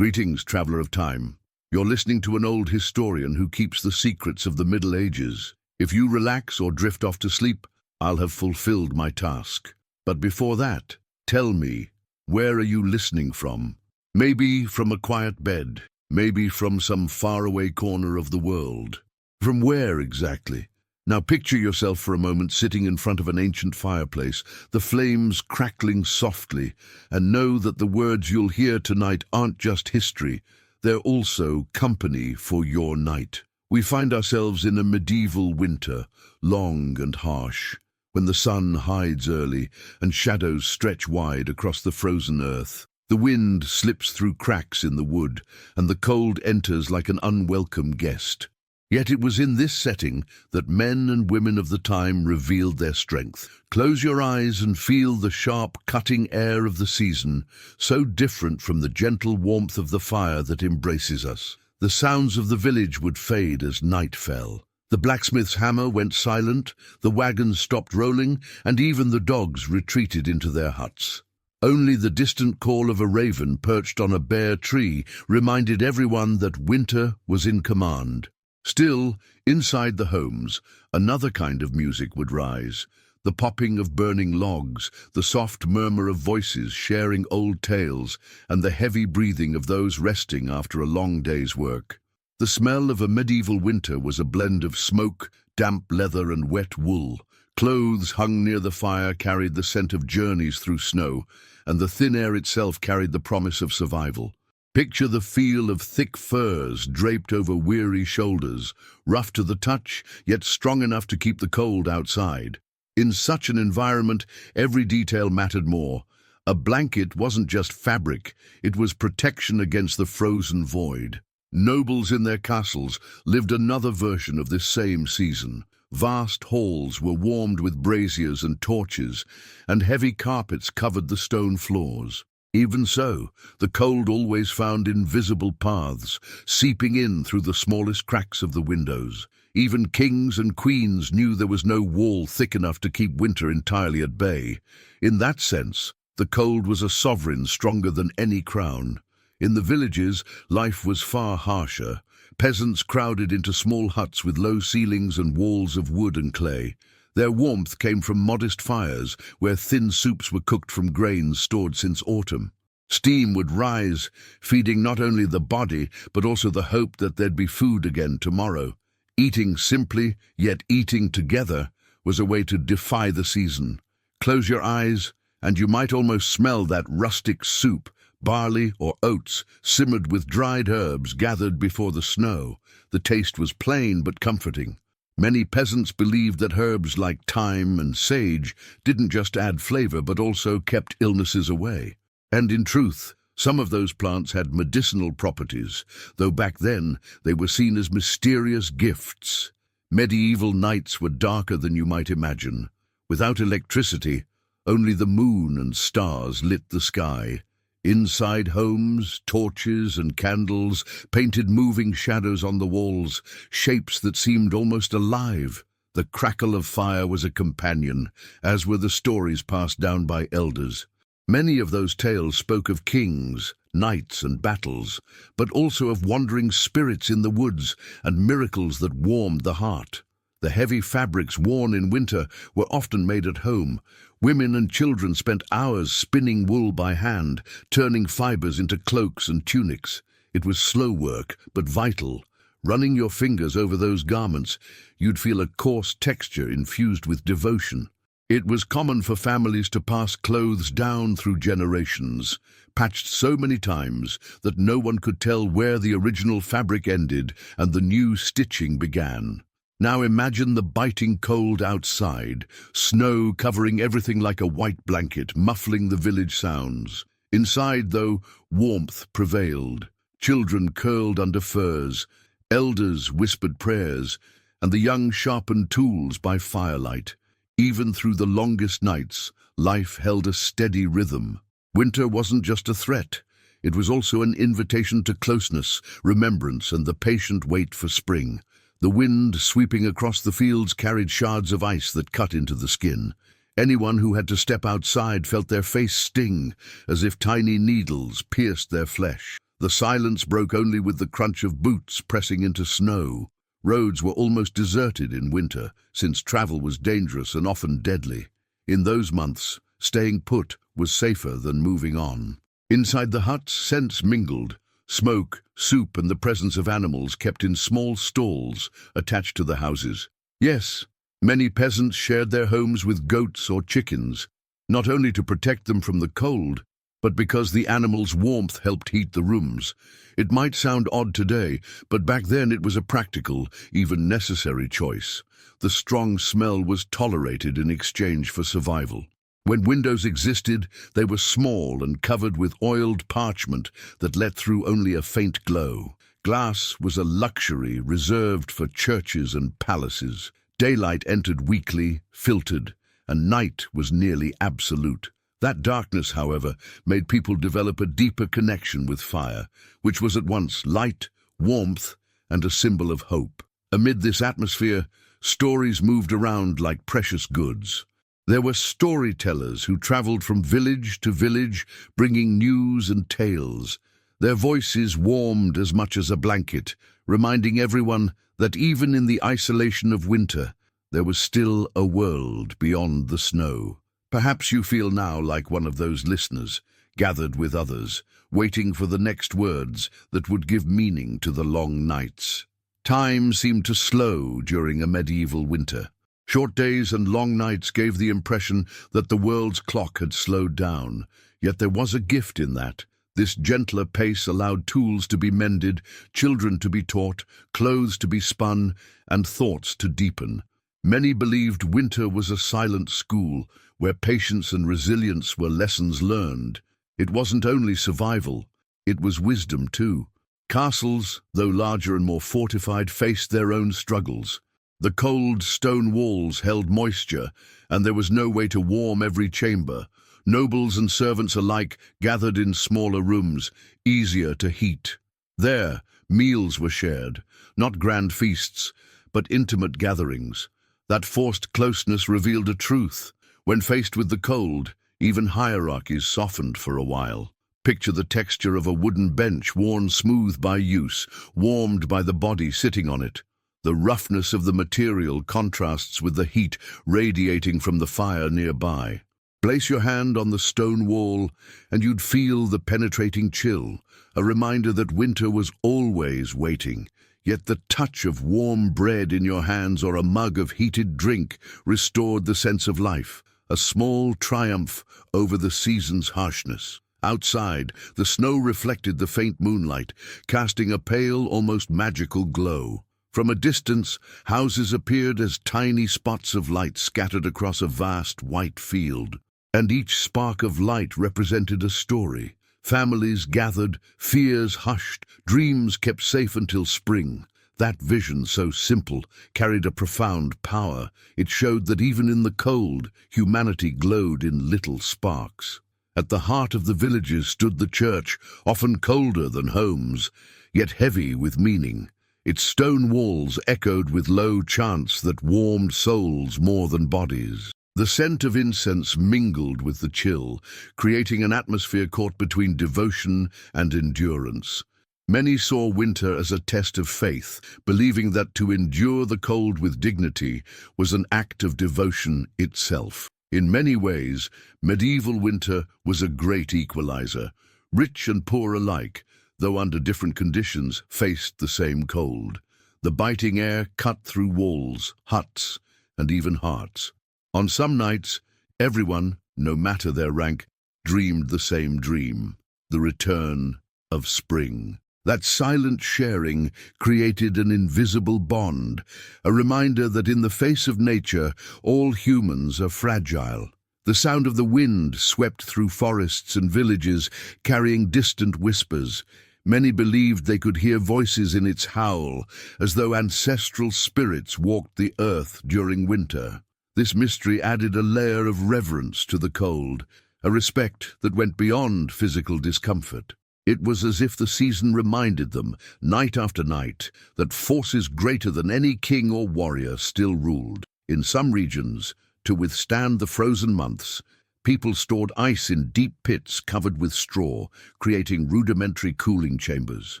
Greetings, traveler of time. You're listening to an old historian who keeps the secrets of the Middle Ages. If you relax or drift off to sleep, I'll have fulfilled my task. But before that, tell me, where are you listening from? Maybe from a quiet bed, maybe from some faraway corner of the world. From where exactly? Now picture yourself for a moment sitting in front of an ancient fireplace, the flames crackling softly, and know that the words you'll hear tonight aren't just history, they're also company for your night. We find ourselves in a medieval winter, long and harsh, when the sun hides early and shadows stretch wide across the frozen earth. The wind slips through cracks in the wood, and the cold enters like an unwelcome guest. Yet it was in this setting that men and women of the time revealed their strength. Close your eyes and feel the sharp, cutting air of the season, so different from the gentle warmth of the fire that embraces us. The sounds of the village would fade as night fell. The blacksmith's hammer went silent, the wagons stopped rolling, and even the dogs retreated into their huts. Only the distant call of a raven perched on a bare tree reminded everyone that winter was in command. Still, inside the homes, another kind of music would rise, the popping of burning logs, the soft murmur of voices sharing old tales, and the heavy breathing of those resting after a long day's work. The smell of a medieval winter was a blend of smoke, damp leather, and wet wool. Clothes hung near the fire carried the scent of journeys through snow, and the thin air itself carried the promise of survival. Picture the feel of thick furs draped over weary shoulders, rough to the touch, yet strong enough to keep the cold outside. In such an environment, every detail mattered more. A blanket wasn't just fabric, it was protection against the frozen void. Nobles in their castles lived another version of this same season. Vast halls were warmed with braziers and torches, and heavy carpets covered the stone floors. Even so, the cold always found invisible paths, seeping in through the smallest cracks of the windows. Even kings and queens knew there was no wall thick enough to keep winter entirely at bay. In that sense, the cold was a sovereign stronger than any crown. In the villages, life was far harsher. Peasants crowded into small huts with low ceilings and walls of wood and clay. Their warmth came from modest fires, where thin soups were cooked from grains stored since autumn. Steam would rise, feeding not only the body, but also the hope that there'd be food again tomorrow. Eating simply, yet eating together, was a way to defy the season. Close your eyes, and you might almost smell that rustic soup, barley or oats, simmered with dried herbs gathered before the snow. The taste was plain but comforting. Many peasants believed that herbs like thyme and sage didn't just add flavor but also kept illnesses away. And in truth, some of those plants had medicinal properties, though back then they were seen as mysterious gifts. Medieval nights were darker than you might imagine. Without electricity, only the moon and stars lit the sky. Inside homes, torches and candles painted moving shadows on the walls, shapes that seemed almost alive. The crackle of fire was a companion, as were the stories passed down by elders. Many of those tales spoke of kings, knights and battles, but also of wandering spirits in the woods and miracles that warmed the heart. The heavy fabrics worn in winter were often made at home. Women and children spent hours spinning wool by hand, turning fibers into cloaks and tunics. It was slow work, but vital. Running your fingers over those garments, you'd feel a coarse texture infused with devotion. It was common for families to pass clothes down through generations, patched so many times that no one could tell where the original fabric ended and the new stitching began. Now imagine the biting cold outside, snow covering everything like a white blanket, muffling the village sounds. Inside, though, warmth prevailed. Children curled under furs, elders whispered prayers, and the young sharpened tools by firelight. Even through the longest nights, life held a steady rhythm. Winter wasn't just a threat. It was also an invitation to closeness, remembrance, and the patient wait for spring. The wind sweeping across the fields carried shards of ice that cut into the skin. Anyone who had to step outside felt their face sting, as if tiny needles pierced their flesh. The silence broke only with the crunch of boots pressing into snow. Roads were almost deserted in winter, since travel was dangerous and often deadly. In those months, staying put was safer than moving on. Inside the huts, scents mingled. Smoke, soup, and the presence of animals kept in small stalls attached to the houses. Yes, many peasants shared their homes with goats or chickens, not only to protect them from the cold, but because the animals' warmth helped heat the rooms. It might sound odd today, but back then it was a practical, even necessary choice. The strong smell was tolerated in exchange for survival. When windows existed, they were small and covered with oiled parchment that let through only a faint glow. Glass was a luxury reserved for churches and palaces. Daylight entered weekly, filtered, and night was nearly absolute. That darkness, however, made people develop a deeper connection with fire, which was at once light, warmth, and a symbol of hope. Amid this atmosphere, stories moved around like precious goods. There were storytellers who traveled from village to village, bringing news and tales. Their voices warmed as much as a blanket, reminding everyone that even in the isolation of winter, there was still a world beyond the snow. Perhaps you feel now like one of those listeners, gathered with others, waiting for the next words that would give meaning to the long nights. Time seemed to slow during a medieval winter. Short days and long nights gave the impression that the world's clock had slowed down, yet there was a gift in that. This gentler pace allowed tools to be mended, children to be taught, clothes to be spun, and thoughts to deepen. Many believed winter was a silent school, where patience and resilience were lessons learned. It wasn't only survival, it was wisdom too. Castles, though larger and more fortified, faced their own struggles. The cold stone walls held moisture, and there was no way to warm every chamber. Nobles and servants alike gathered in smaller rooms, easier to heat. There, meals were shared, not grand feasts, but intimate gatherings. That forced closeness revealed a truth. When faced with the cold, even hierarchies softened for a while. Picture the texture of a wooden bench worn smooth by use, warmed by the body sitting on it. The roughness of the material contrasts with the heat radiating from the fire nearby. Place your hand on the stone wall, and you'd feel the penetrating chill, a reminder that winter was always waiting. Yet the touch of warm bread in your hands or a mug of heated drink restored the sense of life, a small triumph over the season's harshness. Outside, the snow reflected the faint moonlight, casting a pale, almost magical glow. From a distance, houses appeared as tiny spots of light scattered across a vast white field. And each spark of light represented a story. Families gathered, fears hushed, dreams kept safe until spring. That vision, so simple, carried a profound power. It showed that even in the cold, humanity glowed in little sparks. At the heart of the villages stood the church, often colder than homes, yet heavy with meaning. Its stone walls echoed with low chants that warmed souls more than bodies. The scent of incense mingled with the chill, creating an atmosphere caught between devotion and endurance. Many saw winter as a test of faith, believing that to endure the cold with dignity was an act of devotion itself. In many ways, medieval winter was a great equalizer. Rich and poor alike, though under different conditions, faced the same cold. The biting air cut through walls, huts, and even hearts. On some nights, everyone, no matter their rank, dreamed the same dream, the return of spring. That silent sharing created an invisible bond, a reminder that in the face of nature, all humans are fragile. The sound of the wind swept through forests and villages, carrying distant whispers. Many believed they could hear voices in its howl, as though ancestral spirits walked the earth during winter. This mystery added a layer of reverence to the cold, a respect that went beyond physical discomfort. It was as if the season reminded them, night after night, that forces greater than any king or warrior still ruled. In some regions, to withstand the frozen months, People stored ice in deep pits covered with straw, creating rudimentary cooling chambers.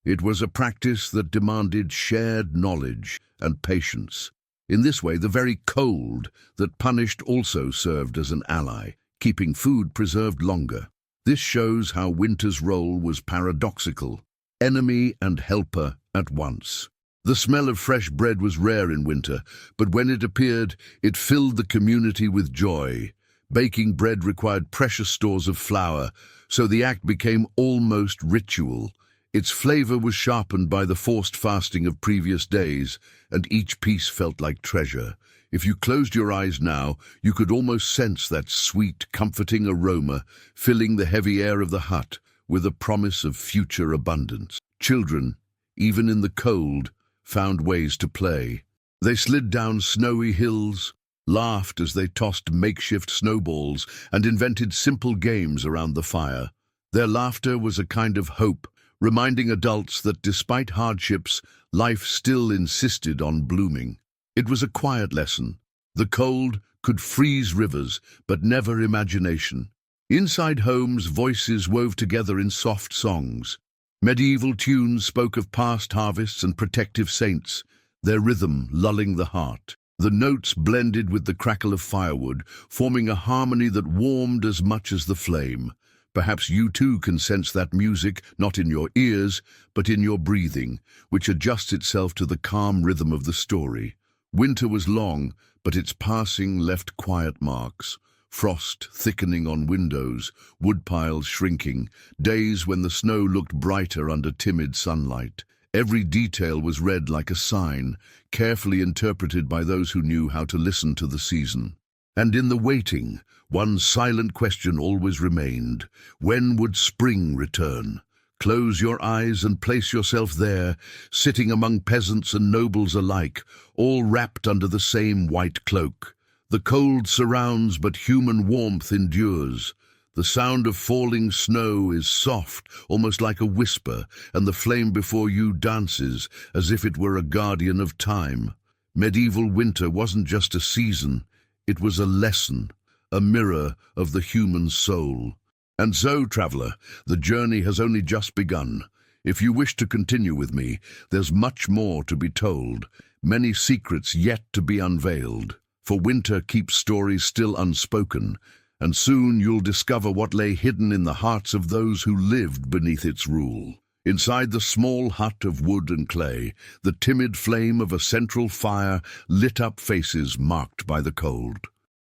It was a practice that demanded shared knowledge and patience. In this way, the very cold that punished also served as an ally, keeping food preserved longer. This shows how winter's role was paradoxical, enemy and helper at once. The smell of fresh bread was rare in winter, but when it appeared, it filled the community with joy. Baking bread required precious stores of flour, so the act became almost ritual. Its flavor was sharpened by the forced fasting of previous days, and each piece felt like treasure. If you closed your eyes now, you could almost sense that sweet, comforting aroma filling the heavy air of the hut with a promise of future abundance. Children, even in the cold, found ways to play. They slid down snowy hills, laughed as they tossed makeshift snowballs, and invented simple games around the fire. Their laughter was a kind of hope, reminding adults that despite hardships, life still insisted on blooming. It was a quiet lesson. The cold could freeze rivers, but never imagination. Inside homes, voices wove together in soft songs. Medieval tunes spoke of past harvests and protective saints, their rhythm lulling the heart. The notes blended with the crackle of firewood, forming a harmony that warmed as much as the flame. Perhaps you too can sense that music, not in your ears, but in your breathing, which adjusts itself to the calm rhythm of the story. Winter was long, but its passing left quiet marks. Frost thickening on windows, woodpiles shrinking, days when the snow looked brighter under timid sunlight. Every detail was read like a sign, carefully interpreted by those who knew how to listen to the season. And in the waiting, one silent question always remained: when would spring return? Close your eyes and place yourself there, sitting among peasants and nobles alike, all wrapped under the same white cloak. The cold surrounds, but human warmth endures. The sound of falling snow is soft, almost like a whisper, and the flame before you dances, as if it were a guardian of time. Medieval winter wasn't just a season, it was a lesson, a mirror of the human soul. And so, traveler, the journey has only just begun. If you wish to continue with me, there's much more to be told, many secrets yet to be unveiled. For winter keeps stories still unspoken, and soon you'll discover what lay hidden in the hearts of those who lived beneath its rule. Inside the small hut of wood and clay, the timid flame of a central fire lit up faces marked by the cold.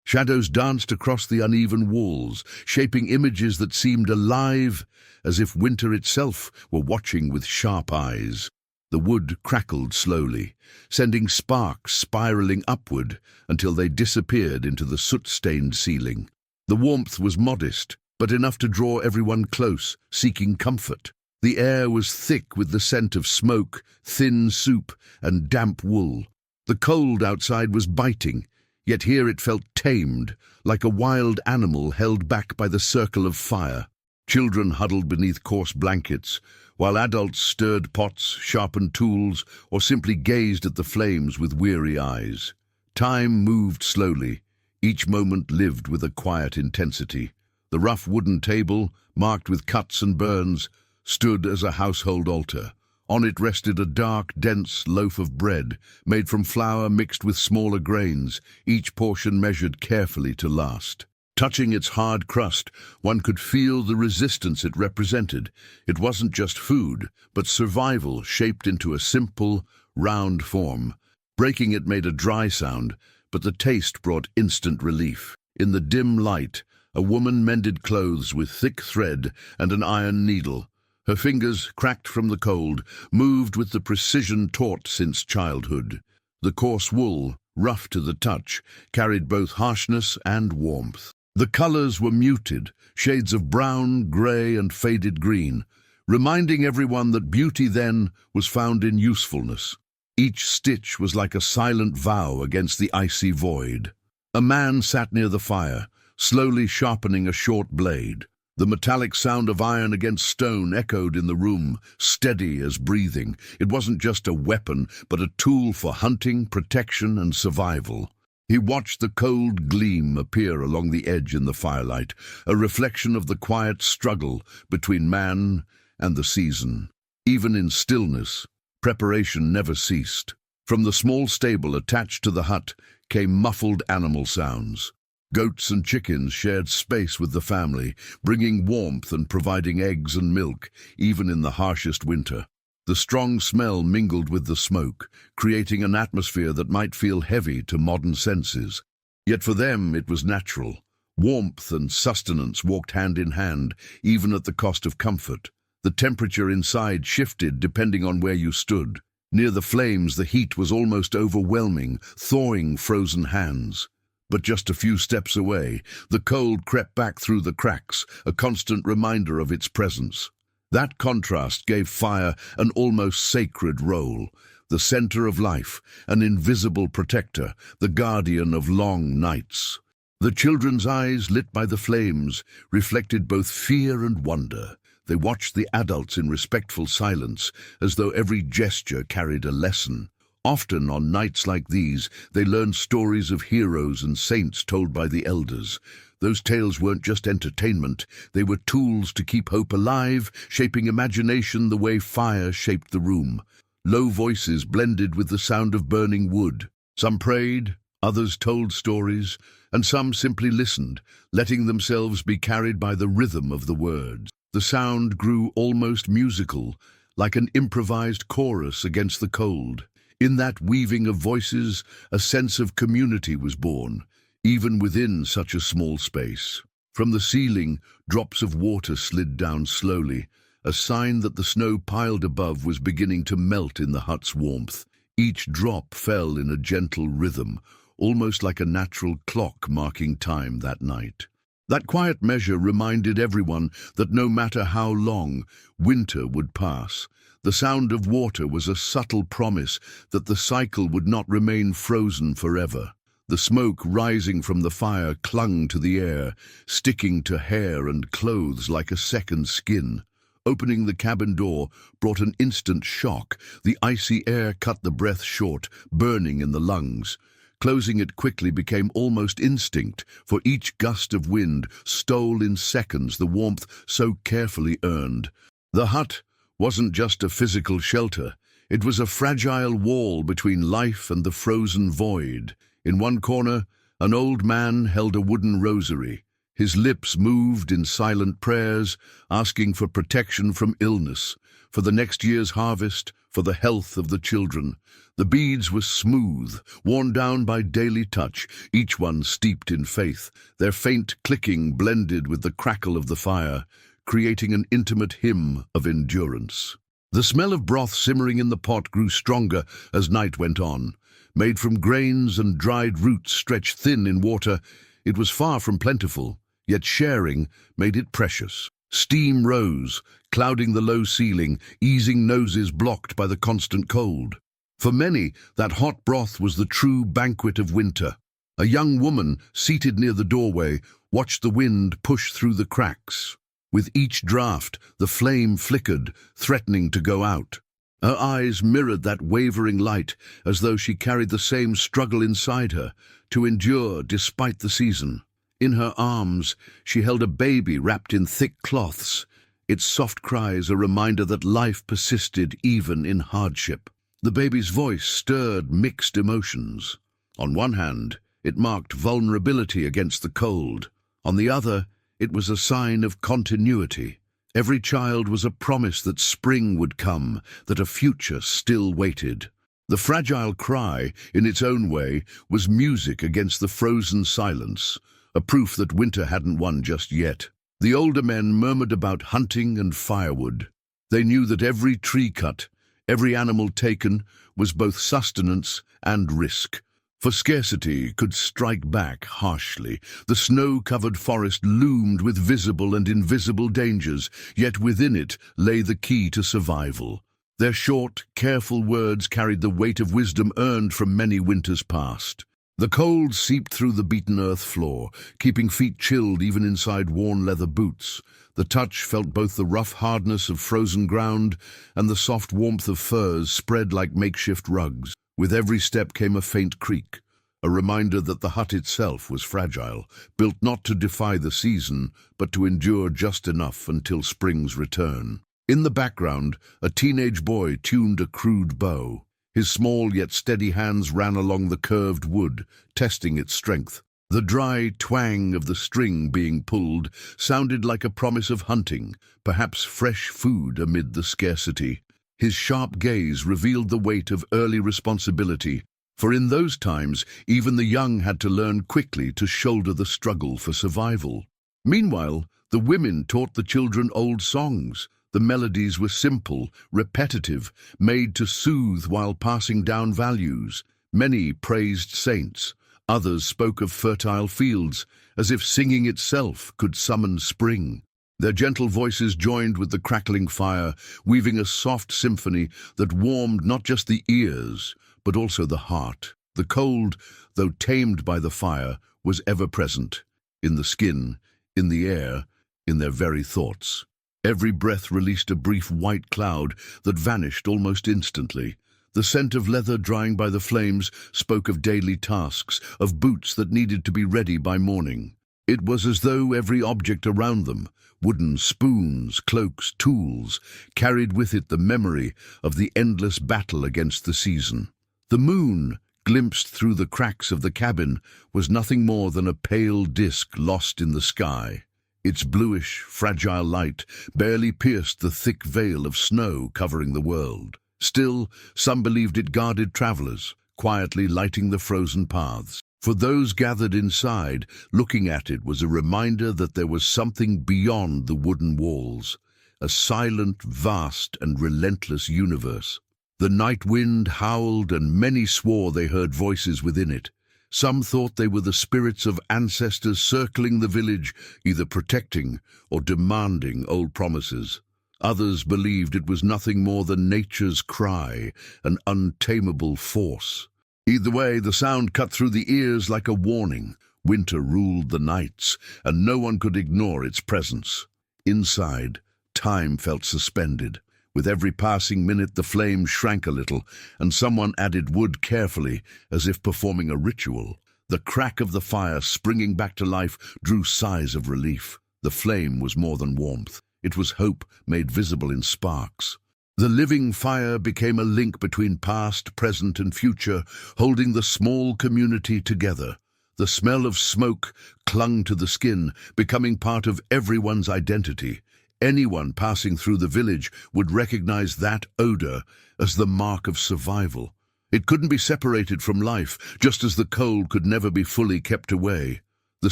Shadows danced across the uneven walls, shaping images that seemed alive, as if winter itself were watching with sharp eyes. The wood crackled slowly, sending sparks spiraling upward until they disappeared into the soot-stained ceiling. The warmth was modest, but enough to draw everyone close, seeking comfort. The air was thick with the scent of smoke, thin soup, and damp wool. The cold outside was biting, yet here it felt tamed, like a wild animal held back by the circle of fire. Children huddled beneath coarse blankets, while adults stirred pots, sharpened tools, or simply gazed at the flames with weary eyes. Time moved slowly. Each moment lived with a quiet intensity. The rough wooden table, marked with cuts and burns, stood as a household altar. On it rested a dark, dense loaf of bread, made from flour mixed with smaller grains, each portion measured carefully to last. Touching its hard crust, one could feel the resistance it represented. It wasn't just food, but survival shaped into a simple, round form. Breaking it made a dry sound, but the taste brought instant relief. In the dim light, a woman mended clothes with thick thread and an iron needle. Her fingers, cracked from the cold, moved with the precision taught since childhood. The coarse wool, rough to the touch, carried both harshness and warmth. The colors were muted, shades of brown, gray, and faded green, reminding everyone that beauty then was found in usefulness. Each stitch was like a silent vow against the icy void. A man sat near the fire, slowly sharpening a short blade. The metallic sound of iron against stone echoed in the room, steady as breathing. It wasn't just a weapon, but a tool for hunting, protection, and survival. He watched the cold gleam appear along the edge in the firelight, a reflection of the quiet struggle between man and the season. Even in stillness, preparation never ceased. From the small stable attached to the hut came muffled animal sounds. Goats and chickens shared space with the family, bringing warmth and providing eggs and milk, even in the harshest winter. The strong smell mingled with the smoke, creating an atmosphere that might feel heavy to modern senses. Yet for them it was natural. Warmth and sustenance walked hand in hand, even at the cost of comfort. The temperature inside shifted depending on where you stood. Near the flames, the heat was almost overwhelming, thawing frozen hands. But just a few steps away, the cold crept back through the cracks, a constant reminder of its presence. That contrast gave fire an almost sacred role, the center of life, an invisible protector, the guardian of long nights. The children's eyes, lit by the flames, reflected both fear and wonder. They watched the adults in respectful silence, as though every gesture carried a lesson. Often on nights like these, they learned stories of heroes and saints told by the elders. Those tales weren't just entertainment, they were tools to keep hope alive, shaping imagination the way fire shaped the room. Low voices blended with the sound of burning wood. Some prayed, others told stories, and some simply listened, letting themselves be carried by the rhythm of the words. The sound grew almost musical, like an improvised chorus against the cold. In that weaving of voices, a sense of community was born, even within such a small space. From the ceiling, drops of water slid down slowly, a sign that the snow piled above was beginning to melt in the hut's warmth. Each drop fell in a gentle rhythm, almost like a natural clock marking time that night. That quiet measure reminded everyone that no matter how long, winter would pass. The sound of water was a subtle promise that the cycle would not remain frozen forever. The smoke rising from the fire clung to the air, sticking to hair and clothes like a second skin. Opening the cabin door brought an instant shock. The icy air cut the breath short, burning in the lungs. Closing it quickly became almost instinct, for each gust of wind stole in seconds the warmth so carefully earned. The hut wasn't just a physical shelter. It was a fragile wall between life and the frozen void. In one corner, an old man held a wooden rosary. His lips moved in silent prayers, asking for protection from illness, for the next year's harvest, for the health of the children. The beads were smooth, worn down by daily touch, each one steeped in faith. Their faint clicking blended with the crackle of the fire, creating an intimate hymn of endurance. The smell of broth simmering in the pot grew stronger as night went on. Made from grains and dried roots stretched thin in water, it was far from plentiful, yet sharing made it precious. Steam rose, clouding the low ceiling, easing noses blocked by the constant cold. For many, that hot broth was the true banquet of winter. A young woman, seated near the doorway, watched the wind push through the cracks. With each draught, the flame flickered, threatening to go out. Her eyes mirrored that wavering light, as though she carried the same struggle inside her, to endure despite the season. In her arms, she held a baby wrapped in thick cloths, its soft cries a reminder that life persisted even in hardship. The baby's voice stirred mixed emotions. On one hand, it marked vulnerability against the cold. On the other, it was a sign of continuity. Every child was a promise that spring would come, that a future still waited. The fragile cry, in its own way, was music against the frozen silence, a proof that winter hadn't won just yet. The older men murmured about hunting and firewood. They knew that every tree cut, every animal taken, was both sustenance and risk. For scarcity could strike back harshly. The snow-covered forest loomed with visible and invisible dangers, yet within it lay the key to survival. Their short, careful words carried the weight of wisdom earned from many winters past. The cold seeped through the beaten earth floor, keeping feet chilled even inside worn leather boots. The touch felt both the rough hardness of frozen ground and the soft warmth of furs spread like makeshift rugs. With every step came a faint creak, a reminder that the hut itself was fragile, built not to defy the season, but to endure just enough until spring's return. In the background, a teenage boy tuned a crude bow. His small yet steady hands ran along the curved wood, testing its strength. The dry twang of the string being pulled sounded like a promise of hunting, perhaps fresh food amid the scarcity. His sharp gaze revealed the weight of early responsibility, for in those times even the young had to learn quickly to shoulder the struggle for survival. Meanwhile, the women taught the children old songs. The melodies were simple, repetitive, made to soothe while passing down values. Many praised saints. Others spoke of fertile fields, as if singing itself could summon spring. Their gentle voices joined with the crackling fire, weaving a soft symphony that warmed not just the ears, but also the heart. The cold, though tamed by the fire, was ever present, in the skin, in the air, in their very thoughts. Every breath released a brief white cloud that vanished almost instantly. The scent of leather drying by the flames spoke of daily tasks, of boots that needed to be ready by morning. It was as though every object around them, wooden spoons, cloaks, tools, carried with it the memory of the endless battle against the season. The moon, glimpsed through the cracks of the cabin, was nothing more than a pale disk lost in the sky. Its bluish, fragile light barely pierced the thick veil of snow covering the world. Still, some believed it guarded travelers, quietly lighting the frozen paths. For those gathered inside, looking at it was a reminder that there was something beyond the wooden walls, a silent, vast, and relentless universe. The night wind howled, and many swore they heard voices within it. Some thought they were the spirits of ancestors circling the village, either protecting or demanding old promises. Others believed it was nothing more than nature's cry, an untamable force. Either way, the sound cut through the ears like a warning. Winter ruled the nights, and no one could ignore its presence. Inside, time felt suspended. With every passing minute, the flame shrank a little, and someone added wood carefully, as if performing a ritual. The crack of the fire springing back to life drew sighs of relief. The flame was more than warmth. It was hope made visible in sparks. The living fire became a link between past, present, and future, holding the small community together. The smell of smoke clung to the skin, becoming part of everyone's identity. Anyone passing through the village would recognize that odor as the mark of survival. It couldn't be separated from life, just as the cold could never be fully kept away. The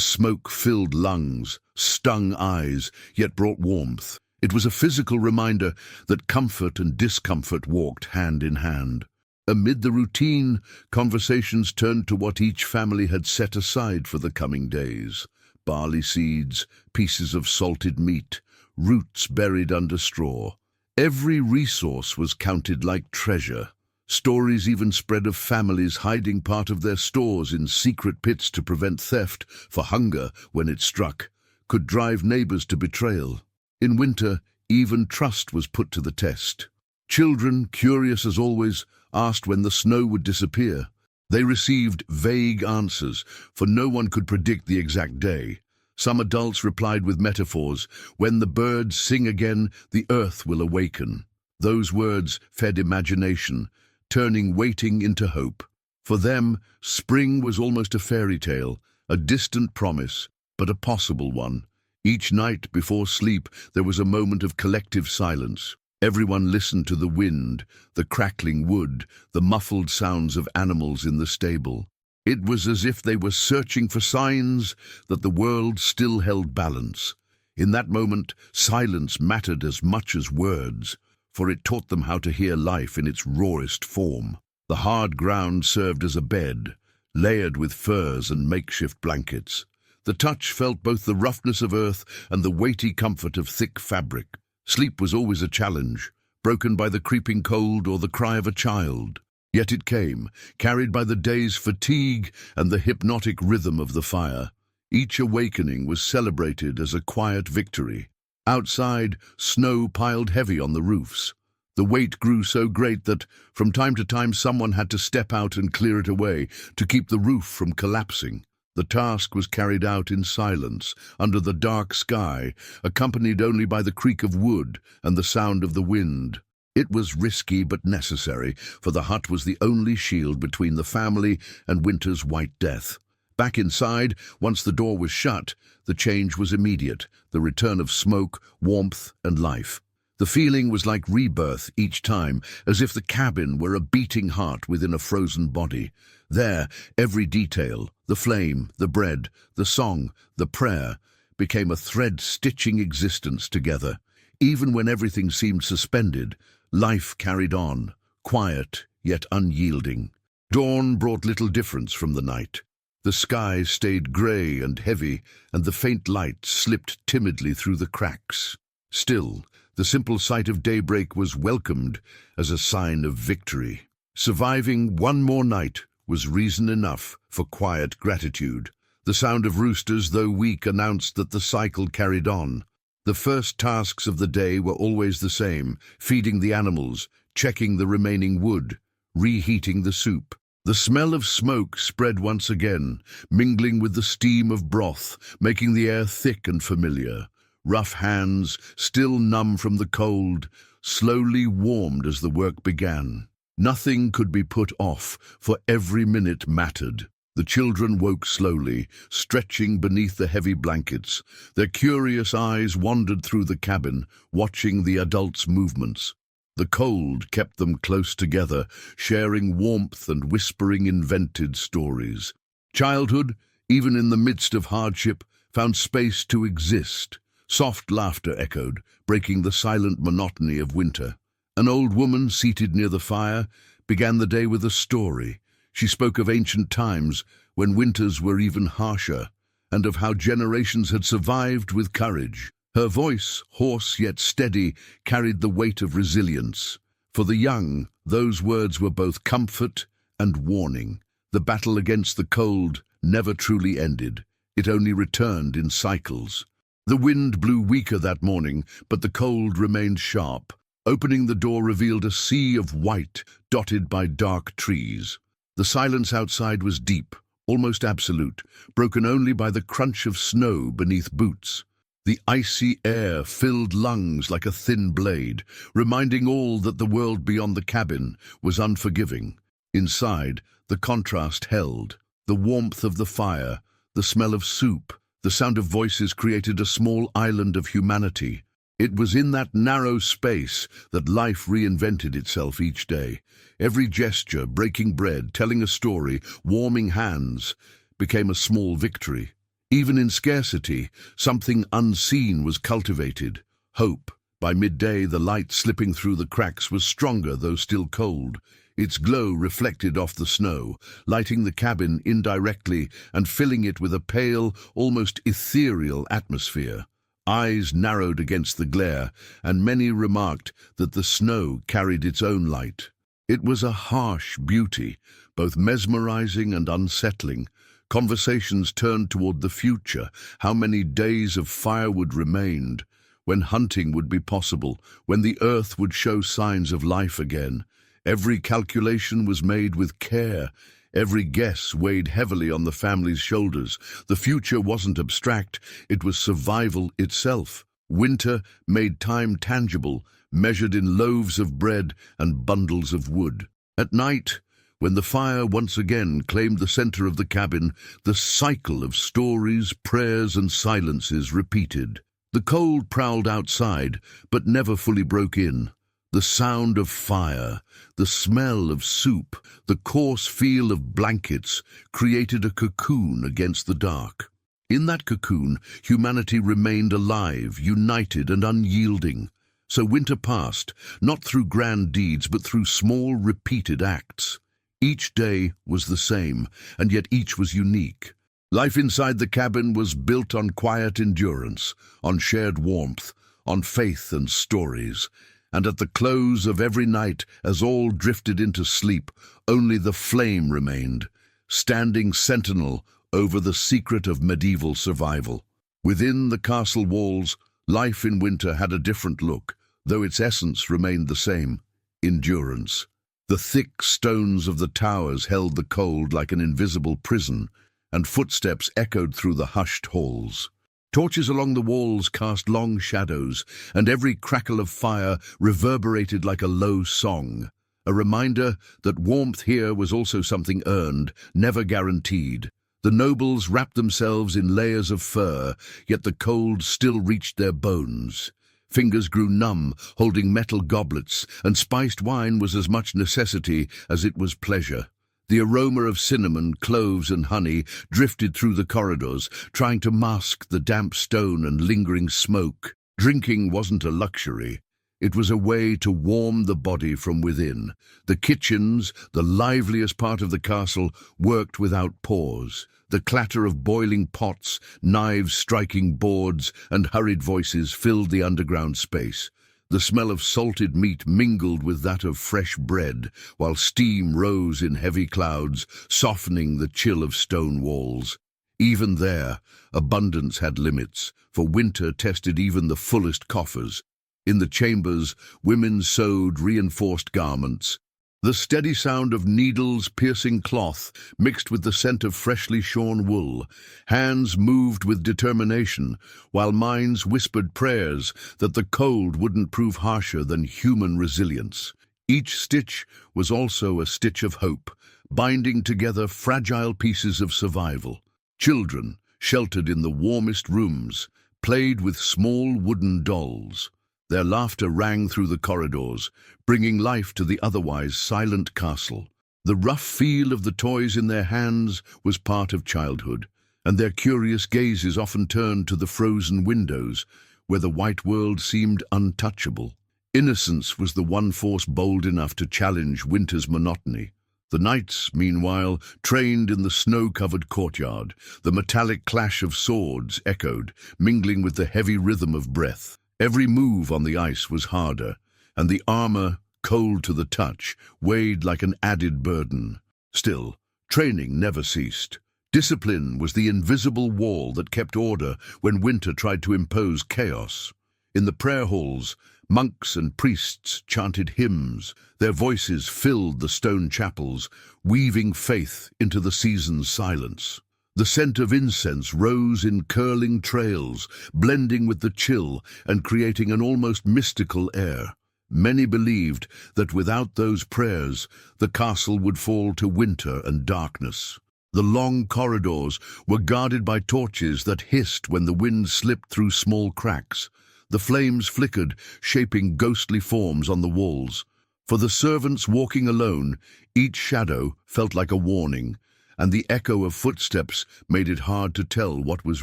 smoke filled lungs, stung eyes, yet brought warmth. It was a physical reminder that comfort and discomfort walked hand in hand. Amid the routine, conversations turned to what each family had set aside for the coming days. Barley seeds, pieces of salted meat, roots buried under straw. Every resource was counted like treasure. Stories even spread of families hiding part of their stores in secret pits to prevent theft, for hunger, when it struck, could drive neighbors to betrayal. In winter, even trust was put to the test. Children, curious as always, asked when the snow would disappear. They received vague answers, for no one could predict the exact day. Some adults replied with metaphors: "When the birds sing again, the earth will awaken." Those words fed imagination, turning waiting into hope. For them, spring was almost a fairy tale, a distant promise, but a possible one. Each night before sleep, there was a moment of collective silence. Everyone listened to the wind, the crackling wood, the muffled sounds of animals in the stable. It was as if they were searching for signs that the world still held balance. In that moment, silence mattered as much as words, for it taught them how to hear life in its rawest form. The hard ground served as a bed, layered with furs and makeshift blankets. The touch felt both the roughness of earth and the weighty comfort of thick fabric. Sleep was always a challenge, broken by the creeping cold or the cry of a child. Yet it came, carried by the day's fatigue and the hypnotic rhythm of the fire. Each awakening was celebrated as a quiet victory. Outside, snow piled heavy on the roofs. The weight grew so great that, from time to time, someone had to step out and clear it away to keep the roof from collapsing. The task was carried out in silence, under the dark sky, accompanied only by the creak of wood and the sound of the wind. It was risky but necessary, for the hut was the only shield between the family and winter's white death. Back inside, once the door was shut, the change was immediate, the return of smoke, warmth, and life. The feeling was like rebirth each time, as if the cabin were a beating heart within a frozen body. There, every detail, the flame, the bread, the song, the prayer, became a thread stitching existence together. Even when everything seemed suspended, life carried on, quiet yet unyielding. Dawn brought little difference from the night. The sky stayed grey and heavy, and the faint light slipped timidly through the cracks. Still, the simple sight of daybreak was welcomed as a sign of victory. Surviving one more night was reason enough for quiet gratitude. The sound of roosters, though weak, announced that the cycle carried on. The first tasks of the day were always the same: feeding the animals, checking the remaining wood, reheating the soup. The smell of smoke spread once again, mingling with the steam of broth, making the air thick and familiar. Rough hands, still numb from the cold, slowly warmed as the work began. Nothing could be put off, for every minute mattered. The children woke slowly, stretching beneath the heavy blankets. Their curious eyes wandered through the cabin, watching the adults' movements. The cold kept them close together, sharing warmth and whispering invented stories. Childhood, even in the midst of hardship, found space to exist. Soft laughter echoed, breaking the silent monotony of winter. An old woman, seated near the fire, began the day with a story. She spoke of ancient times, when winters were even harsher, and of how generations had survived with courage. Her voice, hoarse yet steady, carried the weight of resilience. For the young, those words were both comfort and warning. The battle against the cold never truly ended. It only returned in cycles. The wind blew weaker that morning, but the cold remained sharp. Opening the door revealed a sea of white, dotted by dark trees. The silence outside was deep, almost absolute, broken only by the crunch of snow beneath boots. The icy air filled lungs like a thin blade, reminding all that the world beyond the cabin was unforgiving. Inside, the contrast held. The warmth of the fire, the smell of soup, the sound of voices created a small island of humanity. It was in that narrow space that life reinvented itself each day. Every gesture, breaking bread, telling a story, warming hands, became a small victory. Even in scarcity, something unseen was cultivated: hope. By midday, the light slipping through the cracks was stronger, though still cold. Its glow reflected off the snow, lighting the cabin indirectly and filling it with a pale, almost ethereal atmosphere. Eyes narrowed against the glare, and many remarked that the snow carried its own light. It was a harsh beauty, both mesmerizing and unsettling. Conversations turned toward the future, how many days of firewood remained, when hunting would be possible, when the earth would show signs of life again. Every calculation was made with care. Every guess weighed heavily on the family's shoulders. The future wasn't abstract, it was survival itself. Winter made time tangible, measured in loaves of bread and bundles of wood. At night, when the fire once again claimed the center of the cabin, the cycle of stories, prayers, and silences repeated. The cold prowled outside, but never fully broke in. The sound of fire, the smell of soup, the coarse feel of blankets created a cocoon against the dark. In that cocoon, humanity remained alive, united and unyielding. So winter passed, not through grand deeds, but through small, repeated acts. Each day was the same, and yet each was unique. Life inside the cabin was built on quiet endurance, on shared warmth, on faith and stories. And at the close of every night, as all drifted into sleep, only the flame remained, standing sentinel over the secret of medieval survival. Within the castle walls, life in winter had a different look, though its essence remained the same. endurance. The thick stones of the towers held the cold like an invisible prison, and footsteps echoed through the hushed halls. Torches along the walls cast long shadows, and every crackle of fire reverberated like a low song, a reminder that warmth here was also something earned, never guaranteed. The nobles wrapped themselves in layers of fur, yet the cold still reached their bones. Fingers grew numb, holding metal goblets, and spiced wine was as much necessity as it was pleasure. The aroma of cinnamon, cloves, and honey drifted through the corridors, trying to mask the damp stone and lingering smoke. Drinking wasn't a luxury. It was a way to warm the body from within. The kitchens, the liveliest part of the castle, worked without pause. The clatter of boiling pots, knives striking boards, and hurried voices filled the underground space. The smell of salted meat mingled with that of fresh bread, while steam rose in heavy clouds, softening the chill of stone walls. Even there, abundance had limits, for winter tested even the fullest coffers. In the chambers, women sewed reinforced garments. The steady sound of needles piercing cloth mixed with the scent of freshly shorn wool. Hands moved with determination, while minds whispered prayers that the cold wouldn't prove harsher than human resilience. Each stitch was also a stitch of hope, binding together fragile pieces of survival. Children, sheltered in the warmest rooms, played with small wooden dolls. Their laughter rang through the corridors, bringing life to the otherwise silent castle. The rough feel of the toys in their hands was part of childhood, and their curious gazes often turned to the frozen windows, where the white world seemed untouchable. Innocence was the one force bold enough to challenge winter's monotony. The knights, meanwhile, trained in the snow-covered courtyard. The metallic clash of swords echoed, mingling with the heavy rhythm of breath. Every move on the ice was harder, and the armor, cold to the touch, weighed like an added burden. Still, training never ceased. Discipline was the invisible wall that kept order when winter tried to impose chaos. In the prayer halls, monks and priests chanted hymns. Their voices filled the stone chapels, weaving faith into the season's silence. The scent of incense rose in curling trails, blending with the chill and creating an almost mystical air. Many believed that without those prayers, the castle would fall to winter and darkness. The long corridors were guarded by torches that hissed when the wind slipped through small cracks. The flames flickered, shaping ghostly forms on the walls. For the servants walking alone, each shadow felt like a warning, and the echo of footsteps made it hard to tell what was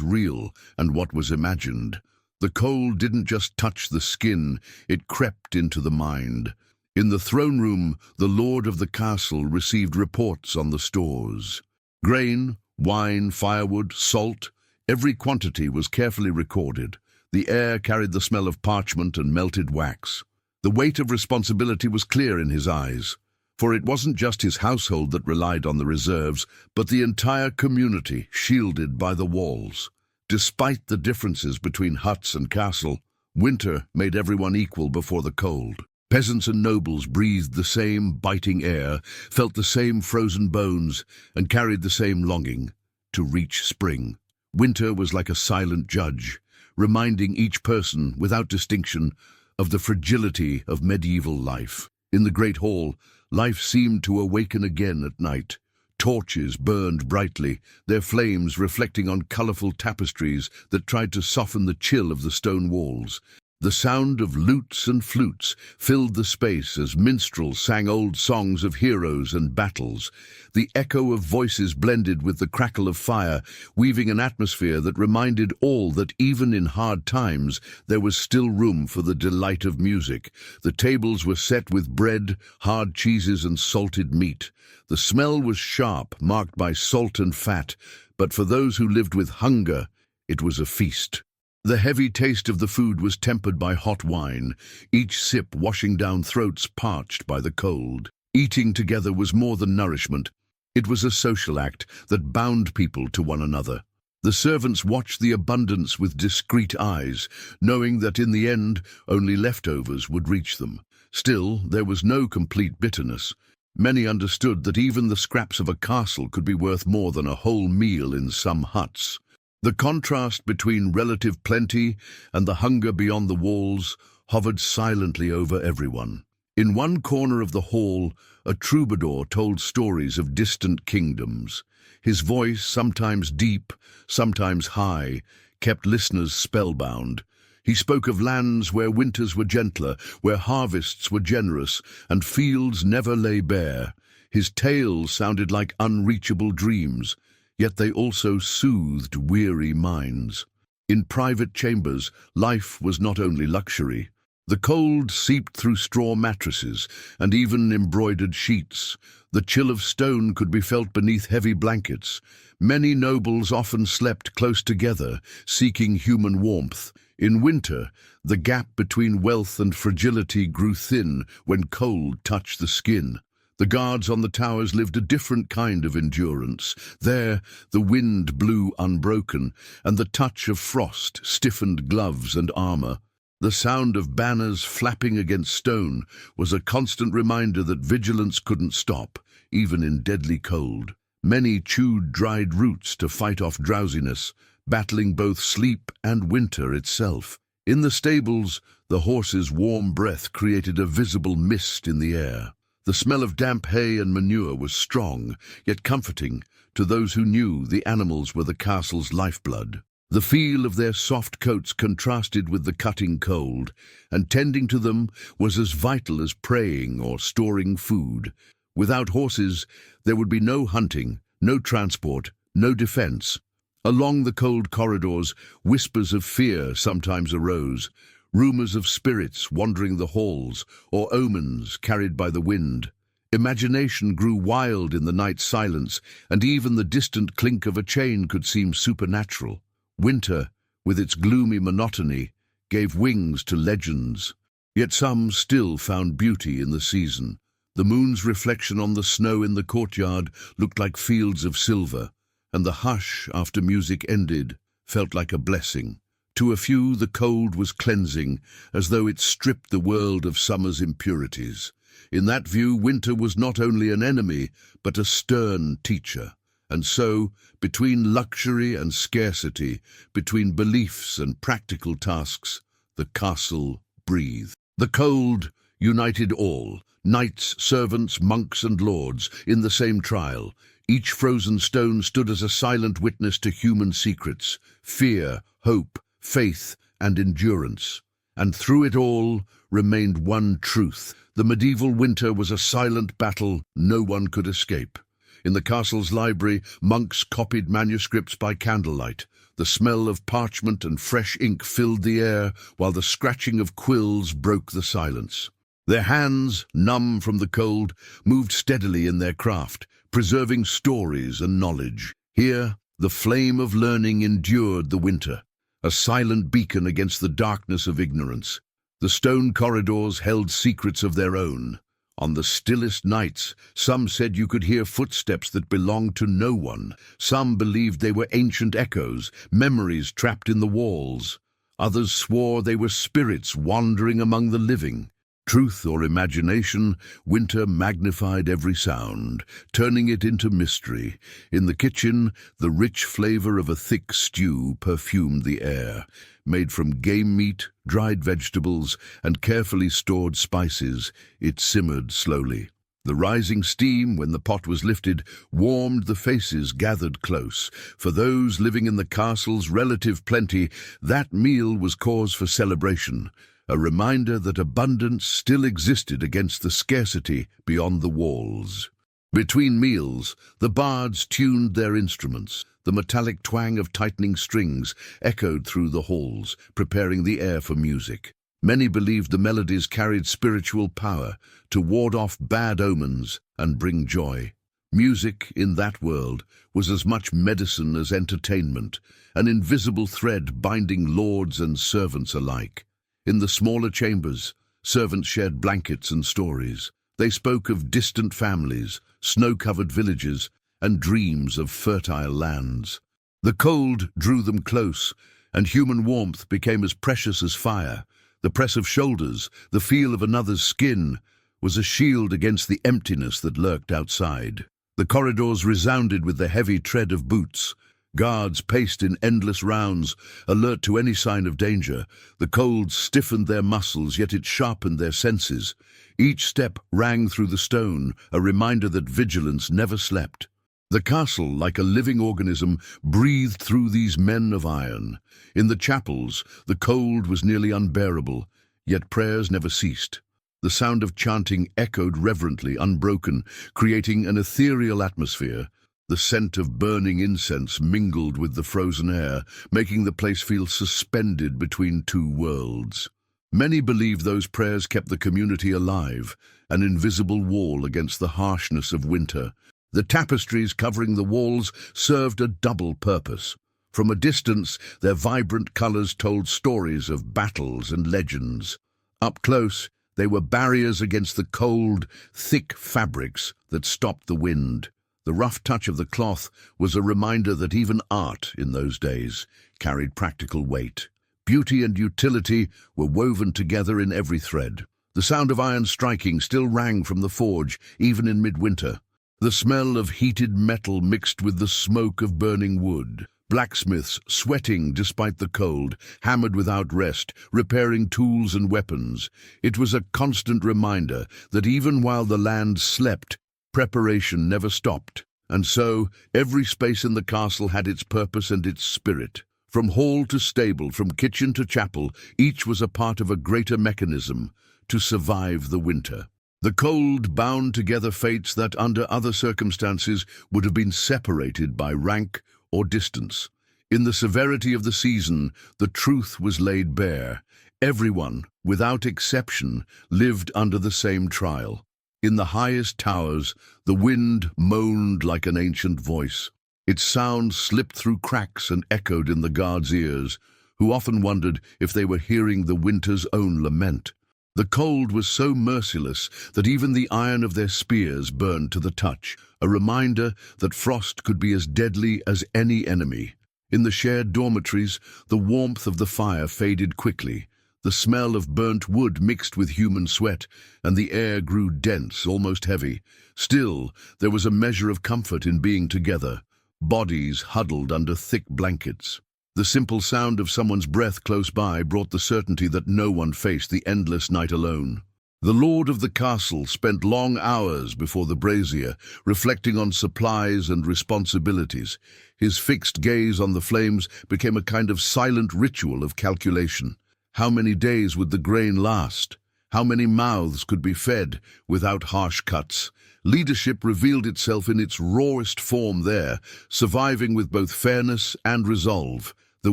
real and what was imagined. The cold didn't just touch the skin, it crept into the mind. In the throne room, the lord of the castle received reports on the stores. Grain, wine, firewood, salt, every quantity was carefully recorded. The air carried the smell of parchment and melted wax. The weight of responsibility was clear in his eyes. For it wasn't just his household that relied on the reserves, but the entire community shielded by the walls. Despite the differences between huts and castle, winter made everyone equal before the cold. Peasants and nobles breathed the same biting air, felt the same frozen bones, and carried the same longing to reach spring. Winter was like a silent judge, reminding each person, without distinction, of the fragility of medieval life. In the great hall, life seemed to awaken again at night. Torches burned brightly, their flames reflecting on colorful tapestries that tried to soften the chill of the stone walls. The sound of lutes and flutes filled the space as minstrels sang old songs of heroes and battles. The echo of voices blended with the crackle of fire, weaving an atmosphere that reminded all that even in hard times there was still room for the delight of music. The tables were set with bread, hard cheeses, and salted meat. The smell was sharp, marked by salt and fat, but for those who lived with hunger, it was a feast. The heavy taste of the food was tempered by hot wine, each sip washing down throats parched by the cold. Eating together was more than nourishment. It was a social act that bound people to one another. The servants watched the abundance with discreet eyes, knowing that in the end only leftovers would reach them. Still, there was no complete bitterness. Many understood that even the scraps of a castle could be worth more than a whole meal in some huts. The contrast between relative plenty and the hunger beyond the walls hovered silently over everyone. In one corner of the hall, a troubadour told stories of distant kingdoms. His voice, sometimes deep, sometimes high, kept listeners spellbound. He spoke of lands where winters were gentler, where harvests were generous, and fields never lay bare. His tales sounded like unreachable dreams, yet they also soothed weary minds. In private chambers, life was not only luxury. The cold seeped through straw mattresses and even embroidered sheets. The chill of stone could be felt beneath heavy blankets. Many nobles often slept close together, seeking human warmth. In winter, the gap between wealth and fragility grew thin when cold touched the skin. The guards on the towers lived a different kind of endurance. There, the wind blew unbroken, and the touch of frost stiffened gloves and armor. The sound of banners flapping against stone was a constant reminder that vigilance couldn't stop, even in deadly cold. Many chewed dried roots to fight off drowsiness, battling both sleep and winter itself. In the stables, the horses' warm breath created a visible mist in the air. The smell of damp hay and manure was strong, yet comforting to those who knew the animals were the castle's lifeblood. The feel of their soft coats contrasted with the cutting cold, and tending to them was as vital as praying or storing food. Without horses, there would be no hunting, no transport, no defense. Along the cold corridors, whispers of fear sometimes arose, rumors of spirits wandering the halls, or omens carried by the wind. Imagination grew wild in the night silence, and even the distant clink of a chain could seem supernatural. Winter, with its gloomy monotony, gave wings to legends. Yet some still found beauty in the season. The moon's reflection on the snow in the courtyard looked like fields of silver, and the hush after music ended felt like a blessing. To a few, the cold was cleansing, as though it stripped the world of summer's impurities. In that view, winter was not only an enemy, but a stern teacher. And so, between luxury and scarcity, between beliefs and practical tasks, the castle breathed. The cold united all, knights, servants, monks and lords, in the same trial. Each frozen stone stood as a silent witness to human secrets, fear, hope, faith, and endurance. And through it all remained one truth. The medieval winter was a silent battle no one could escape. In the castle's library, monks copied manuscripts by candlelight. The smell of parchment and fresh ink filled the air, while the scratching of quills broke the silence. Their hands, numb from the cold, moved steadily in their craft, preserving stories and knowledge. Here, the flame of learning endured the winter, a silent beacon against the darkness of ignorance. The stone corridors held secrets of their own. On the stillest nights, some said you could hear footsteps that belonged to no one. Some believed they were ancient echoes, memories trapped in the walls. Others swore they were spirits wandering among the living. Truth or imagination, winter magnified every sound, turning it into mystery. In the kitchen, the rich flavor of a thick stew perfumed the air. Made from game meat, dried vegetables, and carefully stored spices, it simmered slowly. The rising steam, when the pot was lifted, warmed the faces gathered close. For those living in the castle's relative plenty, that meal was cause for celebration, a reminder that abundance still existed against the scarcity beyond the walls. Between meals, the bards tuned their instruments. The metallic twang of tightening strings echoed through the halls, preparing the air for music. Many believed the melodies carried spiritual power to ward off bad omens and bring joy. Music, in that world, was as much medicine as entertainment, an invisible thread binding lords and servants alike. In the smaller chambers, servants shared blankets and stories. They spoke of distant families, snow-covered villages, and dreams of fertile lands. The cold drew them close, and human warmth became as precious as fire. The press of shoulders, the feel of another's skin, was a shield against the emptiness that lurked outside. The corridors resounded with the heavy tread of boots. Guards paced in endless rounds, alert to any sign of danger. The cold stiffened their muscles, yet it sharpened their senses. Each step rang through the stone, a reminder that vigilance never slept. The castle, like a living organism, breathed through these men of iron. In the chapels, the cold was nearly unbearable, yet prayers never ceased. The sound of chanting echoed reverently, unbroken, creating an ethereal atmosphere. The scent of burning incense mingled with the frozen air, making the place feel suspended between two worlds. Many believe those prayers kept the community alive, an invisible wall against the harshness of winter. The tapestries covering the walls served a double purpose. From a distance, their vibrant colors told stories of battles and legends. Up close, they were barriers against the cold, thick fabrics that stopped the wind. The rough touch of the cloth was a reminder that even art in those days carried practical weight. Beauty and utility were woven together in every thread. The sound of iron striking still rang from the forge, even in midwinter. The smell of heated metal mixed with the smoke of burning wood. Blacksmiths, sweating despite the cold, hammered without rest, repairing tools and weapons. It was a constant reminder that even while the land slept, preparation never stopped. And so, every space in the castle had its purpose and its spirit. From hall to stable, from kitchen to chapel, each was a part of a greater mechanism to survive the winter. The cold bound together fates that, under other circumstances, would have been separated by rank or distance. In the severity of the season, the truth was laid bare. Everyone, without exception, lived under the same trial. In the highest towers, the wind moaned like an ancient voice. Its sound slipped through cracks and echoed in the guards' ears, who often wondered if they were hearing the winter's own lament. The cold was so merciless that even the iron of their spears burned to the touch, a reminder that frost could be as deadly as any enemy. In the shared dormitories, the warmth of the fire faded quickly. The smell of burnt wood mixed with human sweat, and the air grew dense, almost heavy. Still, there was a measure of comfort in being together, bodies huddled under thick blankets. The simple sound of someone's breath close by brought the certainty that no one faced the endless night alone. The lord of the castle spent long hours before the brazier, reflecting on supplies and responsibilities. His fixed gaze on the flames became a kind of silent ritual of calculation. How many days would the grain last? How many mouths could be fed without harsh cuts? Leadership revealed itself in its rawest form there, surviving with both fairness and resolve. The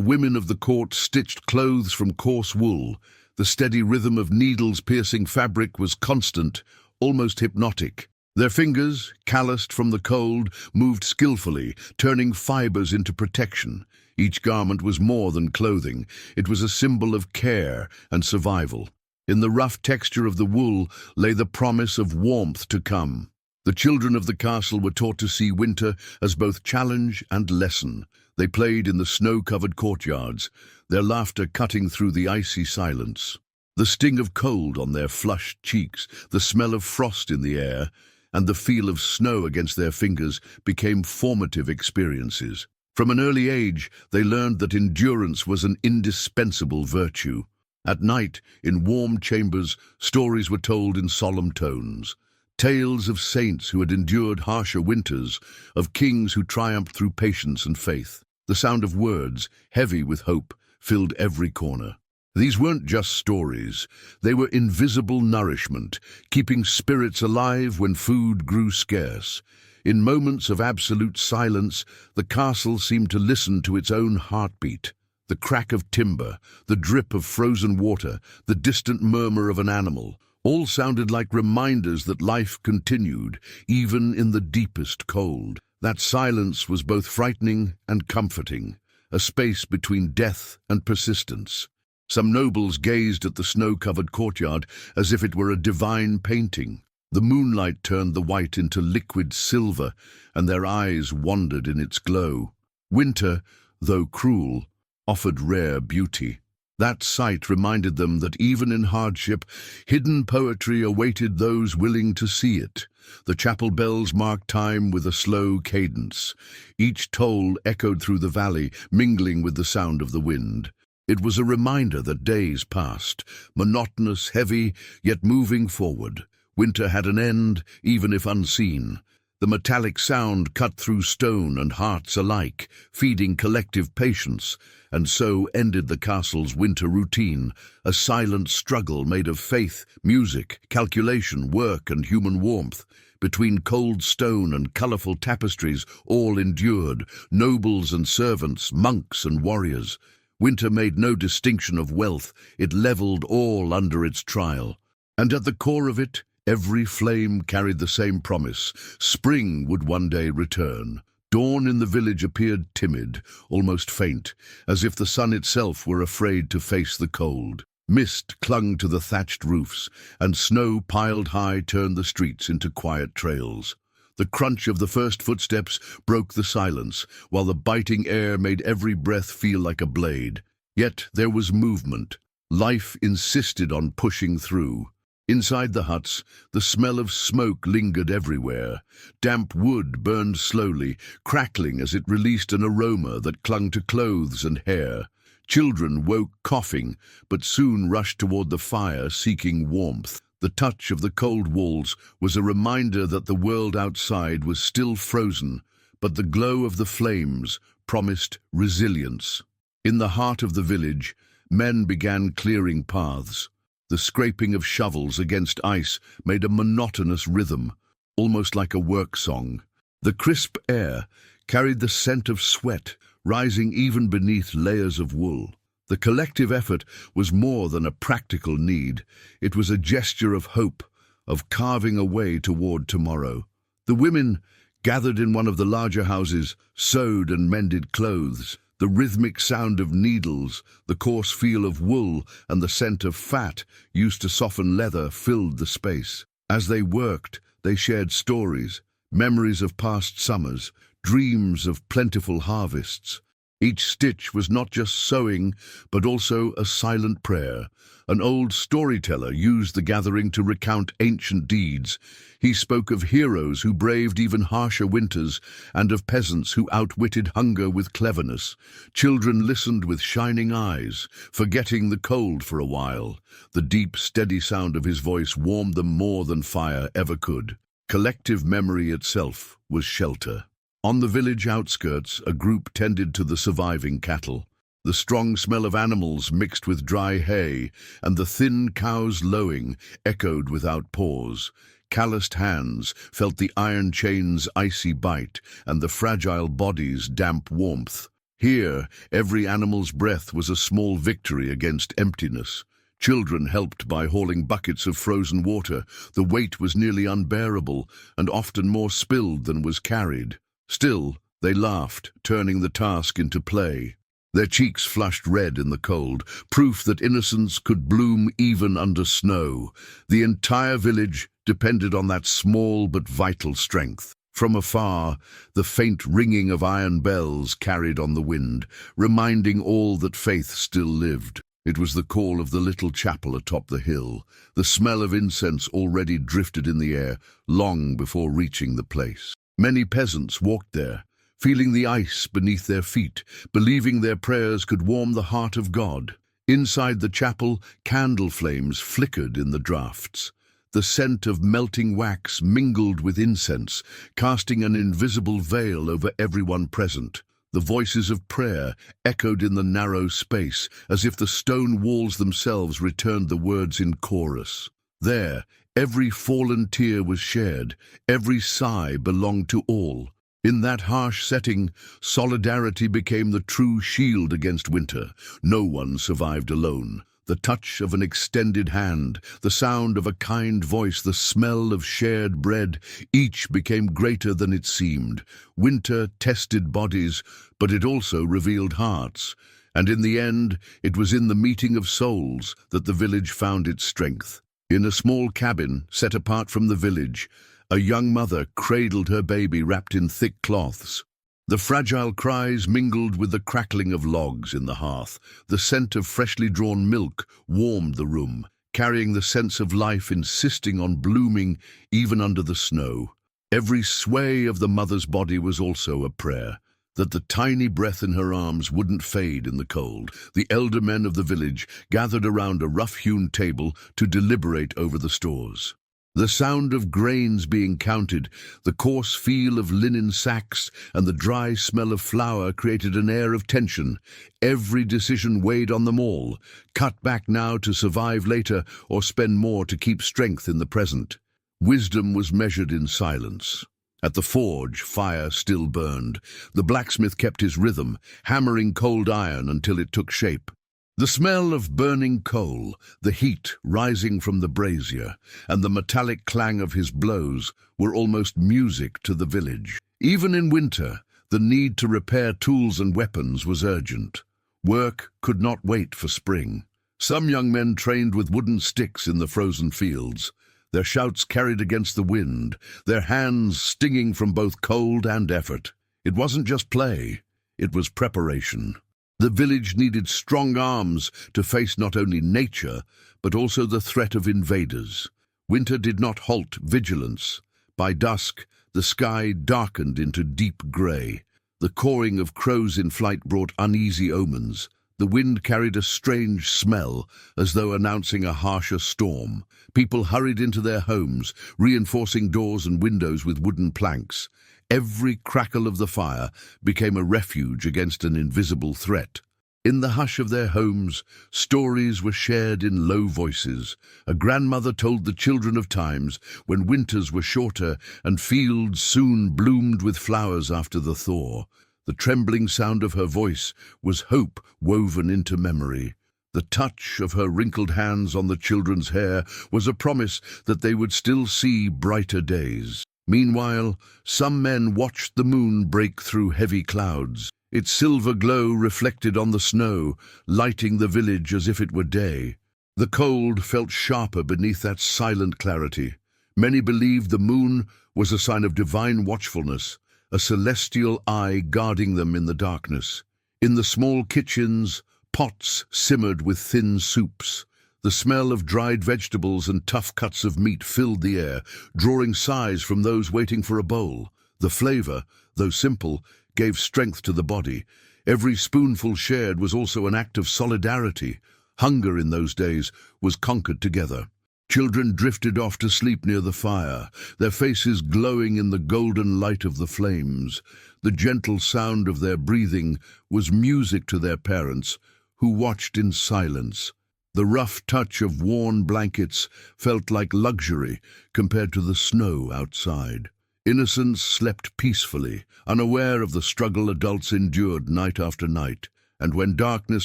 women of the court stitched clothes from coarse wool. The steady rhythm of needles piercing fabric was constant, almost hypnotic. Their fingers, calloused from the cold, moved skillfully, turning fibers into protection. Each garment was more than clothing. It was a symbol of care and survival. In the rough texture of the wool lay the promise of warmth to come. The children of the castle were taught to see winter as both challenge and lesson. They played in the snow-covered courtyards, their laughter cutting through the icy silence. The sting of cold on their flushed cheeks, the smell of frost in the air, and the feel of snow against their fingers became formative experiences. From an early age, they learned that endurance was an indispensable virtue. At night, in warm chambers, stories were told in solemn tones. Tales of saints who had endured harsher winters, of kings who triumphed through patience and faith. The sound of words, heavy with hope, filled every corner. These weren't just stories. They were invisible nourishment, keeping spirits alive when food grew scarce. In moments of absolute silence, the castle seemed to listen to its own heartbeat. The crack of timber, the drip of frozen water, the distant murmur of an animal, all sounded like reminders that life continued, even in the deepest cold. That silence was both frightening and comforting, a space between death and persistence. Some nobles gazed at the snow-covered courtyard as if it were a divine painting. The moonlight turned the white into liquid silver, and their eyes wandered in its glow. Winter, though cruel, offered rare beauty. That sight reminded them that even in hardship, hidden poetry awaited those willing to see it. The chapel bells marked time with a slow cadence. Each toll echoed through the valley, mingling with the sound of the wind. It was a reminder that days passed, monotonous, heavy, yet moving forward. Winter had an end, even if unseen. The metallic sound cut through stone and hearts alike, feeding collective patience, and so ended the castle's winter routine, a silent struggle made of faith, music, calculation, work, and human warmth. Between cold stone and colourful tapestries, all endured, nobles and servants, monks and warriors. Winter made no distinction of wealth, it levelled all under its trial. And at the core of it, every flame carried the same promise. Spring would one day return. Dawn in the village appeared timid, almost faint, as if the sun itself were afraid to face the cold. Mist clung to the thatched roofs, and snow piled high turned the streets into quiet trails. The crunch of the first footsteps broke the silence, while the biting air made every breath feel like a blade. Yet there was movement. Life insisted on pushing through. Inside the huts, the smell of smoke lingered everywhere. Damp wood burned slowly, crackling as it released an aroma that clung to clothes and hair. Children woke coughing, but soon rushed toward the fire, seeking warmth. The touch of the cold walls was a reminder that the world outside was still frozen, but the glow of the flames promised resilience. In the heart of the village, men began clearing paths. The scraping of shovels against ice made a monotonous rhythm, almost like a work song. The crisp air carried the scent of sweat, rising even beneath layers of wool. The collective effort was more than a practical need. It was a gesture of hope, of carving a way toward tomorrow. The women, gathered in one of the larger houses, sewed and mended clothes. The rhythmic sound of needles, the coarse feel of wool, and the scent of fat used to soften leather filled the space. As they worked, they shared stories, memories of past summers, dreams of plentiful harvests. Each stitch was not just sewing, but also a silent prayer. An old storyteller used the gathering to recount ancient deeds. He spoke of heroes who braved even harsher winters, and of peasants who outwitted hunger with cleverness. Children listened with shining eyes, forgetting the cold for a while. The deep, steady sound of his voice warmed them more than fire ever could. Collective memory itself was shelter. On the village outskirts, a group tended to the surviving cattle. The strong smell of animals mixed with dry hay, and the thin cows lowing, echoed without pause. Calloused hands felt the iron chain's icy bite, and the fragile body's damp warmth. Here, every animal's breath was a small victory against emptiness. Children helped by hauling buckets of frozen water. The weight was nearly unbearable, and often more spilled than was carried. Still, they laughed, turning the task into play. Their cheeks flushed red in the cold, proof that innocence could bloom even under snow. The entire village depended on that small but vital strength. From afar, the faint ringing of iron bells carried on the wind, reminding all that faith still lived. It was the call of the little chapel atop the hill. The smell of incense already drifted in the air, long before reaching the place. Many peasants walked there, feeling the ice beneath their feet, believing their prayers could warm the heart of God. Inside the chapel, candle flames flickered in the drafts. The scent of melting wax mingled with incense, casting an invisible veil over everyone present. The voices of prayer echoed in the narrow space, as if the stone walls themselves returned the words in chorus. There, every fallen tear was shared, every sigh belonged to all. In that harsh setting, solidarity became the true shield against winter. No one survived alone. The touch of an extended hand, the sound of a kind voice, the smell of shared bread, each became greater than it seemed. Winter tested bodies, but it also revealed hearts. And in the end, it was in the meeting of souls that the village found its strength. In a small cabin set apart from the village, a young mother cradled her baby wrapped in thick cloths. The fragile cries mingled with the crackling of logs in the hearth. The scent of freshly drawn milk warmed the room, carrying the sense of life insisting on blooming even under the snow. Every sway of the mother's body was also a prayer, that the tiny breath in her arms wouldn't fade in the cold. The elder men of the village gathered around a rough-hewn table to deliberate over the stores. The sound of grains being counted, the coarse feel of linen sacks, and the dry smell of flour created an air of tension. Every decision weighed on them all. Cut back now to survive later, or spend more to keep strength in the present. Wisdom was measured in silence. At the forge, fire still burned. The blacksmith kept his rhythm, hammering cold iron until it took shape. The smell of burning coal, the heat rising from the brazier, and the metallic clang of his blows were almost music to the village. Even in winter, the need to repair tools and weapons was urgent. Work could not wait for spring. Some young men trained with wooden sticks in the frozen fields, their shouts carried against the wind, their hands stinging from both cold and effort. It wasn't just play, it was preparation. The village needed strong arms to face not only nature, but also the threat of invaders. Winter did not halt vigilance. By dusk, the sky darkened into deep grey. The cawing of crows in flight brought uneasy omens. The wind carried a strange smell, as though announcing a harsher storm. People hurried into their homes, reinforcing doors and windows with wooden planks. Every crackle of the fire became a refuge against an invisible threat. In the hush of their homes, stories were shared in low voices. A grandmother told the children of times when winters were shorter and fields soon bloomed with flowers after the thaw. The trembling sound of her voice was hope woven into memory. The touch of her wrinkled hands on the children's hair was a promise that they would still see brighter days. Meanwhile, some men watched the moon break through heavy clouds. Its silver glow reflected on the snow, lighting the village as if it were day. The cold felt sharper beneath that silent clarity. Many believed the moon was a sign of divine watchfulness, a celestial eye guarding them in the darkness. In the small kitchens, pots simmered with thin soups. The smell of dried vegetables and tough cuts of meat filled the air, drawing sighs from those waiting for a bowl. The flavor, though simple, gave strength to the body. Every spoonful shared was also an act of solidarity. Hunger in those days was conquered together. Children drifted off to sleep near the fire, their faces glowing in the golden light of the flames. The gentle sound of their breathing was music to their parents, who watched in silence. The rough touch of worn blankets felt like luxury compared to the snow outside. Innocents slept peacefully, unaware of the struggle adults endured night after night, and when darkness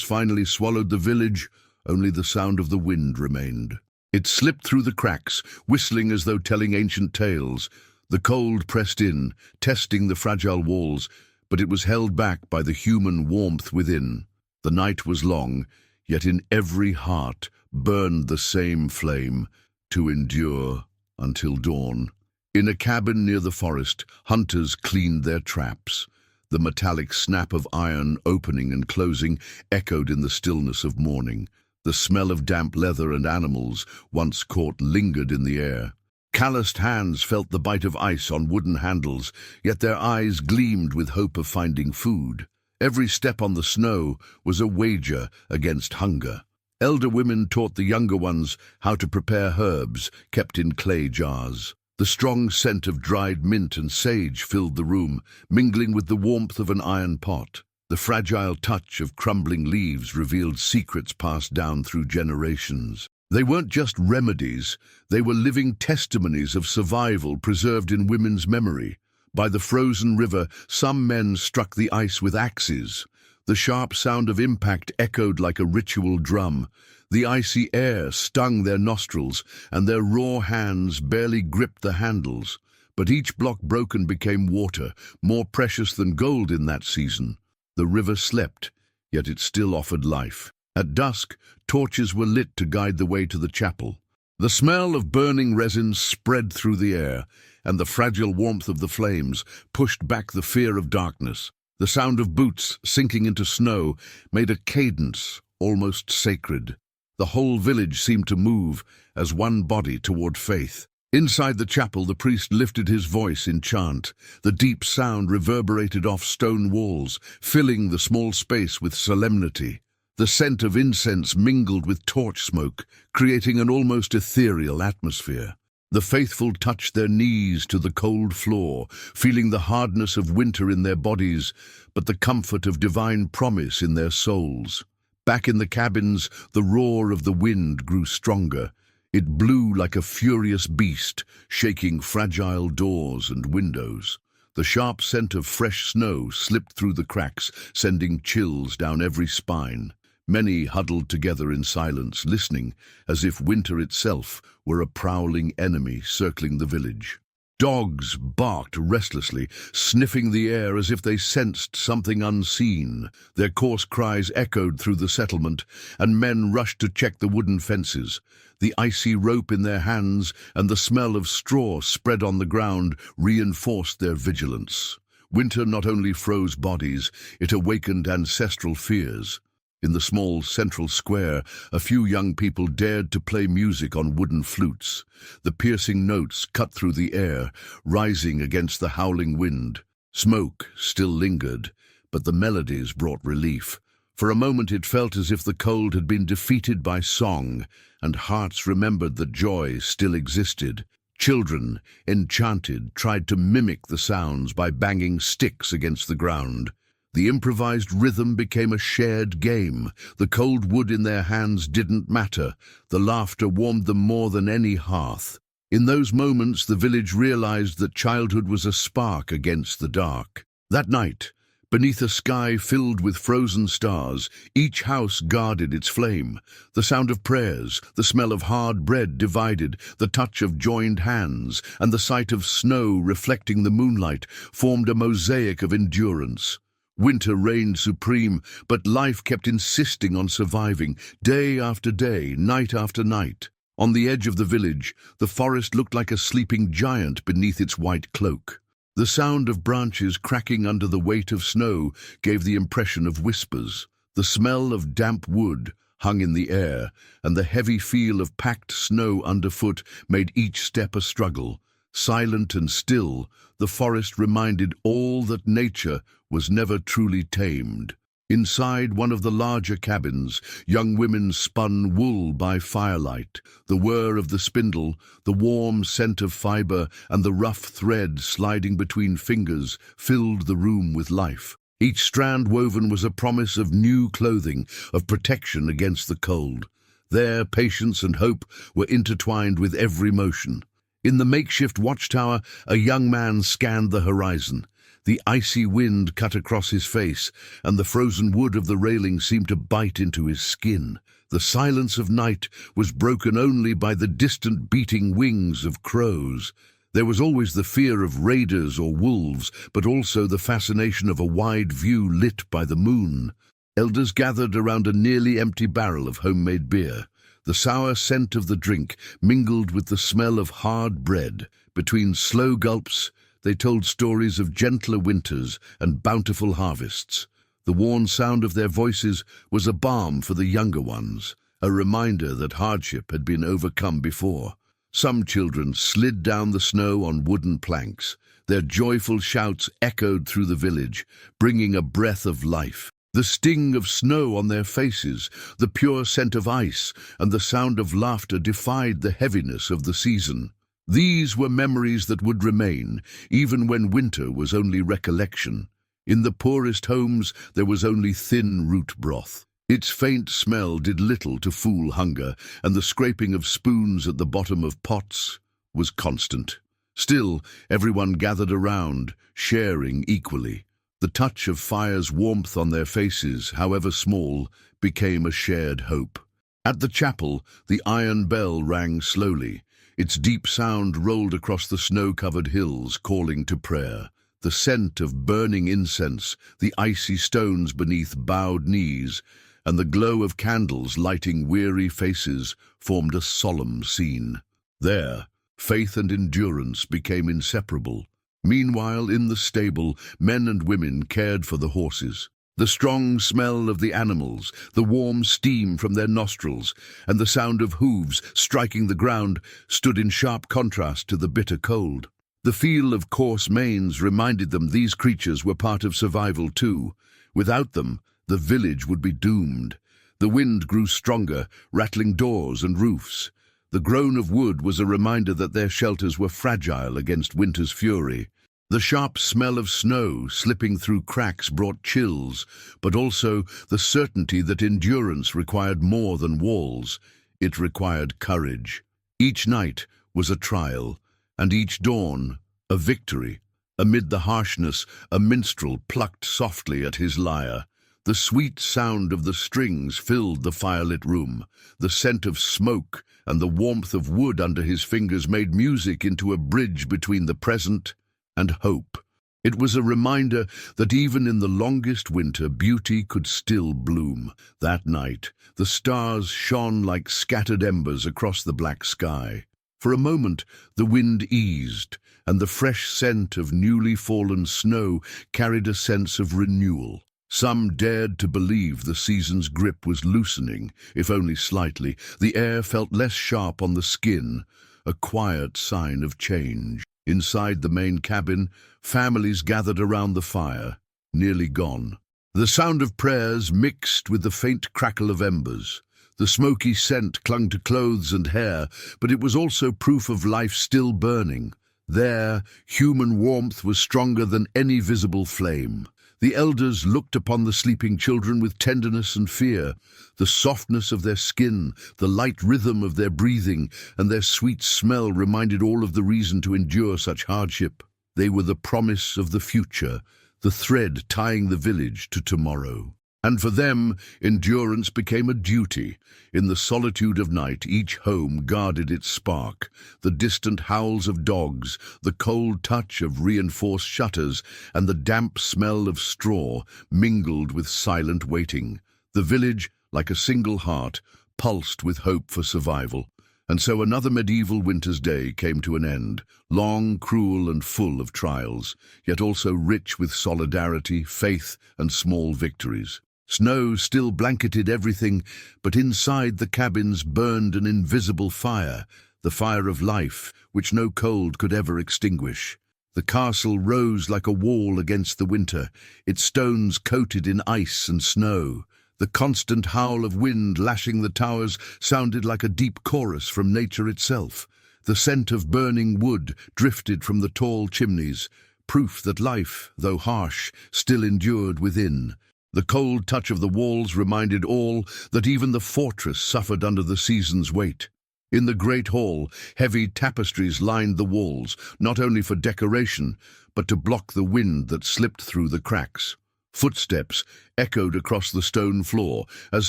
finally swallowed the village, only the sound of the wind remained. It slipped through the cracks, whistling as though telling ancient tales. The cold pressed in, testing the fragile walls, but it was held back by the human warmth within. The night was long, yet in every heart burned the same flame, to endure until dawn. In a cabin near the forest, hunters cleaned their traps. The metallic snap of iron opening and closing echoed in the stillness of morning. The smell of damp leather and animals once caught lingered in the air. Calloused hands felt the bite of ice on wooden handles, yet their eyes gleamed with hope of finding food. Every step on the snow was a wager against hunger. Elder women taught the younger ones how to prepare herbs kept in clay jars. The strong scent of dried mint and sage filled the room, mingling with the warmth of an iron pot. The fragile touch of crumbling leaves revealed secrets passed down through generations. They weren't just remedies, they were living testimonies of survival preserved in women's memory. By the frozen river, some men struck the ice with axes. The sharp sound of impact echoed like a ritual drum. The icy air stung their nostrils, and their raw hands barely gripped the handles. But each block broken became water, more precious than gold in that season. The river slept, yet it still offered life. At dusk, torches were lit to guide the way to the chapel. The smell of burning resin spread through the air, and the fragile warmth of the flames pushed back the fear of darkness. The sound of boots sinking into snow made a cadence almost sacred. The whole village seemed to move as one body toward faith. Inside the chapel, the priest lifted his voice in chant. The deep sound reverberated off stone walls, filling the small space with solemnity. The scent of incense mingled with torch smoke, creating an almost ethereal atmosphere. The faithful touched their knees to the cold floor, feeling the hardness of winter in their bodies, but the comfort of divine promise in their souls. Back in the cabins, the roar of the wind grew stronger. It blew like a furious beast, shaking fragile doors and windows. The sharp scent of fresh snow slipped through the cracks, sending chills down every spine. Many huddled together in silence, listening, as if winter itself were a prowling enemy circling the village. Dogs barked restlessly, sniffing the air as if they sensed something unseen. Their coarse cries echoed through the settlement, and men rushed to check the wooden fences. The icy rope in their hands and the smell of straw spread on the ground reinforced their vigilance. Winter not only froze bodies, it awakened ancestral fears. In the small central square, a few young people dared to play music on wooden flutes. The piercing notes cut through the air, rising against the howling wind. Smoke still lingered, but the melodies brought relief. For a moment it felt as if the cold had been defeated by song, and hearts remembered that joy still existed. Children, enchanted, tried to mimic the sounds by banging sticks against the ground. The improvised rhythm became a shared game. The cold wood in their hands didn't matter. The laughter warmed them more than any hearth. In those moments, the village realized that childhood was a spark against the dark. That night, beneath a sky filled with frozen stars, each house guarded its flame. The sound of prayers, the smell of hard bread divided, the touch of joined hands, and the sight of snow reflecting the moonlight formed a mosaic of endurance. Winter reigned supreme, but life kept insisting on surviving, day after day, night after night. On the edge of the village, the forest looked like a sleeping giant beneath its white cloak. The sound of branches cracking under the weight of snow gave the impression of whispers. The smell of damp wood hung in the air, and the heavy feel of packed snow underfoot made each step a struggle. Silent and still, the forest reminded all that nature was never truly tamed. Inside one of the larger cabins, young women spun wool by firelight. The whir of the spindle, the warm scent of fiber, and the rough thread sliding between fingers filled the room with life. Each strand woven was a promise of new clothing, of protection against the cold. There, patience and hope were intertwined with every motion. In the makeshift watchtower, a young man scanned the horizon. The icy wind cut across his face, and the frozen wood of the railing seemed to bite into his skin. The silence of night was broken only by the distant beating wings of crows. There was always the fear of raiders or wolves, but also the fascination of a wide view lit by the moon. Elders gathered around a nearly empty barrel of homemade beer. The sour scent of the drink mingled with the smell of hard bread. Between slow gulps, they told stories of gentler winters and bountiful harvests. The worn sound of their voices was a balm for the younger ones, a reminder that hardship had been overcome before. Some children slid down the snow on wooden planks. Their joyful shouts echoed through the village, bringing a breath of life. The sting of snow on their faces, the pure scent of ice, and the sound of laughter defied the heaviness of the season. These were memories that would remain, even when winter was only recollection. In the poorest homes there was only thin root broth. Its faint smell did little to fool hunger, and the scraping of spoons at the bottom of pots was constant. Still, everyone gathered around, sharing equally. The touch of fire's warmth on their faces, however small, became a shared hope. At the chapel, the iron bell rang slowly. Its deep sound rolled across the snow-covered hills, calling to prayer. The scent of burning incense, the icy stones beneath bowed knees, and the glow of candles lighting weary faces formed a solemn scene. There, faith and endurance became inseparable. Meanwhile, in the stable, men and women cared for the horses. The strong smell of the animals, the warm steam from their nostrils, and the sound of hooves striking the ground stood in sharp contrast to the bitter cold. The feel of coarse manes reminded them these creatures were part of survival too. Without them, the village would be doomed. The wind grew stronger, rattling doors and roofs. The groan of wood was a reminder that their shelters were fragile against winter's fury. The sharp smell of snow slipping through cracks brought chills, but also the certainty that endurance required more than walls. It required courage. Each night was a trial, and each dawn a victory. Amid the harshness, a minstrel plucked softly at his lyre. The sweet sound of the strings filled the firelit room. The scent of smoke and the warmth of wood under his fingers made music into a bridge between the present and hope. It was a reminder that even in the longest winter, beauty could still bloom. That night, the stars shone like scattered embers across the black sky. For a moment, the wind eased, and the fresh scent of newly fallen snow carried a sense of renewal. Some dared to believe the season's grip was loosening, if only slightly. The air felt less sharp on the skin, a quiet sign of change. Inside the main cabin, families gathered around the fire, nearly gone. The sound of prayers mixed with the faint crackle of embers. The smoky scent clung to clothes and hair, but it was also proof of life still burning. There, human warmth was stronger than any visible flame. The elders looked upon the sleeping children with tenderness and fear. The softness of their skin, the light rhythm of their breathing, and their sweet smell reminded all of the reason to endure such hardship. They were the promise of the future, the thread tying the village to tomorrow. And for them, endurance became a duty. In the solitude of night, each home guarded its spark. The distant howls of dogs, the cold touch of reinforced shutters, and the damp smell of straw mingled with silent waiting. The village, like a single heart, pulsed with hope for survival. And so another medieval winter's day came to an end, long, cruel, and full of trials, yet also rich with solidarity, faith, and small victories. Snow still blanketed everything, but inside the cabins burned an invisible fire, the fire of life, which no cold could ever extinguish. The castle rose like a wall against the winter, its stones coated in ice and snow. The constant howl of wind lashing the towers sounded like a deep chorus from nature itself. The scent of burning wood drifted from the tall chimneys, proof that life, though harsh, still endured within. The cold touch of the walls reminded all that even the fortress suffered under the season's weight. In the great hall, heavy tapestries lined the walls, not only for decoration, but to block the wind that slipped through the cracks. Footsteps echoed across the stone floor as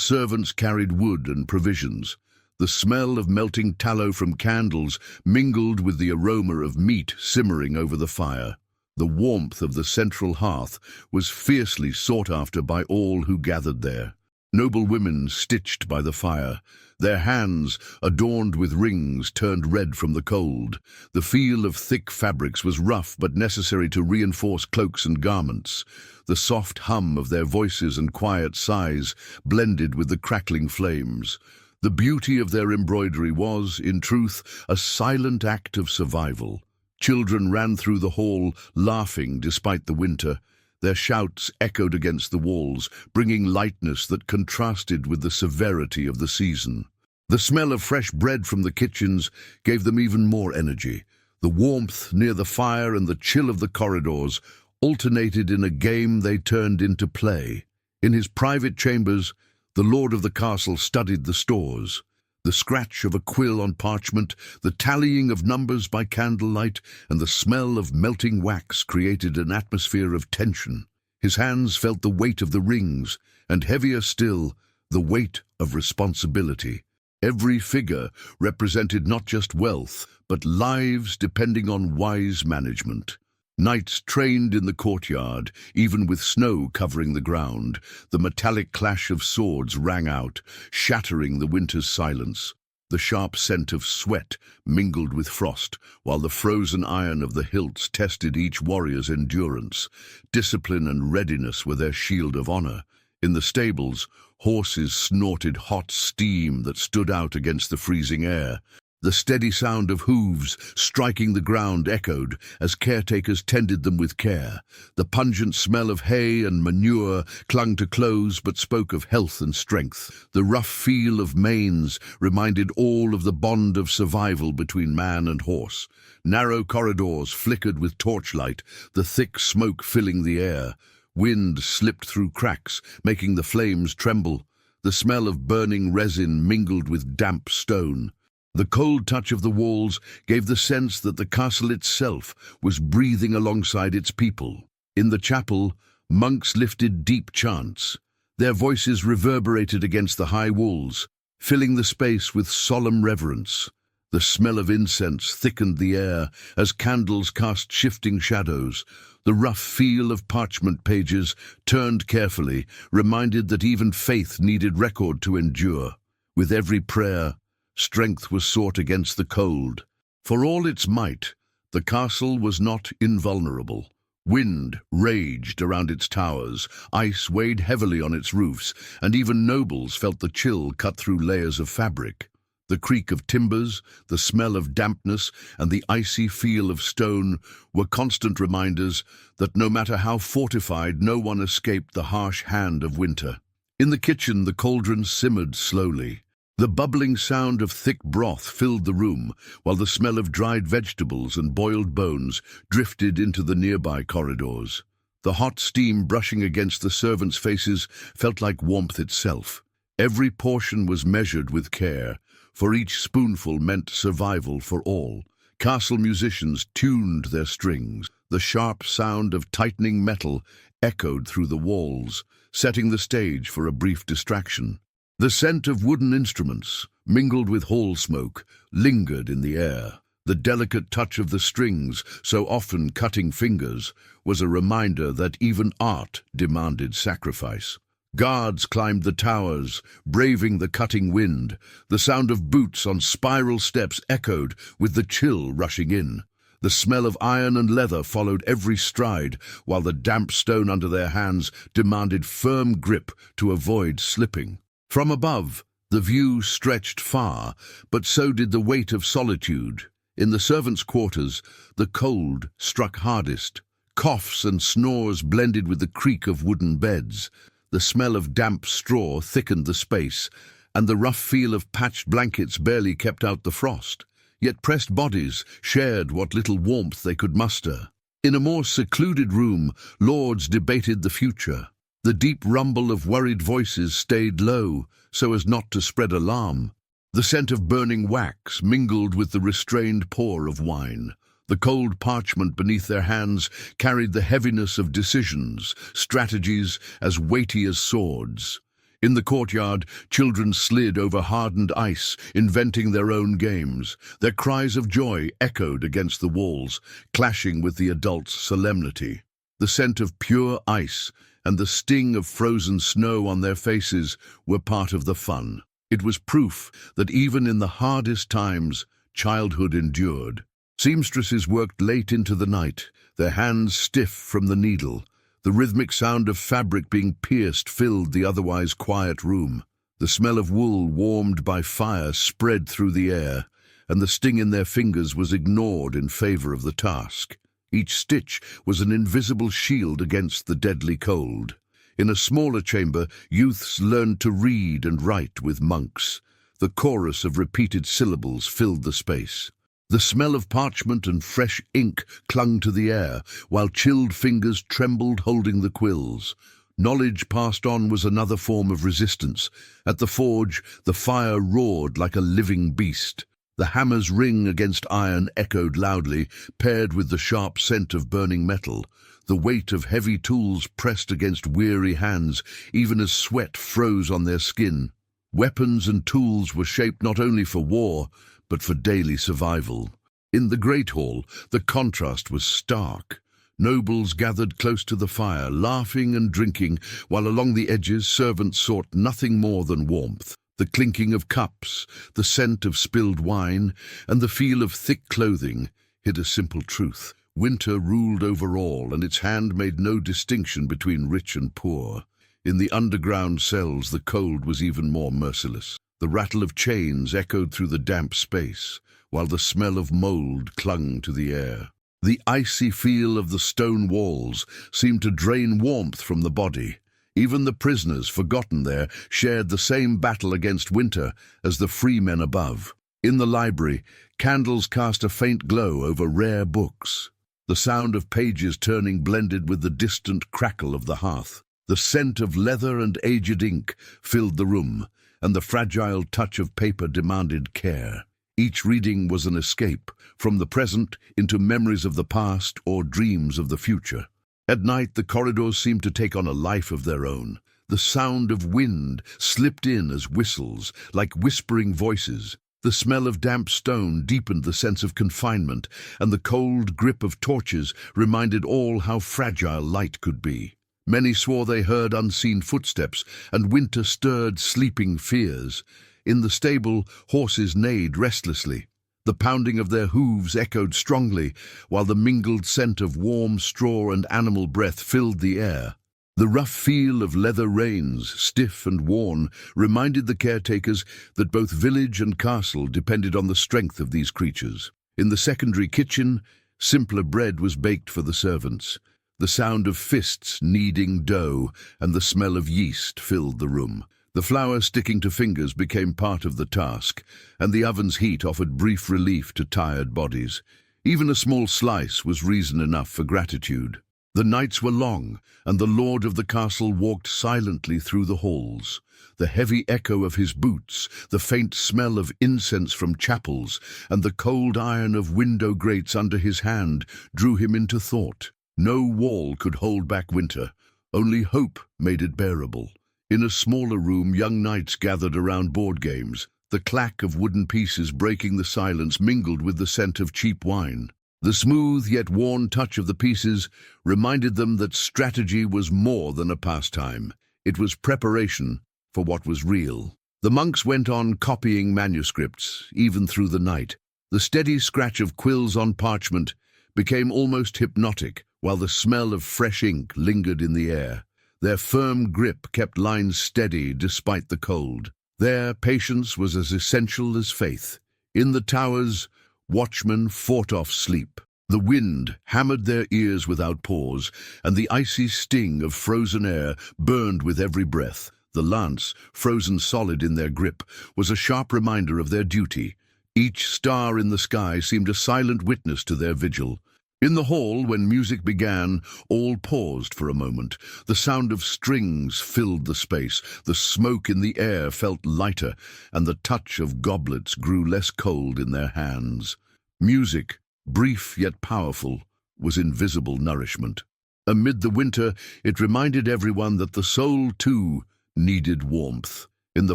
servants carried wood and provisions. The smell of melting tallow from candles mingled with the aroma of meat simmering over the fire. The warmth of the central hearth was fiercely sought after by all who gathered there. Noble women stitched by the fire, their hands, adorned with rings, turned red from the cold. The feel of thick fabrics was rough but necessary to reinforce cloaks and garments. The soft hum of their voices and quiet sighs blended with the crackling flames. The beauty of their embroidery was, in truth, a silent act of survival. Children ran through the hall, laughing despite the winter. Their shouts echoed against the walls, bringing lightness that contrasted with the severity of the season. The smell of fresh bread from the kitchens gave them even more energy. The warmth near the fire and the chill of the corridors alternated in a game they turned into play. In his private chambers, the lord of the castle studied the stores. The scratch of a quill on parchment, the tallying of numbers by candlelight, and the smell of melting wax created an atmosphere of tension. His hands felt the weight of the rings, and heavier still, the weight of responsibility. Every figure represented not just wealth, but lives depending on wise management. Knights trained in the courtyard, even with snow covering the ground. The metallic clash of swords rang out, shattering the winter's silence. The sharp scent of sweat mingled with frost, while the frozen iron of the hilts tested each warrior's endurance. Discipline and readiness were their shield of honor. In the stables, horses snorted hot steam that stood out against the freezing air. The steady sound of hooves striking the ground echoed as caretakers tended them with care. The pungent smell of hay and manure clung to clothes but spoke of health and strength. The rough feel of manes reminded all of the bond of survival between man and horse. Narrow corridors flickered with torchlight, the thick smoke filling the air. Wind slipped through cracks, making the flames tremble. The smell of burning resin mingled with damp stone. The cold touch of the walls gave the sense that the castle itself was breathing alongside its people. In the chapel, monks lifted deep chants. Their voices reverberated against the high walls, filling the space with solemn reverence. The smell of incense thickened the air as candles cast shifting shadows. The rough feel of parchment pages, turned carefully, reminded that even faith needed record to endure. With every prayer, strength was sought against the cold. For all its might, the castle was not invulnerable. Wind raged around its towers, ice weighed heavily on its roofs, and even nobles felt the chill cut through layers of fabric. The creak of timbers, the smell of dampness, and the icy feel of stone were constant reminders that no matter how fortified, no one escaped the harsh hand of winter. In the kitchen, the cauldron simmered slowly. The bubbling sound of thick broth filled the room, while the smell of dried vegetables and boiled bones drifted into the nearby corridors. The hot steam brushing against the servants' faces felt like warmth itself. Every portion was measured with care, for each spoonful meant survival for all. Castle musicians tuned their strings. The sharp sound of tightening metal echoed through the walls, setting the stage for a brief distraction. The scent of wooden instruments, mingled with hall smoke, lingered in the air. The delicate touch of the strings, so often cutting fingers, was a reminder that even art demanded sacrifice. Guards climbed the towers, braving the cutting wind. The sound of boots on spiral steps echoed with the chill rushing in. The smell of iron and leather followed every stride, while the damp stone under their hands demanded firm grip to avoid slipping. From above, the view stretched far, but so did the weight of solitude. In the servants' quarters, the cold struck hardest. Coughs and snores blended with the creak of wooden beds. The smell of damp straw thickened the space, and the rough feel of patched blankets barely kept out the frost. Yet pressed bodies shared what little warmth they could muster. In a more secluded room, lords debated the future. The deep rumble of worried voices stayed low, so as not to spread alarm. The scent of burning wax mingled with the restrained pour of wine. The cold parchment beneath their hands carried the heaviness of decisions, strategies as weighty as swords. In the courtyard, children slid over hardened ice, inventing their own games. Their cries of joy echoed against the walls, clashing with the adults' solemnity. The scent of pure ice and the sting of frozen snow on their faces were part of the fun. It was proof that even in the hardest times, childhood endured. Seamstresses worked late into the night, their hands stiff from the needle. The rhythmic sound of fabric being pierced filled the otherwise quiet room. The smell of wool warmed by fire spread through the air, and the sting in their fingers was ignored in favor of the task. Each stitch was an invisible shield against the deadly cold. In a smaller chamber, youths learned to read and write with monks. The chorus of repeated syllables filled the space. The smell of parchment and fresh ink clung to the air, while chilled fingers trembled holding the quills. Knowledge passed on was another form of resistance. At the forge, the fire roared like a living beast. The hammer's ring against iron echoed loudly, paired with the sharp scent of burning metal. The weight of heavy tools pressed against weary hands, even as sweat froze on their skin. Weapons and tools were shaped not only for war, but for daily survival. In the great hall, the contrast was stark. Nobles gathered close to the fire, laughing and drinking, while along the edges servants sought nothing more than warmth. The clinking of cups, the scent of spilled wine, and the feel of thick clothing hid a simple truth. Winter ruled over all, and its hand made no distinction between rich and poor. In the underground cells, the cold was even more merciless. The rattle of chains echoed through the damp space, while the smell of mold clung to the air. The icy feel of the stone walls seemed to drain warmth from the body. Even the prisoners, forgotten there, shared the same battle against winter as the free men above. In the library, candles cast a faint glow over rare books. The sound of pages turning blended with the distant crackle of the hearth. The scent of leather and aged ink filled the room, and the fragile touch of paper demanded care. Each reading was an escape, from the present into memories of the past or dreams of the future. At night, the corridors seemed to take on a life of their own. The sound of wind slipped in as whistles, like whispering voices. The smell of damp stone deepened the sense of confinement, and the cold grip of torches reminded all how fragile light could be. Many swore they heard unseen footsteps, and winter stirred sleeping fears. In the stable, horses neighed restlessly. The pounding of their hooves echoed strongly, while the mingled scent of warm straw and animal breath filled the air. The rough feel of leather reins, stiff and worn, reminded the caretakers that both village and castle depended on the strength of these creatures. In the secondary kitchen, simpler bread was baked for the servants. The sound of fists kneading dough and the smell of yeast filled the room. The flour sticking to fingers became part of the task, and the oven's heat offered brief relief to tired bodies. Even a small slice was reason enough for gratitude. The nights were long, and the lord of the castle walked silently through the halls. The heavy echo of his boots, the faint smell of incense from chapels, and the cold iron of window grates under his hand drew him into thought. No wall could hold back winter. Only hope made it bearable. In a smaller room, young knights gathered around board games. The clack of wooden pieces breaking the silence mingled with the scent of cheap wine. The smooth yet worn touch of the pieces reminded them that strategy was more than a pastime. It was preparation for what was real. The monks went on copying manuscripts, even through the night. The steady scratch of quills on parchment became almost hypnotic, while the smell of fresh ink lingered in the air. Their firm grip kept lines steady despite the cold. Their patience was as essential as faith. In the towers, watchmen fought off sleep. The wind hammered their ears without pause, and the icy sting of frozen air burned with every breath. The lance, frozen solid in their grip, was a sharp reminder of their duty. Each star in the sky seemed a silent witness to their vigil. In the hall, when music began, all paused for a moment. The sound of strings filled the space, the smoke in the air felt lighter, and the touch of goblets grew less cold in their hands. Music, brief yet powerful, was invisible nourishment. Amid the winter, it reminded everyone that the soul, too, needed warmth. In the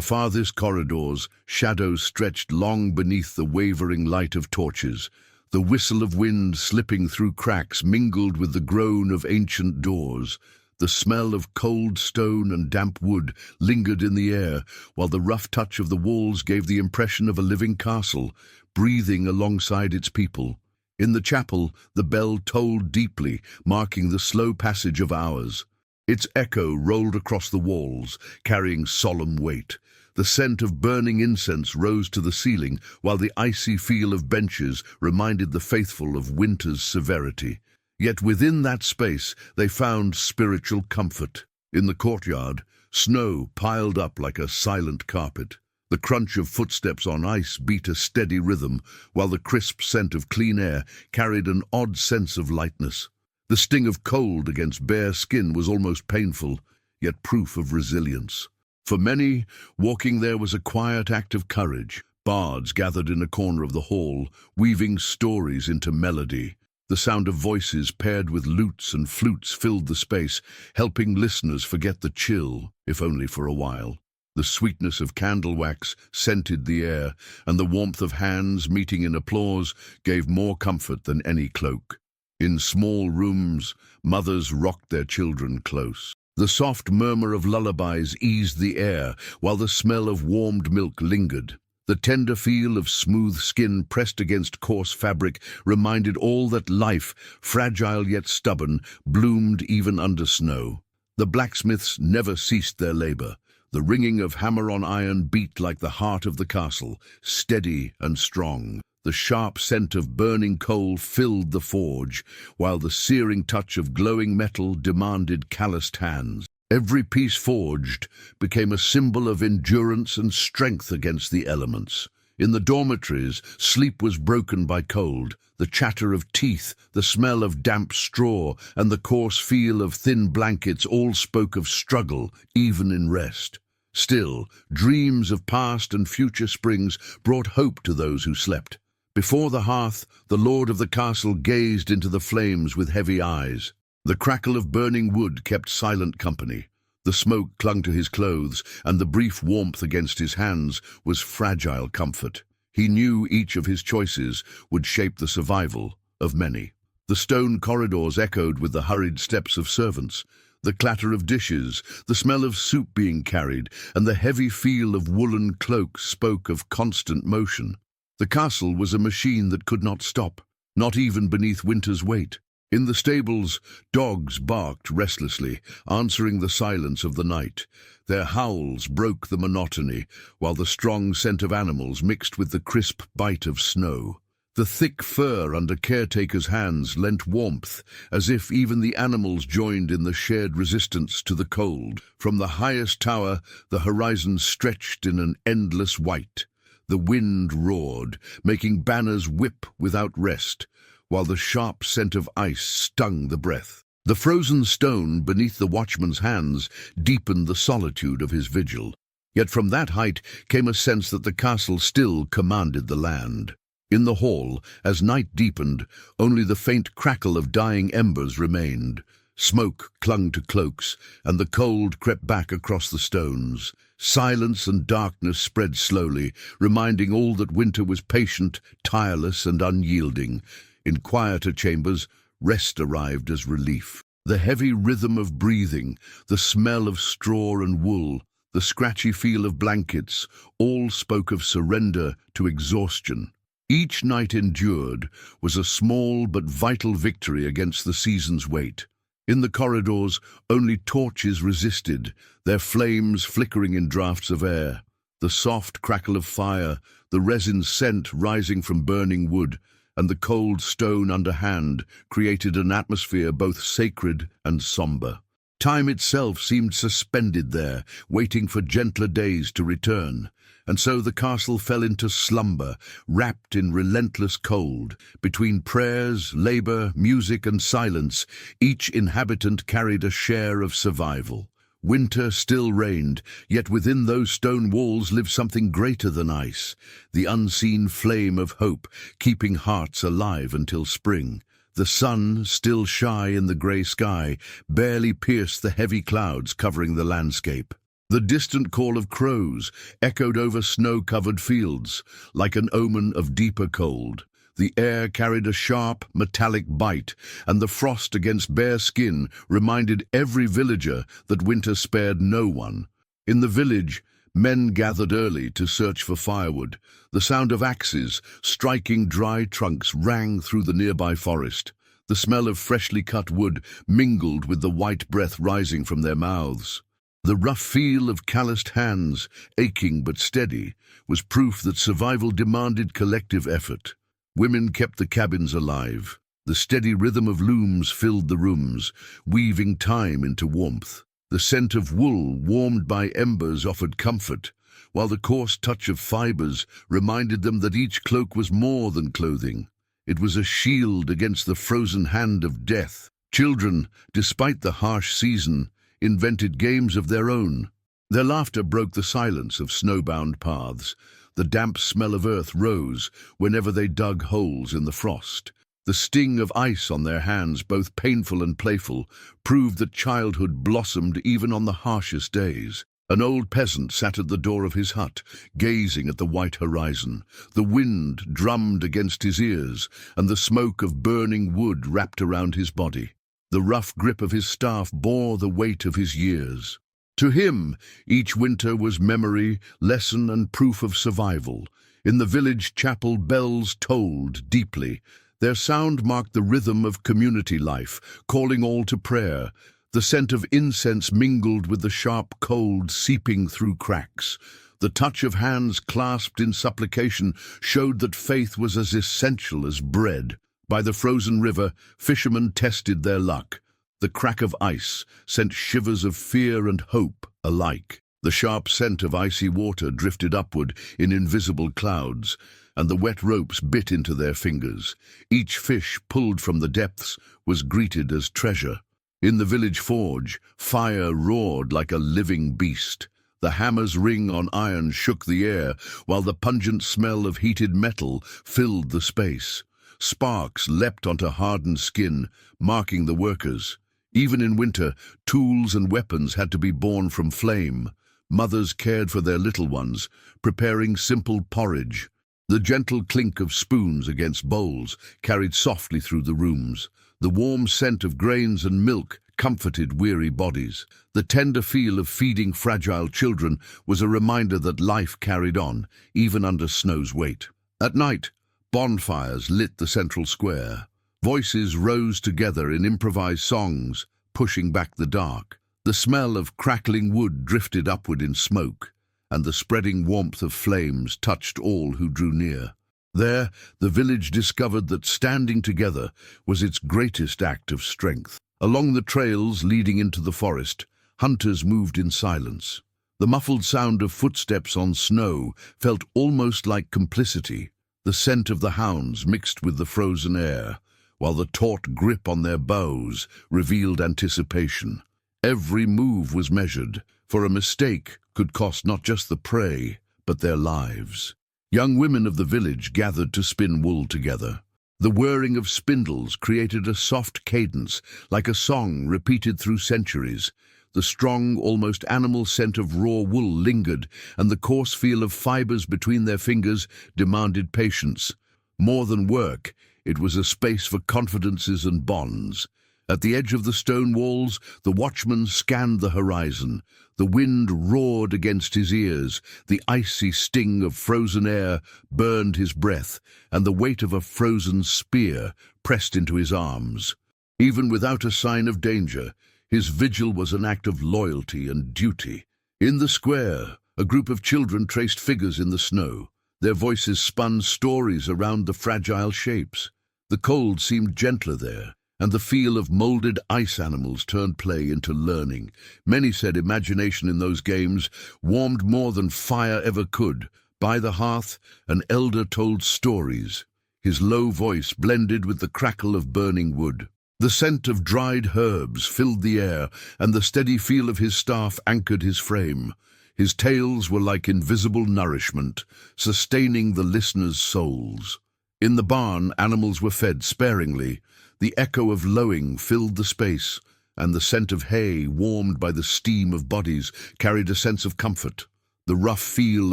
farthest corridors, shadows stretched long beneath the wavering light of torches. The whistle of wind slipping through cracks mingled with the groan of ancient doors. The smell of cold stone and damp wood lingered in the air, while the rough touch of the walls gave the impression of a living castle, breathing alongside its people. In the chapel, the bell tolled deeply, marking the slow passage of hours. Its echo rolled across the walls, carrying solemn weight. The scent of burning incense rose to the ceiling, while the icy feel of benches reminded the faithful of winter's severity. Yet within that space they found spiritual comfort. In the courtyard, snow piled up like a silent carpet. The crunch of footsteps on ice beat a steady rhythm, while the crisp scent of clean air carried an odd sense of lightness. The sting of cold against bare skin was almost painful, yet proof of resilience. For many, walking there was a quiet act of courage. Bards gathered in a corner of the hall, weaving stories into melody. The sound of voices paired with lutes and flutes filled the space, helping listeners forget the chill, if only for a while. The sweetness of candle wax scented the air, and the warmth of hands meeting in applause gave more comfort than any cloak. In small rooms, mothers rocked their children close. The soft murmur of lullabies eased the air, while the smell of warmed milk lingered. The tender feel of smooth skin pressed against coarse fabric reminded all that life, fragile yet stubborn, bloomed even under snow. The blacksmiths never ceased their labor. The ringing of hammer on iron beat like the heart of the castle, steady and strong. The sharp scent of burning coal filled the forge, while the searing touch of glowing metal demanded calloused hands. Every piece forged became a symbol of endurance and strength against the elements. In the dormitories, sleep was broken by cold. The chatter of teeth, the smell of damp straw, and the coarse feel of thin blankets all spoke of struggle, even in rest. Still, dreams of past and future springs brought hope to those who slept. Before the hearth, the lord of the castle gazed into the flames with heavy eyes. The crackle of burning wood kept silent company. The smoke clung to his clothes, and the brief warmth against his hands was fragile comfort. He knew each of his choices would shape the survival of many. The stone corridors echoed with the hurried steps of servants, the clatter of dishes, the smell of soup being carried, and the heavy feel of woolen cloaks spoke of constant motion. The castle was a machine that could not stop, not even beneath winter's weight. In the stables, dogs barked restlessly, answering the silence of the night. Their howls broke the monotony, while the strong scent of animals mixed with the crisp bite of snow. The thick fur under caretakers' hands lent warmth, as if even the animals joined in the shared resistance to the cold. From the highest tower, the horizon stretched in an endless white. The wind roared, making banners whip without rest, while the sharp scent of ice stung the breath. The frozen stone beneath the watchman's hands deepened the solitude of his vigil. Yet from that height came a sense that the castle still commanded the land. In the hall, as night deepened, only the faint crackle of dying embers remained. Smoke clung to cloaks, and the cold crept back across the stones. Silence and darkness spread slowly, reminding all that winter was patient, tireless, and unyielding. In quieter chambers, rest arrived as relief. The heavy rhythm of breathing, the smell of straw and wool, the scratchy feel of blankets, all spoke of surrender to exhaustion. Each night endured was a small but vital victory against the season's weight. In the corridors, only torches resisted, their flames flickering in draughts of air. The soft crackle of fire, the resin scent rising from burning wood, and the cold stone underhand created an atmosphere both sacred and somber. Time itself seemed suspended there, waiting for gentler days to return. And so the castle fell into slumber, wrapped in relentless cold. Between prayers, labor, music, and silence, each inhabitant carried a share of survival. Winter still reigned, yet within those stone walls lived something greater than ice, the unseen flame of hope, keeping hearts alive until spring. The sun, still shy in the grey sky, barely pierced the heavy clouds covering the landscape. The distant call of crows echoed over snow-covered fields, like an omen of deeper cold. The air carried a sharp, metallic bite, and the frost against bare skin reminded every villager that winter spared no one. In the village, men gathered early to search for firewood. The sound of axes striking dry trunks rang through the nearby forest. The smell of freshly cut wood mingled with the white breath rising from their mouths. The rough feel of calloused hands, aching but steady, was proof that survival demanded collective effort. Women kept the cabins alive. The steady rhythm of looms filled the rooms, weaving time into warmth. The scent of wool warmed by embers offered comfort, while the coarse touch of fibers reminded them that each cloak was more than clothing. It was a shield against the frozen hand of death. Children, despite the harsh season, invented games of their own. Their laughter broke the silence of snowbound paths. The damp smell of earth rose whenever they dug holes in the frost. The sting of ice on their hands, both painful and playful, proved that childhood blossomed even on the harshest days. An old peasant sat at the door of his hut, gazing at the white horizon. The wind drummed against his ears, and the smoke of burning wood wrapped around his body. The rough grip of his staff bore the weight of his years. To him, each winter was memory, lesson, and proof of survival. In the village chapel, bells tolled deeply. Their sound marked the rhythm of community life, calling all to prayer. The scent of incense mingled with the sharp cold seeping through cracks. The touch of hands clasped in supplication showed that faith was as essential as bread. By the frozen river, fishermen tested their luck. The crack of ice sent shivers of fear and hope alike. The sharp scent of icy water drifted upward in invisible clouds, and the wet ropes bit into their fingers. Each fish pulled from the depths was greeted as treasure. In the village forge, fire roared like a living beast. The hammer's ring on iron shook the air, while the pungent smell of heated metal filled the space. Sparks leapt onto hardened skin, marking the workers. Even in winter, tools and weapons had to be borne from flame. Mothers cared for their little ones, preparing simple porridge. The gentle clink of spoons against bowls carried softly through the rooms. The warm scent of grains and milk comforted weary bodies. The tender feel of feeding fragile children was a reminder that life carried on, even under snow's weight. At night, bonfires lit the central square. Voices rose together in improvised songs, pushing back the dark. The smell of crackling wood drifted upward in smoke, and the spreading warmth of flames touched all who drew near. There, the village discovered that standing together was its greatest act of strength. Along the trails leading into the forest, hunters moved in silence. The muffled sound of footsteps on snow felt almost like complicity. The scent of the hounds mixed with the frozen air, while the taut grip on their bows revealed anticipation. Every move was measured, for a mistake could cost not just the prey, but their lives. Young women of the village gathered to spin wool together. The whirring of spindles created a soft cadence, like a song repeated through centuries. The strong, almost animal scent of raw wool lingered, and the coarse feel of fibers between their fingers demanded patience. More than work, it was a space for confidences and bonds. At the edge of the stone walls, the watchman scanned the horizon. The wind roared against his ears, the icy sting of frozen air burned his breath, and the weight of a frozen spear pressed into his arms. Even without a sign of danger, his vigil was an act of loyalty and duty. In the square, a group of children traced figures in the snow. Their voices spun stories around the fragile shapes. The cold seemed gentler there, and the feel of molded ice animals turned play into learning. Many said imagination in those games warmed more than fire ever could. By the hearth, an elder told stories. His low voice blended with the crackle of burning wood. The scent of dried herbs filled the air, and the steady feel of his staff anchored his frame. His tales were like invisible nourishment, sustaining the listeners' souls. In the barn, animals were fed sparingly. The echo of lowing filled the space, and the scent of hay, warmed by the steam of bodies, carried a sense of comfort. The rough feel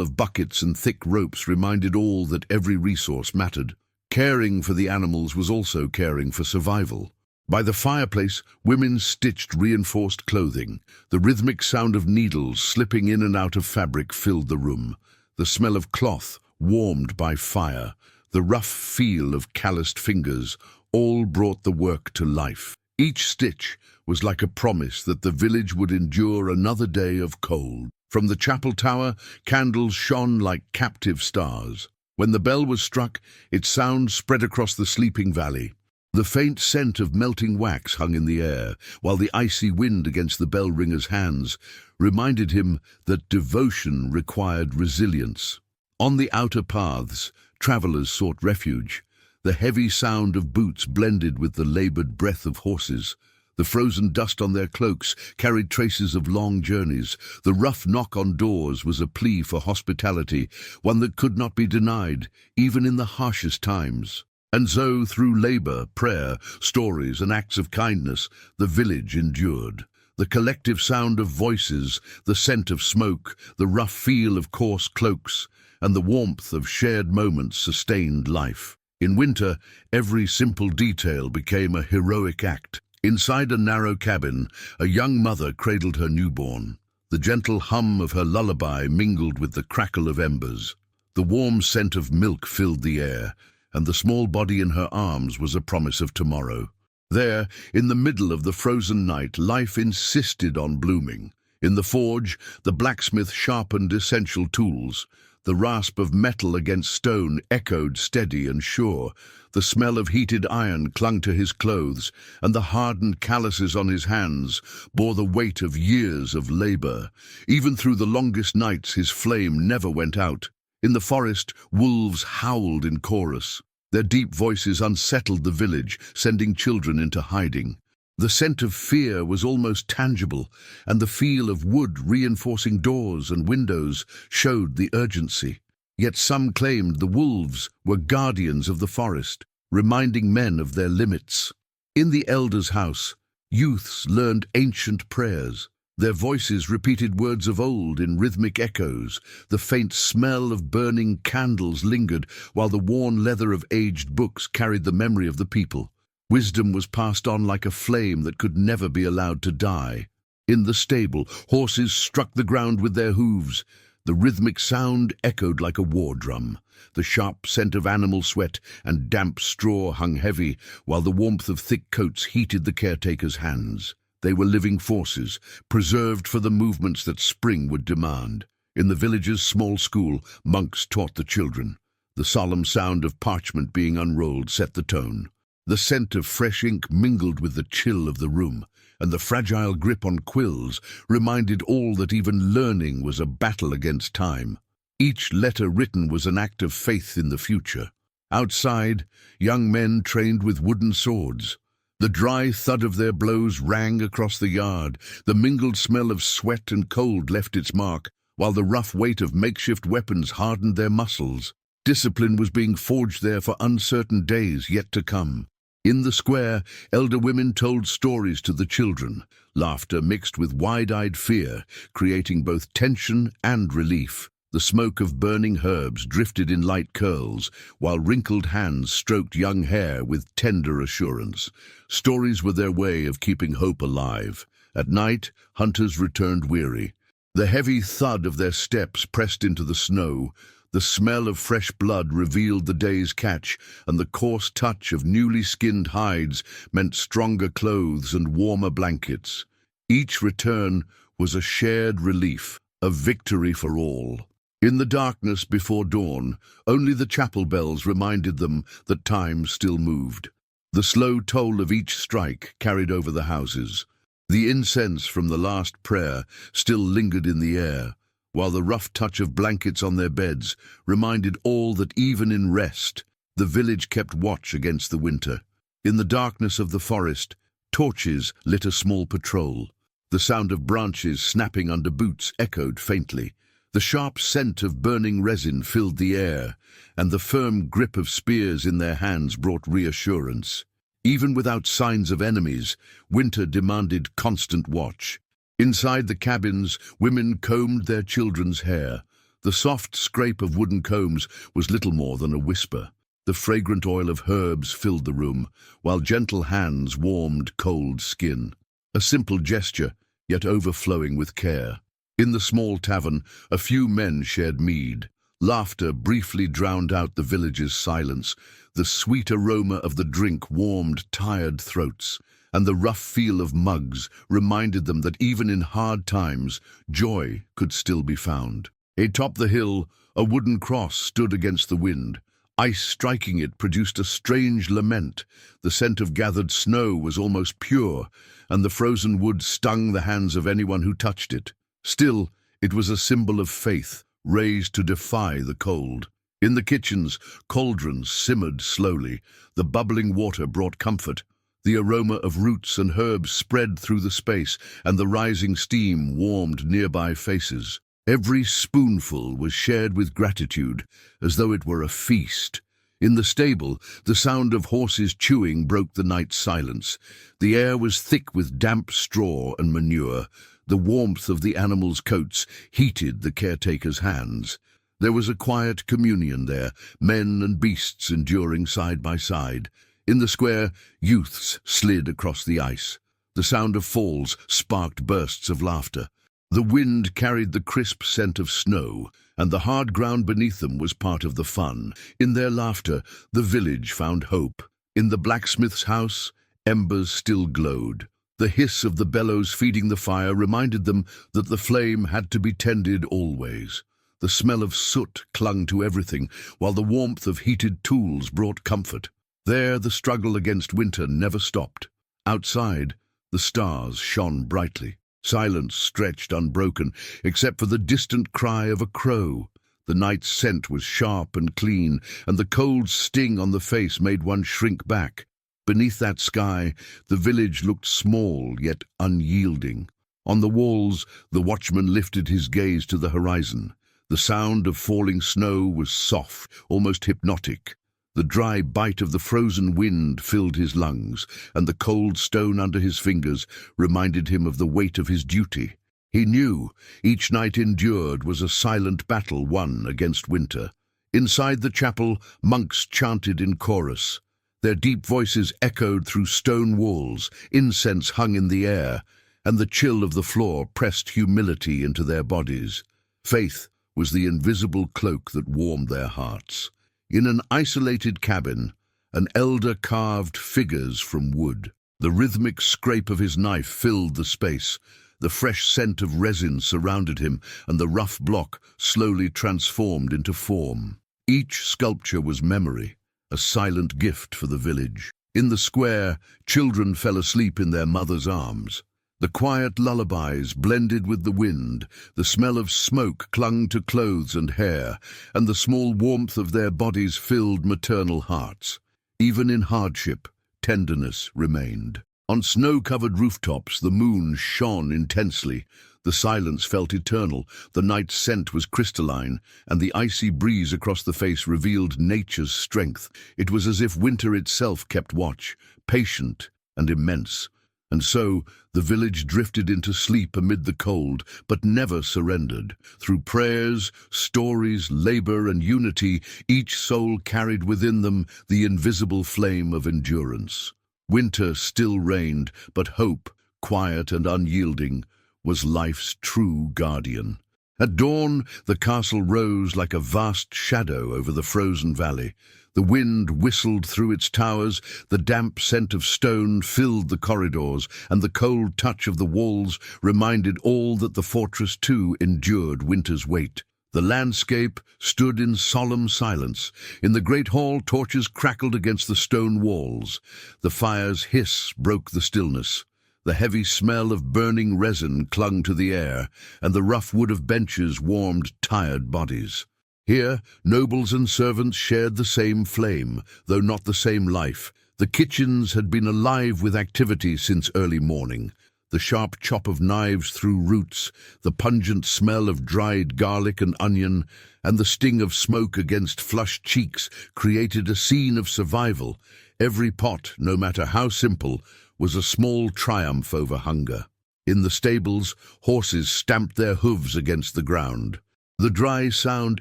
of buckets and thick ropes reminded all that every resource mattered. Caring for the animals was also caring for survival. By the fireplace, women stitched reinforced clothing. The rhythmic sound of needles slipping in and out of fabric filled the room. The smell of cloth, warmed by fire, the rough feel of calloused fingers, all brought the work to life. Each stitch was like a promise that the village would endure another day of cold. From the chapel tower, candles shone like captive stars. When the bell was struck, its sound spread across the sleeping valley. The faint scent of melting wax hung in the air, while the icy wind against the bell ringer's hands reminded him that devotion required resilience. On the outer paths, travelers sought refuge. The heavy sound of boots blended with the labored breath of horses. The frozen dust on their cloaks carried traces of long journeys. The rough knock on doors was a plea for hospitality, one that could not be denied, even in the harshest times. And so, through labor, prayer, stories, and acts of kindness, the village endured. The collective sound of voices, the scent of smoke, the rough feel of coarse cloaks, and the warmth of shared moments sustained life. In winter, every simple detail became a heroic act. Inside a narrow cabin, a young mother cradled her newborn. The gentle hum of her lullaby mingled with the crackle of embers. The warm scent of milk filled the air, and the small body in her arms was a promise of tomorrow. There, in the middle of the frozen night, life insisted on blooming. In the forge, the blacksmith sharpened essential tools. The rasp of metal against stone echoed steady and sure. The smell of heated iron clung to his clothes, and the hardened calluses on his hands bore the weight of years of labor. Even through the longest nights, his flame never went out. In the forest, wolves howled in chorus. Their deep voices unsettled the village, sending children into hiding. The scent of fear was almost tangible, and the feel of wood reinforcing doors and windows showed the urgency. Yet some claimed the wolves were guardians of the forest, reminding men of their limits. In the elder's house, youths learned ancient prayers. Their voices repeated words of old in rhythmic echoes. The faint smell of burning candles lingered, while the worn leather of aged books carried the memory of the people. Wisdom was passed on like a flame that could never be allowed to die. In the stable, horses struck the ground with their hooves. The rhythmic sound echoed like a war drum. The sharp scent of animal sweat and damp straw hung heavy, while the warmth of thick coats heated the caretaker's hands. They were living forces, preserved for the movements that spring would demand. In the village's small school, monks taught the children. The solemn sound of parchment being unrolled set the tone. The scent of fresh ink mingled with the chill of the room, and the fragile grip on quills reminded all that even learning was a battle against time. Each letter written was an act of faith in the future. Outside, young men trained with wooden swords. The dry thud of their blows rang across the yard. The mingled smell of sweat and cold left its mark, while the rough weight of makeshift weapons hardened their muscles. Discipline was being forged there for uncertain days yet to come. In the square, elder women told stories to the children, laughter mixed with wide-eyed fear, creating both tension and relief. The smoke of burning herbs drifted in light curls, while wrinkled hands stroked young hair with tender assurance. Stories were their way of keeping hope alive. At night, hunters returned weary. The heavy thud of their steps pressed into the snow. The smell of fresh blood revealed the day's catch, and the coarse touch of newly skinned hides meant stronger clothes and warmer blankets. Each return was a shared relief, a victory for all. In the darkness before dawn, only the chapel bells reminded them that time still moved. The slow toll of each strike carried over the houses. The incense from the last prayer still lingered in the air, while the rough touch of blankets on their beds reminded all that even in rest, the village kept watch against the winter. In the darkness of the forest, torches lit a small patrol. The sound of branches snapping under boots echoed faintly. The sharp scent of burning resin filled the air, and the firm grip of spears in their hands brought reassurance. Even without signs of enemies, winter demanded constant watch. Inside the cabins, women combed their children's hair. The soft scrape of wooden combs was little more than a whisper. The fragrant oil of herbs filled the room, while gentle hands warmed cold skin. A simple gesture, yet overflowing with care. In the small tavern, a few men shared mead. Laughter briefly drowned out the village's silence. The sweet aroma of the drink warmed tired throats, and the rough feel of mugs reminded them that even in hard times, joy could still be found. Atop the hill, a wooden cross stood against the wind. Ice striking it produced a strange lament. The scent of gathered snow was almost pure, and the frozen wood stung the hands of anyone who touched it. Still, it was a symbol of faith, raised to defy the cold. In the kitchens, cauldrons simmered slowly. The bubbling water brought comfort. The aroma of roots and herbs spread through the space, and the rising steam warmed nearby faces. Every spoonful was shared with gratitude, as though it were a feast. In the stable, the sound of horses chewing broke the night's silence. The air was thick with damp straw and manure. The warmth of the animals' coats heated the caretaker's hands. There was a quiet communion there, men and beasts enduring side by side. In the square, youths slid across the ice. The sound of falls sparked bursts of laughter. The wind carried the crisp scent of snow, and the hard ground beneath them was part of the fun. In their laughter, the village found hope. In the blacksmith's house, embers still glowed. The hiss of the bellows feeding the fire reminded them that the flame had to be tended always. The smell of soot clung to everything, while the warmth of heated tools brought comfort. There, the struggle against winter never stopped. Outside, the stars shone brightly. Silence stretched unbroken, except for the distant cry of a crow. The night's scent was sharp and clean, and the cold sting on the face made one shrink back. Beneath that sky, the village looked small yet unyielding. On the walls, the watchman lifted his gaze to the horizon. The sound of falling snow was soft, almost hypnotic. The dry bite of the frozen wind filled his lungs, and the cold stone under his fingers reminded him of the weight of his duty. He knew each night endured was a silent battle won against winter. Inside the chapel, monks chanted in chorus. Their deep voices echoed through stone walls, incense hung in the air, and the chill of the floor pressed humility into their bodies. Faith was the invisible cloak that warmed their hearts. In an isolated cabin, an elder carved figures from wood. The rhythmic scrape of his knife filled the space. The fresh scent of resin surrounded him, and the rough block slowly transformed into form. Each sculpture was memory, a silent gift for the village. In the square, children fell asleep in their mothers' arms. The quiet lullabies blended with the wind, the smell of smoke clung to clothes and hair, and the small warmth of their bodies filled maternal hearts. Even in hardship, tenderness remained. On snow-covered rooftops, the moon shone intensely. The silence felt eternal, the night's scent was crystalline, and the icy breeze across the face revealed nature's strength. It was as if winter itself kept watch, patient and immense. And so, the village drifted into sleep amid the cold, but never surrendered. Through prayers, stories, labor, and unity, each soul carried within them the invisible flame of endurance. Winter still reigned, but hope, quiet and unyielding, was life's true guardian. At dawn, the castle rose like a vast shadow over the frozen valley. The wind whistled through its towers, the damp scent of stone filled the corridors, and the cold touch of the walls reminded all that the fortress too endured winter's weight. The landscape stood in solemn silence. In the great hall, torches crackled against the stone walls. The fire's hiss broke the stillness. The heavy smell of burning resin clung to the air, and the rough wood of benches warmed tired bodies. Here, nobles and servants shared the same flame, though not the same life. The kitchens had been alive with activity since early morning. The sharp chop of knives through roots, the pungent smell of dried garlic and onion, and the sting of smoke against flushed cheeks created a scene of survival. Every pot, no matter how simple, was a small triumph over hunger. In the stables, horses stamped their hooves against the ground. The dry sound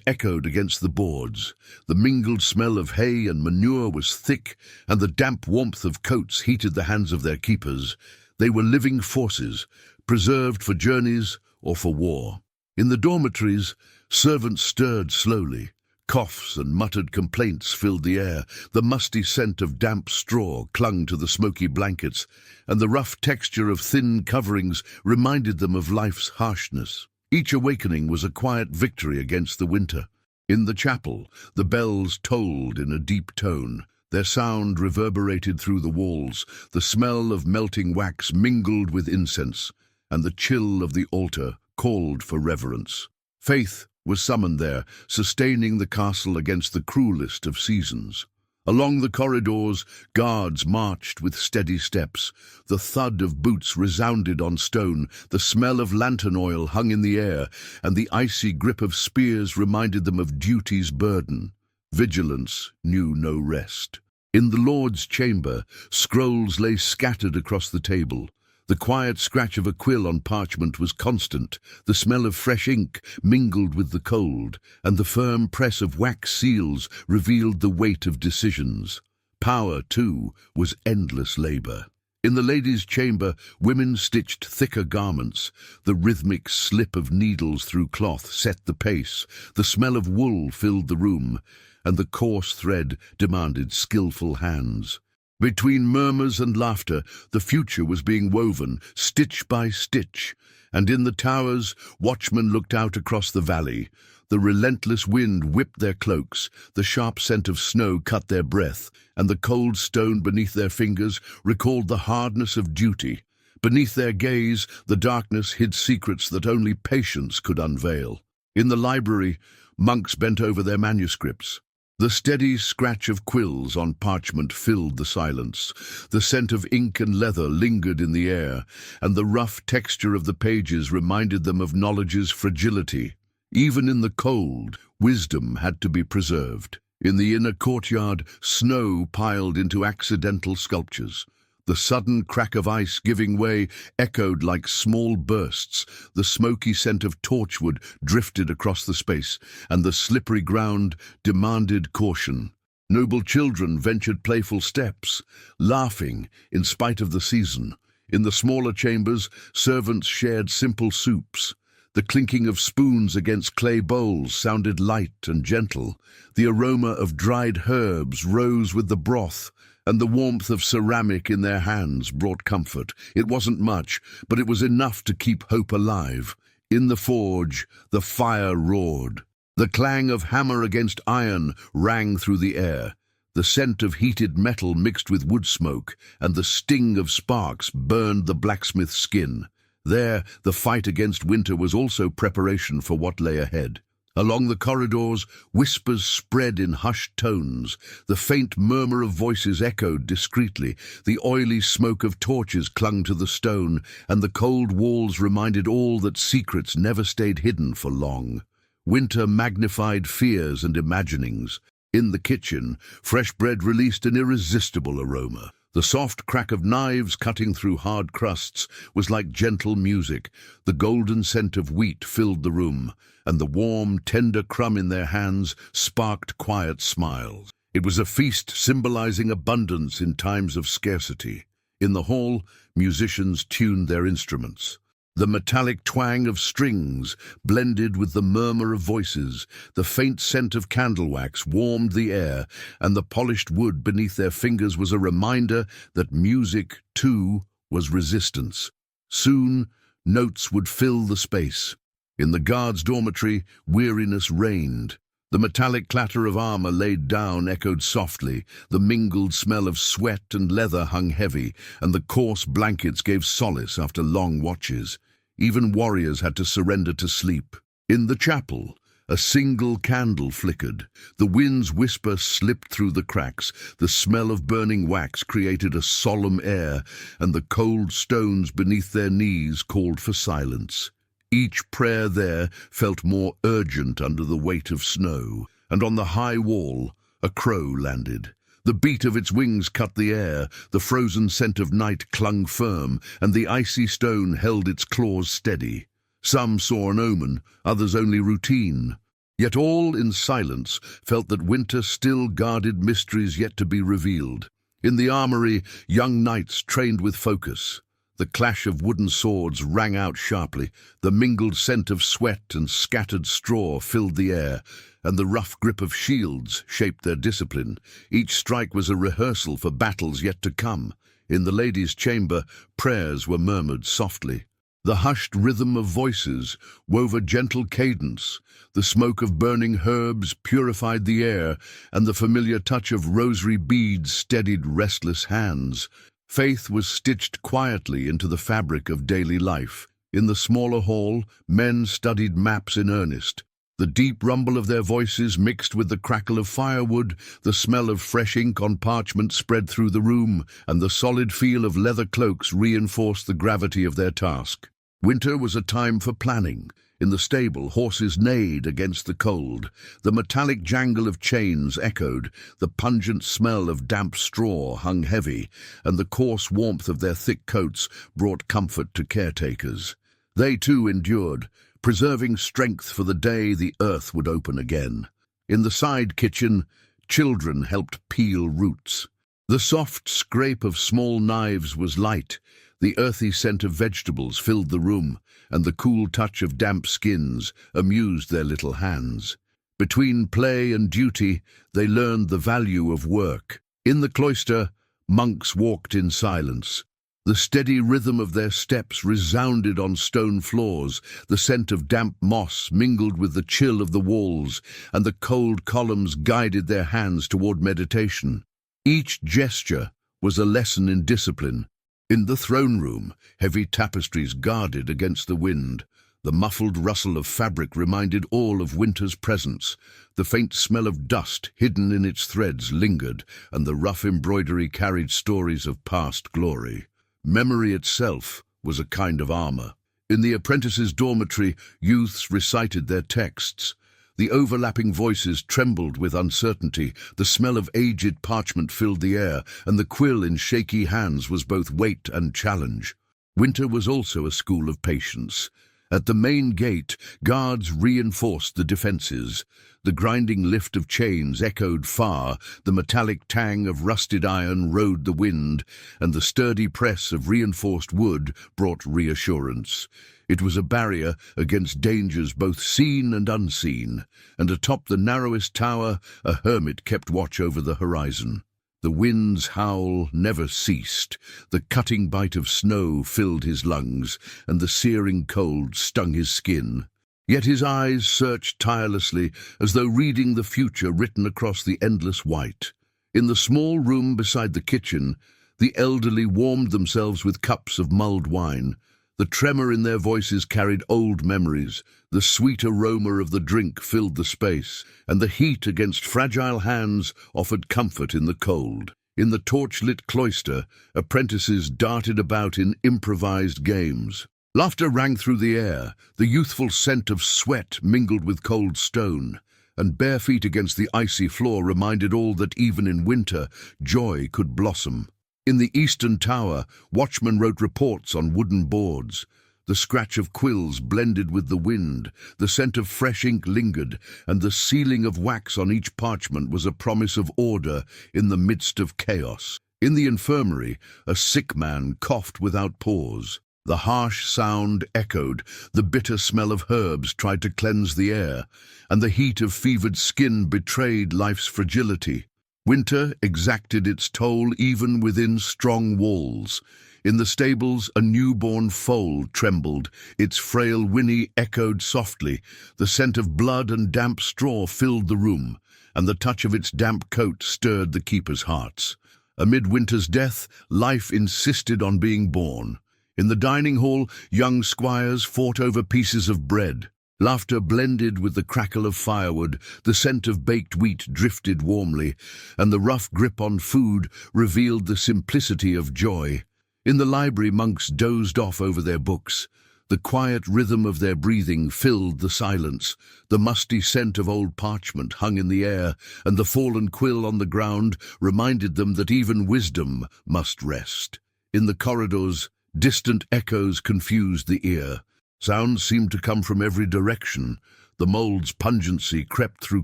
echoed against the boards. The mingled smell of hay and manure was thick, and the damp warmth of coats heated the hands of their keepers. They were living forces, preserved for journeys or for war. In the dormitories, servants stirred slowly. Coughs and muttered complaints filled the air. The musty scent of damp straw clung to the smoky blankets, and the rough texture of thin coverings reminded them of life's harshness. Each awakening was a quiet victory against the winter. In the chapel, the bells tolled in a deep tone. Their sound reverberated through the walls. The smell of melting wax mingled with incense, and the chill of the altar called for reverence. Faith was summoned there, sustaining the castle against the cruelest of seasons. Along the corridors, guards marched with steady steps. The thud of boots resounded on stone, the smell of lantern oil hung in the air, and the icy grip of spears reminded them of duty's burden. Vigilance knew no rest. In the Lord's chamber, scrolls lay scattered across the table. The quiet scratch of a quill on parchment was constant. The smell of fresh ink mingled with the cold, and the firm press of wax seals revealed the weight of decisions. Power, too, was endless labor. In the ladies' chamber, women stitched thicker garments. The rhythmic slip of needles through cloth set the pace. The smell of wool filled the room, and the coarse thread demanded skillful hands. Between murmurs and laughter, the future was being woven, stitch by stitch, and in the towers, watchmen looked out across the valley. The relentless wind whipped their cloaks, the sharp scent of snow cut their breath, and the cold stone beneath their fingers recalled the hardness of duty. Beneath their gaze, the darkness hid secrets that only patience could unveil. In the library, monks bent over their manuscripts. The steady scratch of quills on parchment filled the silence. The scent of ink and leather lingered in the air, and the rough texture of the pages reminded them of knowledge's fragility. Even in the cold, wisdom had to be preserved. In the inner courtyard, snow piled into accidental sculptures. The sudden crack of ice giving way echoed like small bursts. The smoky scent of torchwood drifted across the space, and the slippery ground demanded caution. Noble children ventured playful steps, laughing in spite of the season. In the smaller chambers, servants shared simple soups. The clinking of spoons against clay bowls sounded light and gentle. The aroma of dried herbs rose with the broth, and the warmth of ceramic in their hands brought comfort. It wasn't much, but it was enough to keep hope alive. In the forge, the fire roared. The clang of hammer against iron rang through the air. The scent of heated metal mixed with wood smoke, and the sting of sparks burned the blacksmith's skin. There, the fight against winter was also preparation for what lay ahead. Along the corridors, whispers spread in hushed tones. The faint murmur of voices echoed discreetly. The oily smoke of torches clung to the stone, and the cold walls reminded all that secrets never stayed hidden for long. Winter magnified fears and imaginings. In the kitchen, fresh bread released an irresistible aroma. The soft crack of knives cutting through hard crusts was like gentle music. The golden scent of wheat filled the room, and the warm, tender crumb in their hands sparked quiet smiles. It was a feast symbolizing abundance in times of scarcity. In the hall, musicians tuned their instruments. The metallic twang of strings blended with the murmur of voices. The faint scent of candle wax warmed the air, and the polished wood beneath their fingers was a reminder that music, too, was resistance. Soon, notes would fill the space. In the guards' dormitory, weariness reigned. The metallic clatter of armor laid down echoed softly. The mingled smell of sweat and leather hung heavy, and the coarse blankets gave solace after long watches. Even warriors had to surrender to sleep. In the chapel, a single candle flickered. The wind's whisper slipped through the cracks. The smell of burning wax created a solemn air, and the cold stones beneath their knees called for silence. Each prayer there felt more urgent under the weight of snow, and on the high wall, a crow landed. The beat of its wings cut the air, the frozen scent of night clung firm, and the icy stone held its claws steady. Some saw an omen, others only routine. Yet all in silence felt that winter still guarded mysteries yet to be revealed. In the armory, young knights trained with focus. The clash of wooden swords rang out sharply. The mingled scent of sweat and scattered straw filled the air, and the rough grip of shields shaped their discipline. Each strike was a rehearsal for battles yet to come. In the ladies' chamber, prayers were murmured softly. The hushed rhythm of voices wove a gentle cadence. The smoke of burning herbs purified the air, and the familiar touch of rosary beads steadied restless hands. Faith was stitched quietly into the fabric of daily life. In the smaller hall, men studied maps in earnest. The deep rumble of their voices mixed with the crackle of firewood, the smell of fresh ink on parchment spread through the room, and the solid feel of leather cloaks reinforced the gravity of their task. Winter was a time for planning. In the stable, horses neighed against the cold. The metallic jangle of chains echoed. The pungent smell of damp straw hung heavy, and the coarse warmth of their thick coats brought comfort to caretakers. They too endured, preserving strength for the day the earth would open again. In the side kitchen, children helped peel roots. The soft scrape of small knives was light, the earthy scent of vegetables filled the room, and the cool touch of damp skins amused their little hands. Between play and duty, they learned the value of work. In the cloister, monks walked in silence. The steady rhythm of their steps resounded on stone floors, the scent of damp moss mingled with the chill of the walls, and the cold columns guided their hands toward meditation. Each gesture was a lesson in discipline. In the throne room, heavy tapestries guarded against the wind. The muffled rustle of fabric reminded all of winter's presence. The faint smell of dust hidden in its threads lingered, and the rough embroidery carried stories of past glory. Memory itself was a kind of armor. In the apprentices' dormitory, youths recited their texts. The overlapping voices trembled with uncertainty, the smell of aged parchment filled the air, and the quill in shaky hands was both weight and challenge. Winter was also a school of patience. At the main gate, guards reinforced the defenses. The grinding lift of chains echoed far, the metallic tang of rusted iron rode the wind, and the sturdy press of reinforced wood brought reassurance. It was a barrier against dangers both seen and unseen, and atop the narrowest tower a hermit kept watch over the horizon. The wind's howl never ceased. The cutting bite of snow filled his lungs, and the searing cold stung his skin. Yet his eyes searched tirelessly, as though reading the future written across the endless white. In the small room beside the kitchen, the elderly warmed themselves with cups of mulled wine. The tremor in their voices carried old memories. The sweet aroma of the drink filled the space, and the heat against fragile hands offered comfort in the cold. In the torch-lit cloister, apprentices darted about in improvised games. Laughter rang through the air, the youthful scent of sweat mingled with cold stone, and bare feet against the icy floor reminded all that even in winter, joy could blossom. In the eastern tower, watchmen wrote reports on wooden boards. The scratch of quills blended with the wind, the scent of fresh ink lingered, and the sealing of wax on each parchment was a promise of order in the midst of chaos. In the infirmary, a sick man coughed without pause. The harsh sound echoed, the bitter smell of herbs tried to cleanse the air, and the heat of fevered skin betrayed life's fragility. Winter exacted its toll even within strong walls. In the stables, a newborn foal trembled, its frail whinny echoed softly. The scent of blood and damp straw filled the room, and the touch of its damp coat stirred the keepers' hearts. Amid winter's death, life insisted on being born. In the dining hall, young squires fought over pieces of bread. Laughter blended with the crackle of firewood, the scent of baked wheat drifted warmly, and the rough grip on food revealed the simplicity of joy. In the library, monks dozed off over their books. The quiet rhythm of their breathing filled the silence. The musty scent of old parchment hung in the air, and the fallen quill on the ground reminded them that even wisdom must rest. In the corridors, distant echoes confused the ear. Sounds seemed to come from every direction. The mold's pungency crept through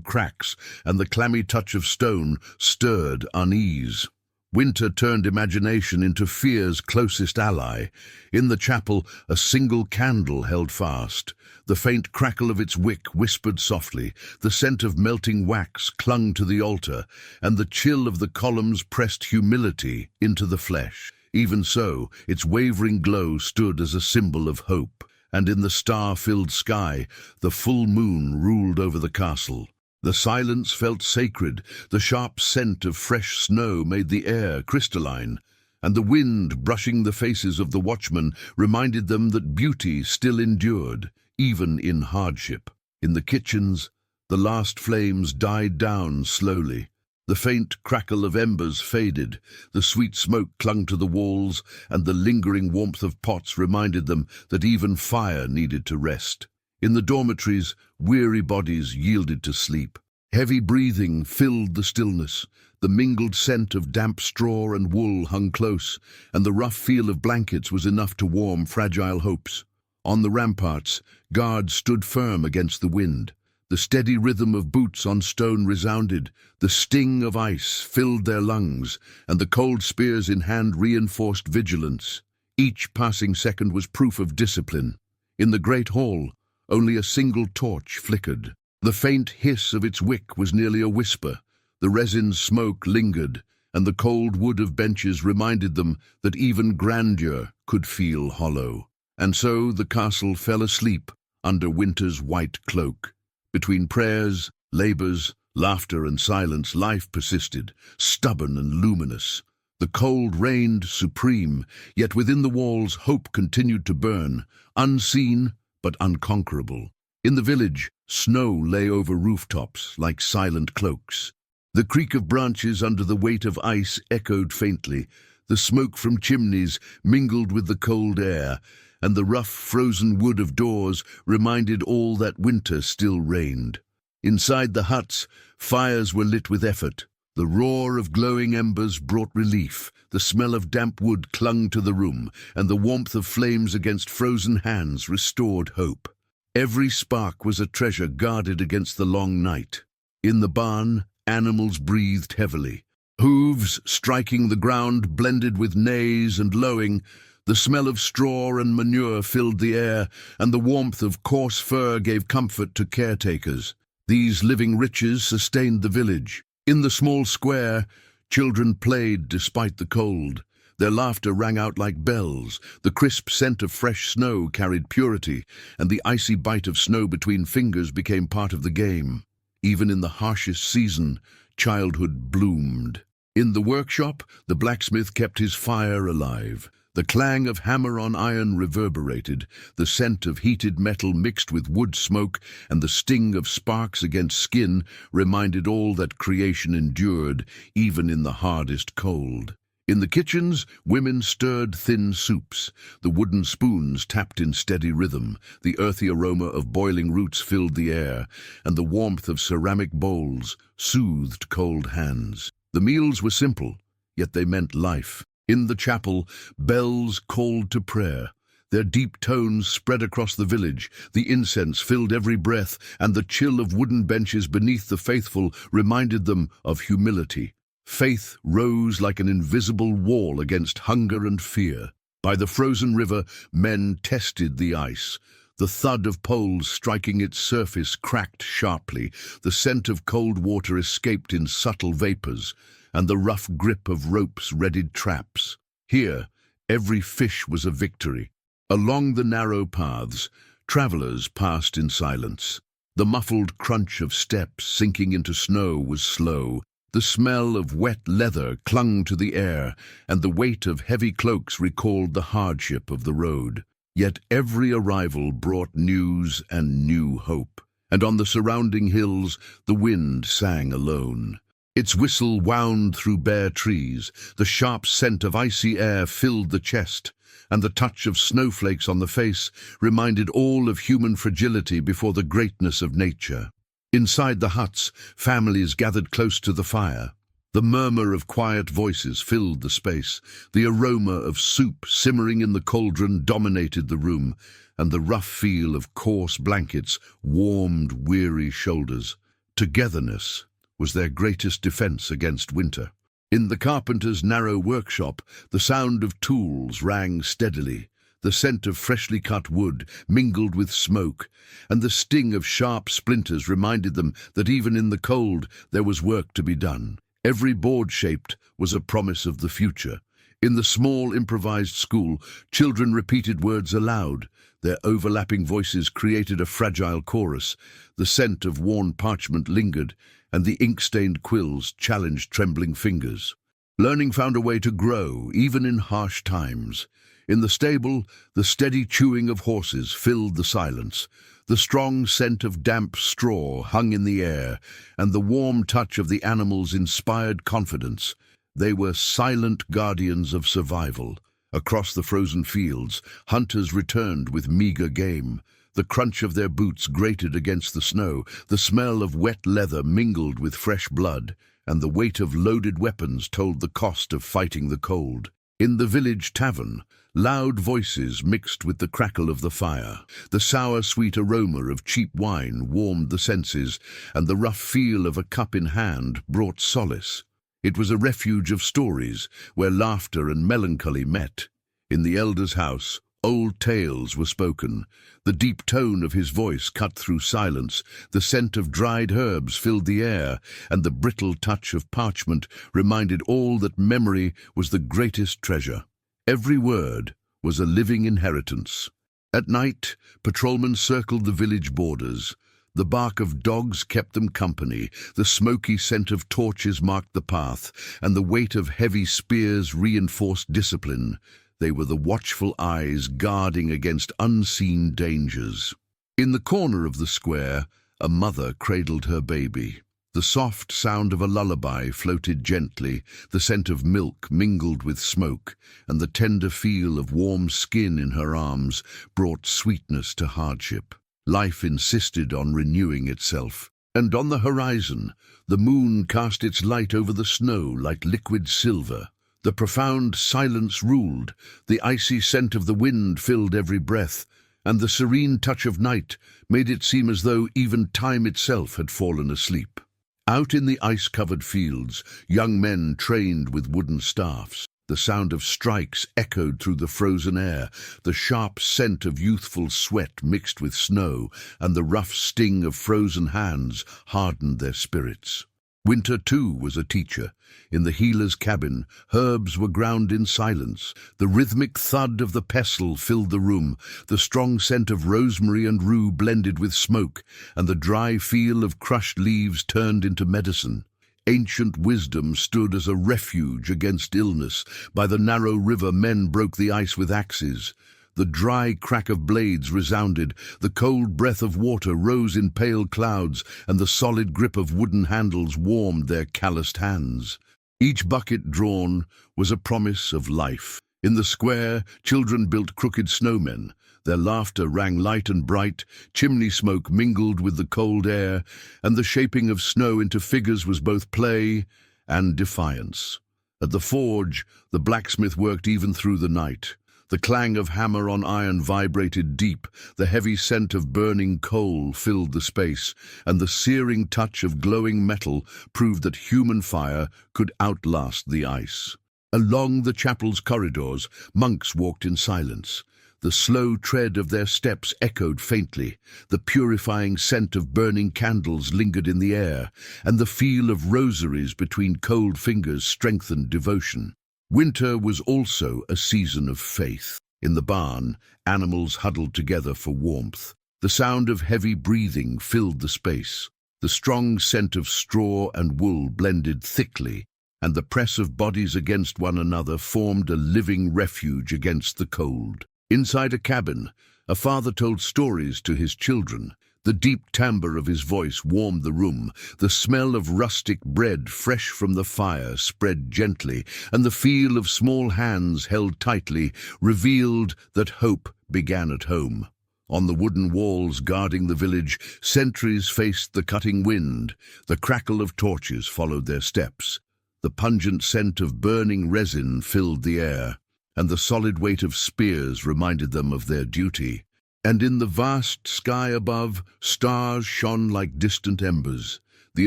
cracks, and the clammy touch of stone stirred unease. Winter turned imagination into fear's closest ally. In the chapel, a single candle held fast. The faint crackle of its wick whispered softly. The scent of melting wax clung to the altar, and the chill of the columns pressed humility into the flesh. Even so, its wavering glow stood as a symbol of hope. And in the star-filled sky, the full moon ruled over the castle. The silence felt sacred, the sharp scent of fresh snow made the air crystalline, and the wind brushing the faces of the watchmen reminded them that beauty still endured, even in hardship. In the kitchens, the last flames died down slowly. The faint crackle of embers faded, the sweet smoke clung to the walls, and the lingering warmth of pots reminded them that even fire needed to rest. In the dormitories, weary bodies yielded to sleep. Heavy breathing filled the stillness. The mingled scent of damp straw and wool hung close, and the rough feel of blankets was enough to warm fragile hopes. On the ramparts, guards stood firm against the wind. The steady rhythm of boots on stone resounded, the sting of ice filled their lungs, and the cold spears in hand reinforced vigilance. Each passing second was proof of discipline. In the great hall, only a single torch flickered. The faint hiss of its wick was nearly a whisper. The resin smoke lingered, and the cold wood of benches reminded them that even grandeur could feel hollow. And so the castle fell asleep under winter's white cloak. Between prayers, labors, laughter and silence, life persisted, stubborn and luminous. The cold reigned supreme, yet within the walls hope continued to burn, unseen but unconquerable. In the village, snow lay over rooftops like silent cloaks. The creak of branches under the weight of ice echoed faintly. The smoke from chimneys mingled with the cold air, and the rough frozen wood of doors reminded all that winter still reigned. Inside the huts, fires were lit with effort. The roar of glowing embers brought relief. The smell of damp wood clung to the room, and the warmth of flames against frozen hands restored hope. Every spark was a treasure guarded against the long night. In the barn, animals breathed heavily. Hooves striking the ground blended with neighs and lowing. The smell of straw and manure filled the air, and the warmth of coarse fur gave comfort to caretakers. These living riches sustained the village. In the small square, children played despite the cold. Their laughter rang out like bells. The crisp scent of fresh snow carried purity, and the icy bite of snow between fingers became part of the game. Even in the harshest season, childhood bloomed. In the workshop, the blacksmith kept his fire alive. The clang of hammer on iron reverberated, the scent of heated metal mixed with wood smoke, and the sting of sparks against skin reminded all that creation endured, even in the hardest cold. In the kitchens, women stirred thin soups. The wooden spoons tapped in steady rhythm. The earthy aroma of boiling roots filled the air, and the warmth of ceramic bowls soothed cold hands. The meals were simple, yet they meant life. In the chapel, bells called to prayer. Their deep tones spread across the village. The incense filled every breath, and the chill of wooden benches beneath the faithful reminded them of humility. Faith rose like an invisible wall against hunger and fear. By the frozen river, men tested the ice. The thud of poles striking its surface cracked sharply. The scent of cold water escaped in subtle vapors, and the rough grip of ropes readied traps. Here, every fish was a victory. Along the narrow paths, travelers passed in silence. The muffled crunch of steps sinking into snow was slow. The smell of wet leather clung to the air, and the weight of heavy cloaks recalled the hardship of the road. Yet every arrival brought news and new hope, and on the surrounding hills the wind sang alone. Its whistle wound through bare trees. The sharp scent of icy air filled the chest, and the touch of snowflakes on the face reminded all of human fragility before the greatness of nature. Inside the huts, families gathered close to the fire. The murmur of quiet voices filled the space. The aroma of soup simmering in the cauldron dominated the room, and the rough feel of coarse blankets warmed weary shoulders. Togetherness was their greatest defense against winter. In the carpenter's narrow workshop, the sound of tools rang steadily. The scent of freshly cut wood mingled with smoke, and the sting of sharp splinters reminded them that even in the cold there was work to be done. Every board shaped was a promise of the future. In the small improvised school, children repeated words aloud. Their overlapping voices created a fragile chorus. The scent of worn parchment lingered, and the ink-stained quills challenged trembling fingers. Learning found a way to grow, even in harsh times. In the stable, the steady chewing of horses filled the silence. The strong scent of damp straw hung in the air, and the warm touch of the animals inspired confidence. They were silent guardians of survival. Across the frozen fields, hunters returned with meager game. The crunch of their boots grated against the snow. The smell of wet leather mingled with fresh blood, and the weight of loaded weapons told the cost of fighting the cold. In the village tavern, loud voices mixed with the crackle of the fire. The sour, sweet aroma of cheap wine warmed the senses, and the rough feel of a cup in hand brought solace. It was a refuge of stories, where laughter and melancholy met. In the elder's house, old tales were spoken. The deep tone of his voice cut through silence. The scent of dried herbs filled the air, and the brittle touch of parchment reminded all that memory was the greatest treasure. Every word was a living inheritance. At night, patrolmen circled the village borders. The bark of dogs kept them company, the smoky scent of torches marked the path, and the weight of heavy spears reinforced discipline. They were the watchful eyes guarding against unseen dangers. In the corner of the square, a mother cradled her baby. The soft sound of a lullaby floated gently, the scent of milk mingled with smoke, and the tender feel of warm skin in her arms brought sweetness to hardship. Life insisted on renewing itself. And on the horizon, the moon cast its light over the snow like liquid silver. The profound silence ruled, the icy scent of the wind filled every breath, and the serene touch of night made it seem as though even time itself had fallen asleep. Out in the ice-covered fields, young men trained with wooden staffs. The sound of strikes echoed through the frozen air, the sharp scent of youthful sweat mixed with snow, and the rough sting of frozen hands hardened their spirits. Winter, too, was a teacher. In the healer's cabin, herbs were ground in silence. The rhythmic thud of the pestle filled the room. The strong scent of rosemary and rue blended with smoke, and the dry feel of crushed leaves turned into medicine. Ancient wisdom stood as a refuge against illness. By the narrow river, men broke the ice with axes. The dry crack of blades resounded, the cold breath of water rose in pale clouds, and the solid grip of wooden handles warmed their calloused hands. Each bucket drawn was a promise of life. In the square, children built crooked snowmen. Their laughter rang light and bright, chimney smoke mingled with the cold air, and the shaping of snow into figures was both play and defiance. At the forge, the blacksmith worked even through the night. The clang of hammer on iron vibrated deep, the heavy scent of burning coal filled the space, and the searing touch of glowing metal proved that human fire could outlast the ice. Along the chapel's corridors, monks walked in silence. The slow tread of their steps echoed faintly, the purifying scent of burning candles lingered in the air, and the feel of rosaries between cold fingers strengthened devotion. Winter was also a season of faith. In the barn, animals huddled together for warmth. The sound of heavy breathing filled the space. The strong scent of straw and wool blended thickly, and the press of bodies against one another formed a living refuge against the cold. Inside a cabin, a father told stories to his children. The deep timbre of his voice warmed the room. The smell of rustic bread fresh from the fire spread gently, and the feel of small hands held tightly revealed that hope began at home. On the wooden walls guarding the village, sentries faced the cutting wind. The crackle of torches followed their steps. The pungent scent of burning resin filled the air, and the solid weight of spears reminded them of their duty. And in the vast sky above, stars shone like distant embers. The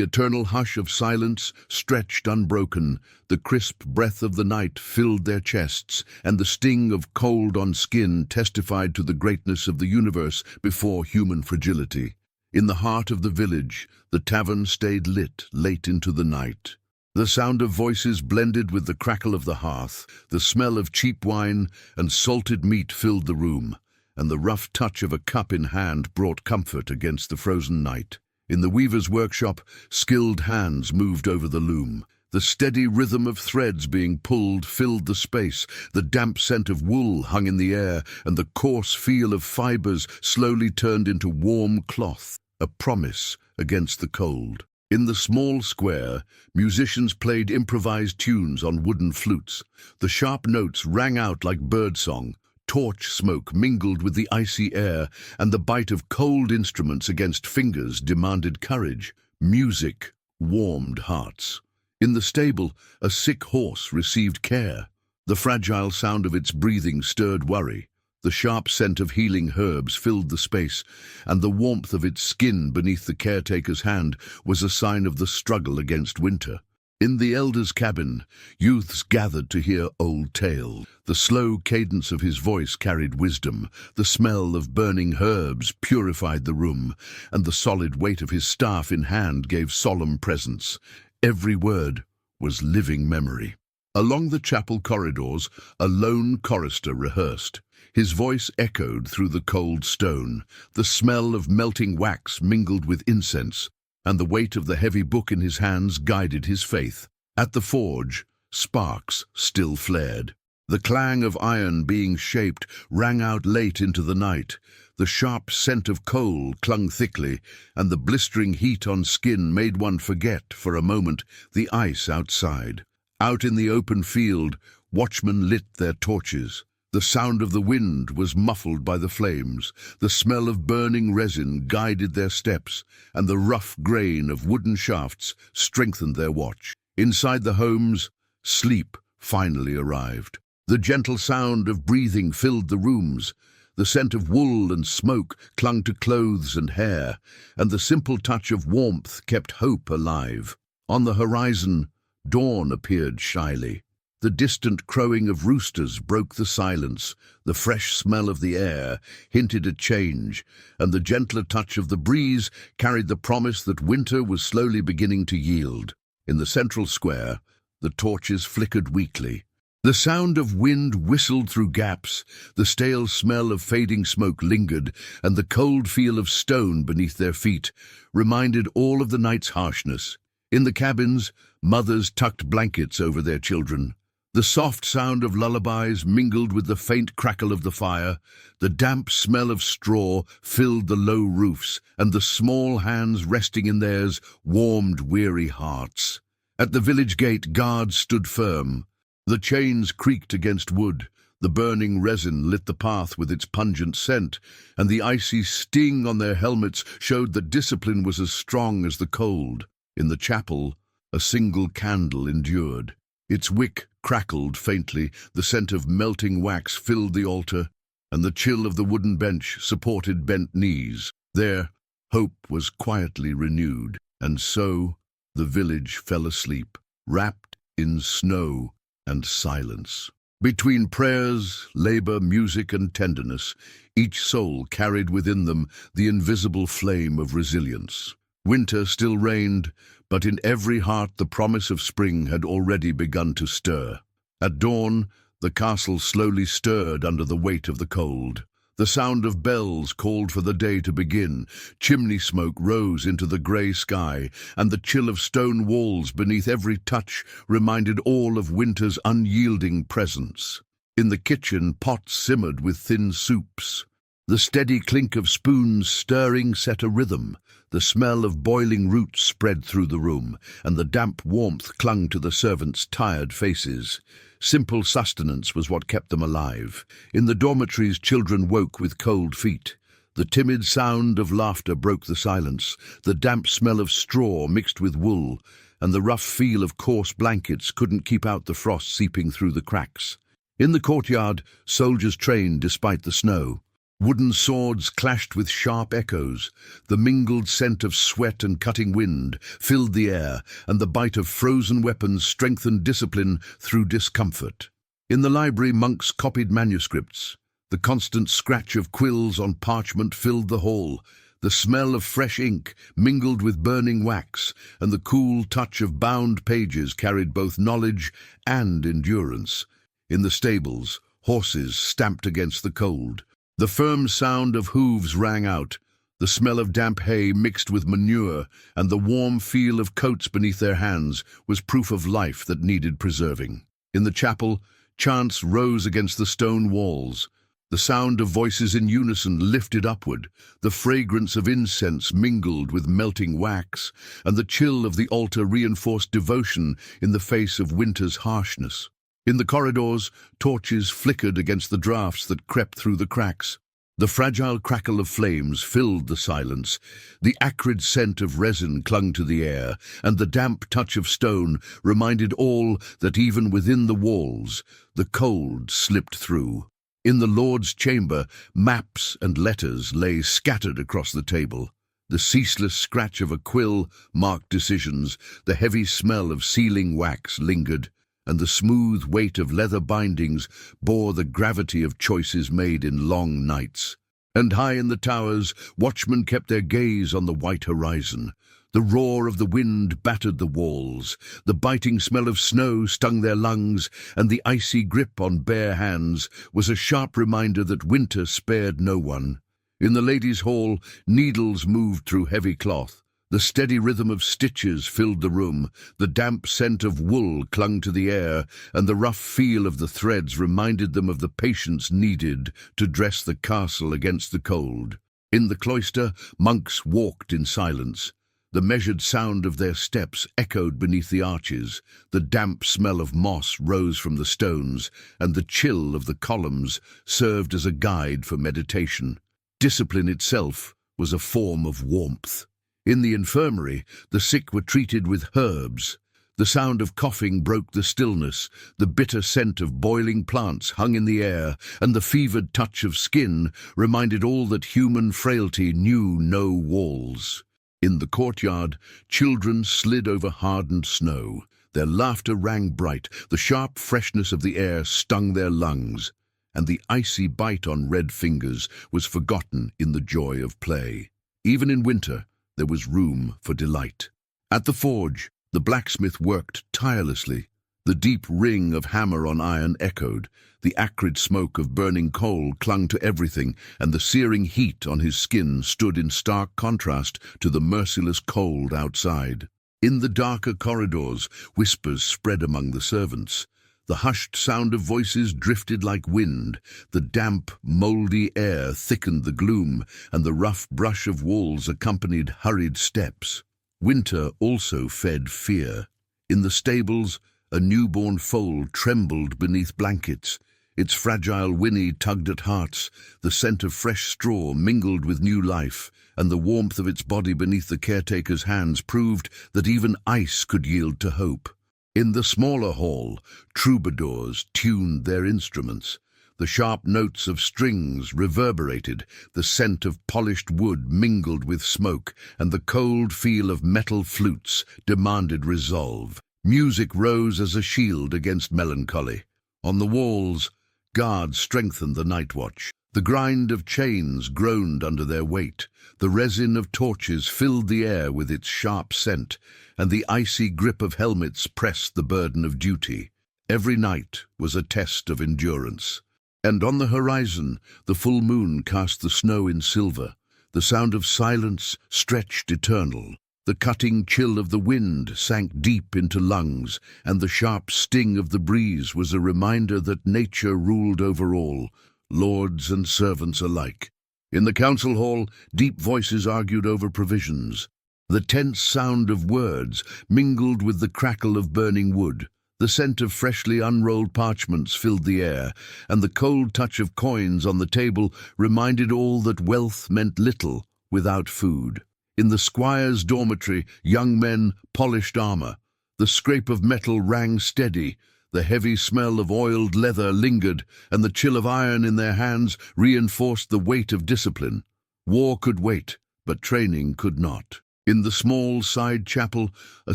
eternal hush of silence stretched unbroken. The crisp breath of the night filled their chests, and the sting of cold on skin testified to the greatness of the universe before human fragility. In the heart of the village, the tavern stayed lit late into the night. The sound of voices blended with the crackle of the hearth. The smell of cheap wine and salted meat filled the room, and the rough touch of a cup in hand brought comfort against the frozen night. In the weaver's workshop, skilled hands moved over the loom. The steady rhythm of threads being pulled filled the space. The damp scent of wool hung in the air, and the coarse feel of fibers slowly turned into warm cloth, a promise against the cold. In the small square, musicians played improvised tunes on wooden flutes. The sharp notes rang out like birdsong. Torch smoke mingled with the icy air, and the bite of cold instruments against fingers demanded courage. Music warmed hearts. In the stable, a sick horse received care. The fragile sound of its breathing stirred worry. The sharp scent of healing herbs filled the space, and the warmth of its skin beneath the caretaker's hand was a sign of the struggle against winter. In the elder's cabin, youths gathered to hear old tales. The slow cadence of his voice carried wisdom, the smell of burning herbs purified the room, and the solid weight of his staff in hand gave solemn presence. Every word was living memory. Along the chapel corridors, a lone chorister rehearsed. His voice echoed through the cold stone. The smell of melting wax mingled with incense, and the weight of the heavy book in his hands guided his faith. At the forge, sparks still flared. The clang of iron being shaped rang out late into the night. The sharp scent of coal clung thickly, and the blistering heat on skin made one forget, for a moment, the ice outside. Out in the open field, watchmen lit their torches. The sound of the wind was muffled by the flames. The smell of burning resin guided their steps, and the rough grain of wooden shafts strengthened their watch. Inside the homes, sleep finally arrived. The gentle sound of breathing filled the rooms. The scent of wool and smoke clung to clothes and hair, and the simple touch of warmth kept hope alive. On the horizon, dawn appeared shyly. The distant crowing of roosters broke the silence. The fresh smell of the air hinted at change, and the gentler touch of the breeze carried the promise that winter was slowly beginning to yield. In the central square, the torches flickered weakly. The sound of wind whistled through gaps, the stale smell of fading smoke lingered, and the cold feel of stone beneath their feet reminded all of the night's harshness. In the cabins, mothers tucked blankets over their children. The soft sound of lullabies mingled with the faint crackle of the fire. The damp smell of straw filled the low roofs, and the small hands resting in theirs warmed weary hearts. At the village gate, guards stood firm. The chains creaked against wood. The burning resin lit the path with its pungent scent, and the icy sting on their helmets showed that discipline was as strong as the cold. In the chapel, a single candle endured. Its wick crackled faintly, the scent of melting wax filled the altar, and the chill of the wooden bench supported bent knees. There, hope was quietly renewed, and so the village fell asleep, wrapped in snow and silence. Between prayers, labor, music, and tenderness, each soul carried within them the invisible flame of resilience. Winter still reigned, but in every heart the promise of spring had already begun to stir. At dawn, the castle slowly stirred under the weight of the cold. The sound of bells called for the day to begin. Chimney smoke rose into the grey sky, and the chill of stone walls beneath every touch reminded all of winter's unyielding presence. In the kitchen, pots simmered with thin soups. The steady clink of spoons stirring set a rhythm. The smell of boiling roots spread through the room, and the damp warmth clung to the servants' tired faces. Simple sustenance was what kept them alive. In the dormitories, children woke with cold feet. The timid sound of laughter broke the silence. The damp smell of straw mixed with wool, and the rough feel of coarse blankets couldn't keep out the frost seeping through the cracks. In the courtyard, soldiers trained despite the snow. Wooden swords clashed with sharp echoes. The mingled scent of sweat and cutting wind filled the air, and the bite of frozen weapons strengthened discipline through discomfort. In the library, monks copied manuscripts. The constant scratch of quills on parchment filled the hall. The smell of fresh ink mingled with burning wax, and the cool touch of bound pages carried both knowledge and endurance. In the stables, horses stamped against the cold. The firm sound of hooves rang out. The smell of damp hay mixed with manure and the warm feel of coats beneath their hands was proof of life that needed preserving. In the chapel, chants rose against the stone walls. The sound of voices in unison lifted upward. The fragrance of incense mingled with melting wax, and the chill of the altar reinforced devotion in the face of winter's harshness. In the corridors, torches flickered against the draughts that crept through the cracks. The fragile crackle of flames filled the silence, the acrid scent of resin clung to the air, and the damp touch of stone reminded all that even within the walls, the cold slipped through. In the Lord's chamber, maps and letters lay scattered across the table. The ceaseless scratch of a quill marked decisions, the heavy smell of sealing wax lingered, and the smooth weight of leather bindings bore the gravity of choices made in long nights. And high in the towers, watchmen kept their gaze on the white horizon. The roar of the wind battered the walls, the biting smell of snow stung their lungs, and the icy grip on bare hands was a sharp reminder that winter spared no one. In the ladies' hall, needles moved through heavy cloth. The steady rhythm of stitches filled the room, the damp scent of wool clung to the air, and the rough feel of the threads reminded them of the patience needed to dress the castle against the cold. In the cloister, monks walked in silence. The measured sound of their steps echoed beneath the arches, the damp smell of moss rose from the stones, and the chill of the columns served as a guide for meditation. Discipline itself was a form of warmth. In the infirmary, the sick were treated with herbs. The sound of coughing broke the stillness, the bitter scent of boiling plants hung in the air, and the fevered touch of skin reminded all that human frailty knew no walls. In the courtyard, children slid over hardened snow. Their laughter rang bright, the sharp freshness of the air stung their lungs, and the icy bite on red fingers was forgotten in the joy of play. Even in winter, there was room for delight. At the forge, the blacksmith worked tirelessly. The deep ring of hammer on iron echoed. The acrid smoke of burning coal clung to everything, and the searing heat on his skin stood in stark contrast to the merciless cold outside. In the darker corridors, whispers spread among the servants. The hushed sound of voices drifted like wind. The damp, mouldy air thickened the gloom, and the rough brush of walls accompanied hurried steps. Winter also fed fear. In the stables, a newborn foal trembled beneath blankets. Its fragile whinny tugged at hearts. The scent of fresh straw mingled with new life, and the warmth of its body beneath the caretaker's hands proved that even ice could yield to hope. In the smaller hall, troubadours tuned their instruments. The sharp notes of strings reverberated, the scent of polished wood mingled with smoke, and the cold feel of metal flutes demanded resolve. Music rose as a shield against melancholy. On the walls, guards strengthened the night watch. The grind of chains groaned under their weight. The resin of torches filled the air with its sharp scent, and the icy grip of helmets pressed the burden of duty. Every night was a test of endurance. And on the horizon, the full moon cast the snow in silver. The sound of silence stretched eternal. The cutting chill of the wind sank deep into lungs, and the sharp sting of the breeze was a reminder that nature ruled over all, lords and servants alike. In the council hall, deep voices argued over provisions. The tense sound of words mingled with the crackle of burning wood. The scent of freshly unrolled parchments filled the air, and the cold touch of coins on the table reminded all that wealth meant little without food. In the squire's dormitory, young men polished armor. The scrape of metal rang steady. The heavy smell of oiled leather lingered, and the chill of iron in their hands reinforced the weight of discipline. War could wait, but training could not. In the small side chapel, a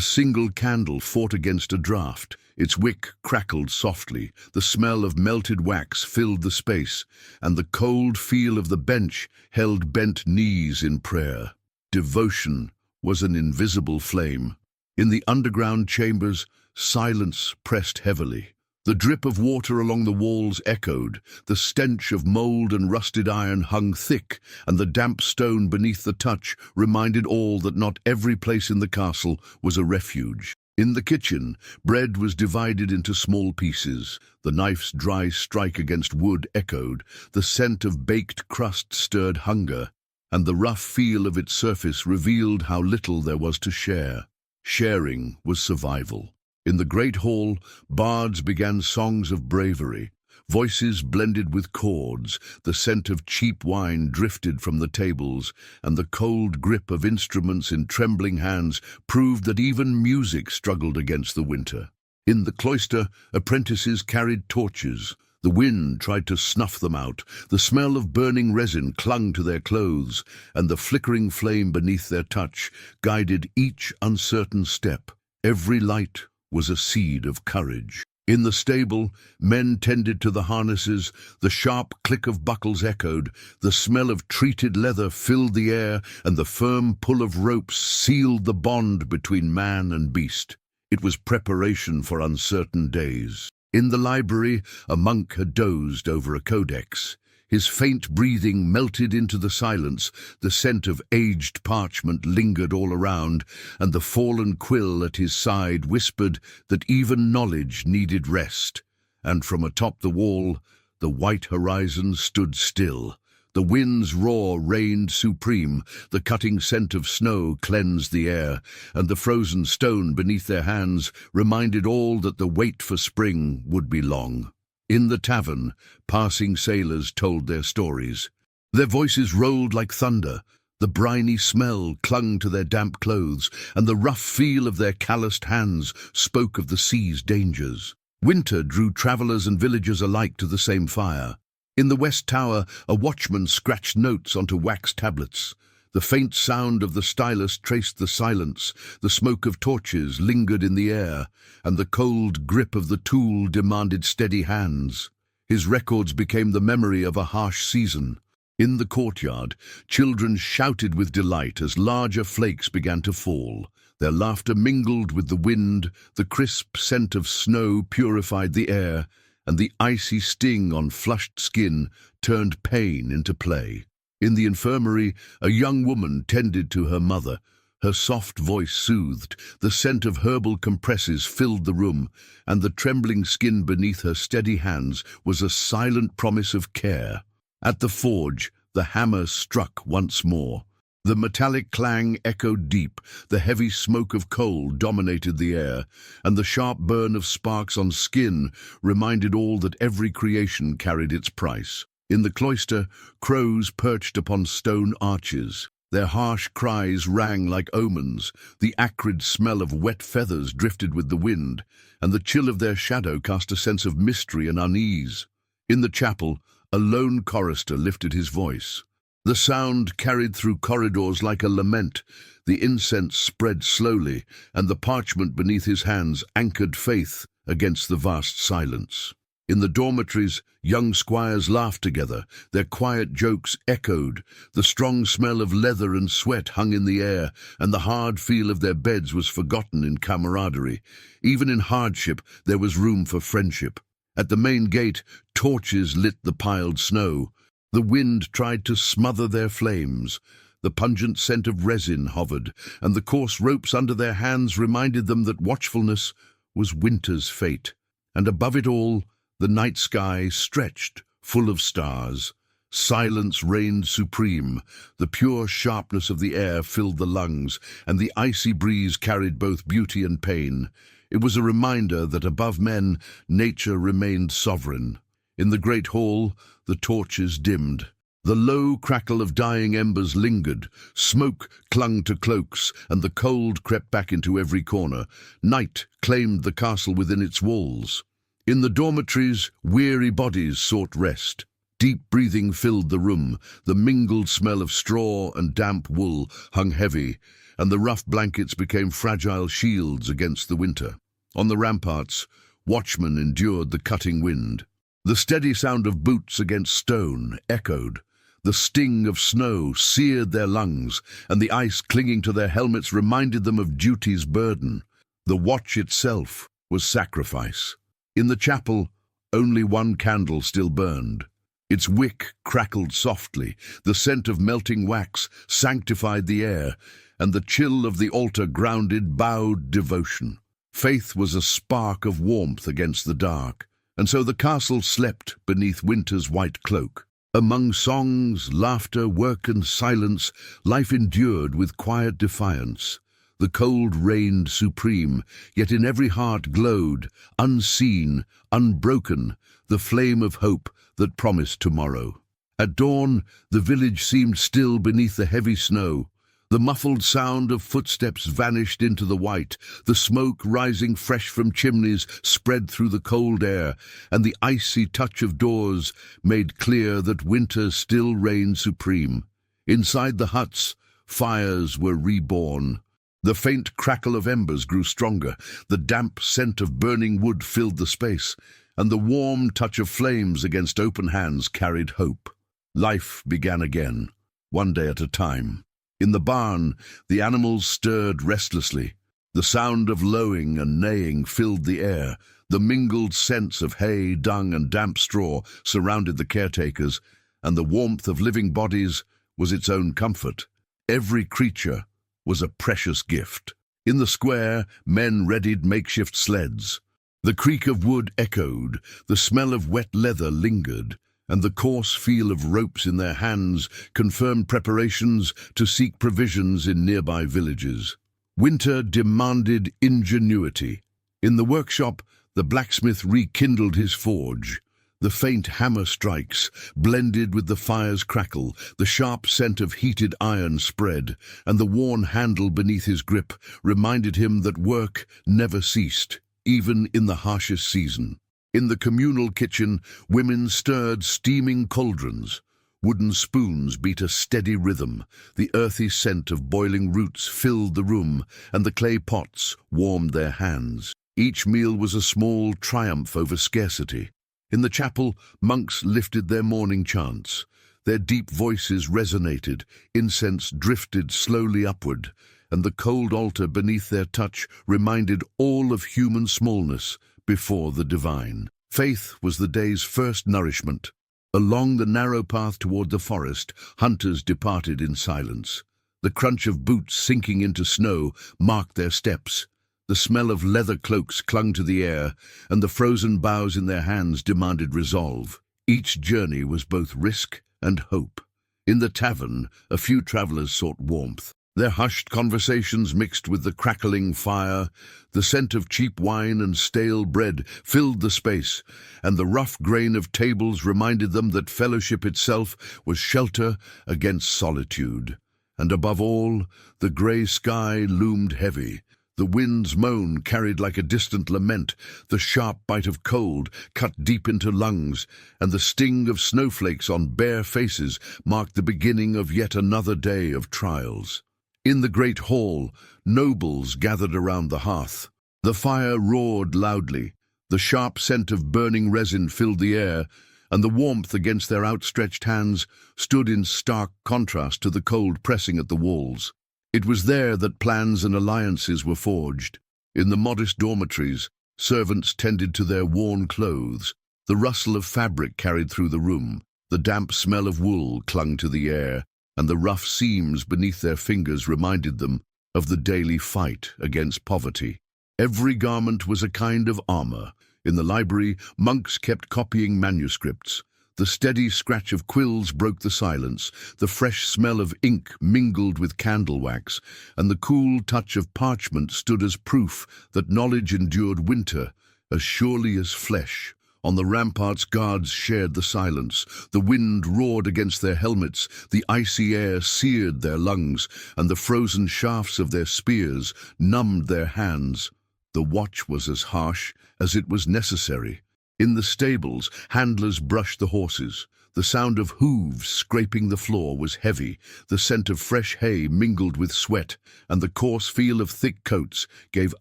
single candle fought against a draught. Its wick crackled softly, the smell of melted wax filled the space, and the cold feel of the bench held bent knees in prayer. Devotion was an invisible flame. In the underground chambers, silence pressed heavily. The drip of water along the walls echoed, the stench of mold and rusted iron hung thick, and the damp stone beneath the touch reminded all that not every place in the castle was a refuge. In the kitchen, bread was divided into small pieces. The knife's dry strike against wood echoed, the scent of baked crust stirred hunger, and the rough feel of its surface revealed how little there was to share. Sharing was survival. In the great hall, bards began songs of bravery. Voices blended with chords, the scent of cheap wine drifted from the tables, and the cold grip of instruments in trembling hands proved that even music struggled against the winter. In the cloister, apprentices carried torches. The wind tried to snuff them out. The smell of burning resin clung to their clothes, and the flickering flame beneath their touch guided each uncertain step. Every light was a seed of courage. In the stable, men tended to the harnesses, the sharp click of buckles echoed, the smell of treated leather filled the air, and the firm pull of ropes sealed the bond between man and beast. It was preparation for uncertain days. In the library, a monk had dozed over a codex. His faint breathing melted into the silence, the scent of aged parchment lingered all around, and the fallen quill at his side whispered that even knowledge needed rest. And from atop the wall, the white horizon stood still. The wind's roar reigned supreme, the cutting scent of snow cleansed the air, and the frozen stone beneath their hands reminded all that the wait for spring would be long. In the tavern, passing sailors told their stories. Their voices rolled like thunder. The briny smell clung to their damp clothes, and the rough feel of their calloused hands spoke of the sea's dangers. Winter drew travelers and villagers alike to the same fire. In the West Tower, a watchman scratched notes onto wax tablets. The faint sound of the stylus traced the silence, the smoke of torches lingered in the air, and the cold grip of the tool demanded steady hands. His records became the memory of a harsh season. In the courtyard, children shouted with delight as larger flakes began to fall. Their laughter mingled with the wind, the crisp scent of snow purified the air, and the icy sting on flushed skin turned pain into play. In the infirmary, a young woman tended to her mother. Her soft voice soothed, the scent of herbal compresses filled the room, and the trembling skin beneath her steady hands was a silent promise of care. At the forge, the hammer struck once more. The metallic clang echoed deep, the heavy smoke of coal dominated the air, and the sharp burn of sparks on skin reminded all that every creation carried its price. In the cloister, crows perched upon stone arches. Their harsh cries rang like omens, the acrid smell of wet feathers drifted with the wind, and the chill of their shadow cast a sense of mystery and unease. In the chapel, a lone chorister lifted his voice. The sound carried through corridors like a lament. The incense spread slowly, and the parchment beneath his hands anchored faith against the vast silence. In the dormitories, young squires laughed together. Their quiet jokes echoed. The strong smell of leather and sweat hung in the air, and the hard feel of their beds was forgotten in camaraderie. Even in hardship, there was room for friendship. At the main gate, torches lit the piled snow. The wind tried to smother their flames. The pungent scent of resin hovered, and the coarse ropes under their hands reminded them that watchfulness was winter's fate. And above it all, the night sky stretched, full of stars. Silence reigned supreme. The pure sharpness of the air filled the lungs, and the icy breeze carried both beauty and pain. It was a reminder that above men, nature remained sovereign. In the great hall, the torches dimmed. The low crackle of dying embers lingered. Smoke clung to cloaks, and the cold crept back into every corner. Night claimed the castle within its walls. In the dormitories, weary bodies sought rest. Deep breathing filled the room. The mingled smell of straw and damp wool hung heavy, and the rough blankets became fragile shields against the winter. On the ramparts, watchmen endured the cutting wind. The steady sound of boots against stone echoed. The sting of snow seared their lungs, and the ice clinging to their helmets reminded them of duty's burden. The watch itself was sacrifice. In the chapel, only one candle still burned. Its wick crackled softly, the scent of melting wax sanctified the air, and the chill of the altar grounded bowed devotion. Faith was a spark of warmth against the dark, and so the castle slept beneath winter's white cloak. Among songs, laughter, work, and silence, life endured with quiet defiance. The cold reigned supreme, yet in every heart glowed, unseen, unbroken, the flame of hope that promised tomorrow. At dawn, the village seemed still beneath the heavy snow. The muffled sound of footsteps vanished into the white, the smoke rising fresh from chimneys spread through the cold air, and the icy touch of doors made clear that winter still reigned supreme. Inside the huts, fires were reborn. The faint crackle of embers grew stronger, the damp scent of burning wood filled the space, and the warm touch of flames against open hands carried hope. Life began again, one day at a time. In the barn, the animals stirred restlessly. The sound of lowing and neighing filled the air. The mingled scents of hay, dung, and damp straw surrounded the caretakers, and the warmth of living bodies was its own comfort. Every creature was a precious gift. In the square, men readied makeshift sleds. The creak of wood echoed, the smell of wet leather lingered, and the coarse feel of ropes in their hands confirmed preparations to seek provisions in nearby villages. Winter demanded ingenuity. In the workshop, the blacksmith rekindled his forge. The faint hammer strikes blended with the fire's crackle, the sharp scent of heated iron spread, and the worn handle beneath his grip reminded him that work never ceased, even in the harshest season. In the communal kitchen, women stirred steaming cauldrons. Wooden spoons beat a steady rhythm. The earthy scent of boiling roots filled the room, and the clay pots warmed their hands. Each meal was a small triumph over scarcity. In the chapel, monks lifted their morning chants. Their deep voices resonated, incense drifted slowly upward, and the cold altar beneath their touch reminded all of human smallness before the divine. Faith was the day's first nourishment. Along the narrow path toward the forest, hunters departed in silence. The crunch of boots sinking into snow marked their steps. The smell of leather cloaks clung to the air, and the frozen boughs in their hands demanded resolve. Each journey was both risk and hope. In the tavern, a few travelers sought warmth. Their hushed conversations mixed with the crackling fire. The scent of cheap wine and stale bread filled the space, and the rough grain of tables reminded them that fellowship itself was shelter against solitude. And above all, the grey sky loomed heavy. The wind's moan carried like a distant lament, the sharp bite of cold cut deep into lungs, and the sting of snowflakes on bare faces marked the beginning of yet another day of trials. In the great hall, nobles gathered around the hearth. The fire roared loudly, the sharp scent of burning resin filled the air, and the warmth against their outstretched hands stood in stark contrast to the cold pressing at the walls. It was there that plans and alliances were forged. In the modest dormitories, servants tended to their worn clothes. The rustle of fabric carried through the room. The damp smell of wool clung to the air, and the rough seams beneath their fingers reminded them of the daily fight against poverty. Every garment was a kind of armor. In the library, monks kept copying manuscripts. The steady scratch of quills broke the silence, the fresh smell of ink mingled with candle wax, and the cool touch of parchment stood as proof that knowledge endured winter as surely as flesh. On the ramparts, guards shared the silence. The wind roared against their helmets, the icy air seared their lungs, and the frozen shafts of their spears numbed their hands. The watch was as harsh as it was necessary. In the stables, handlers brushed the horses. The sound of hooves scraping the floor was heavy. The scent of fresh hay mingled with sweat, and the coarse feel of thick coats gave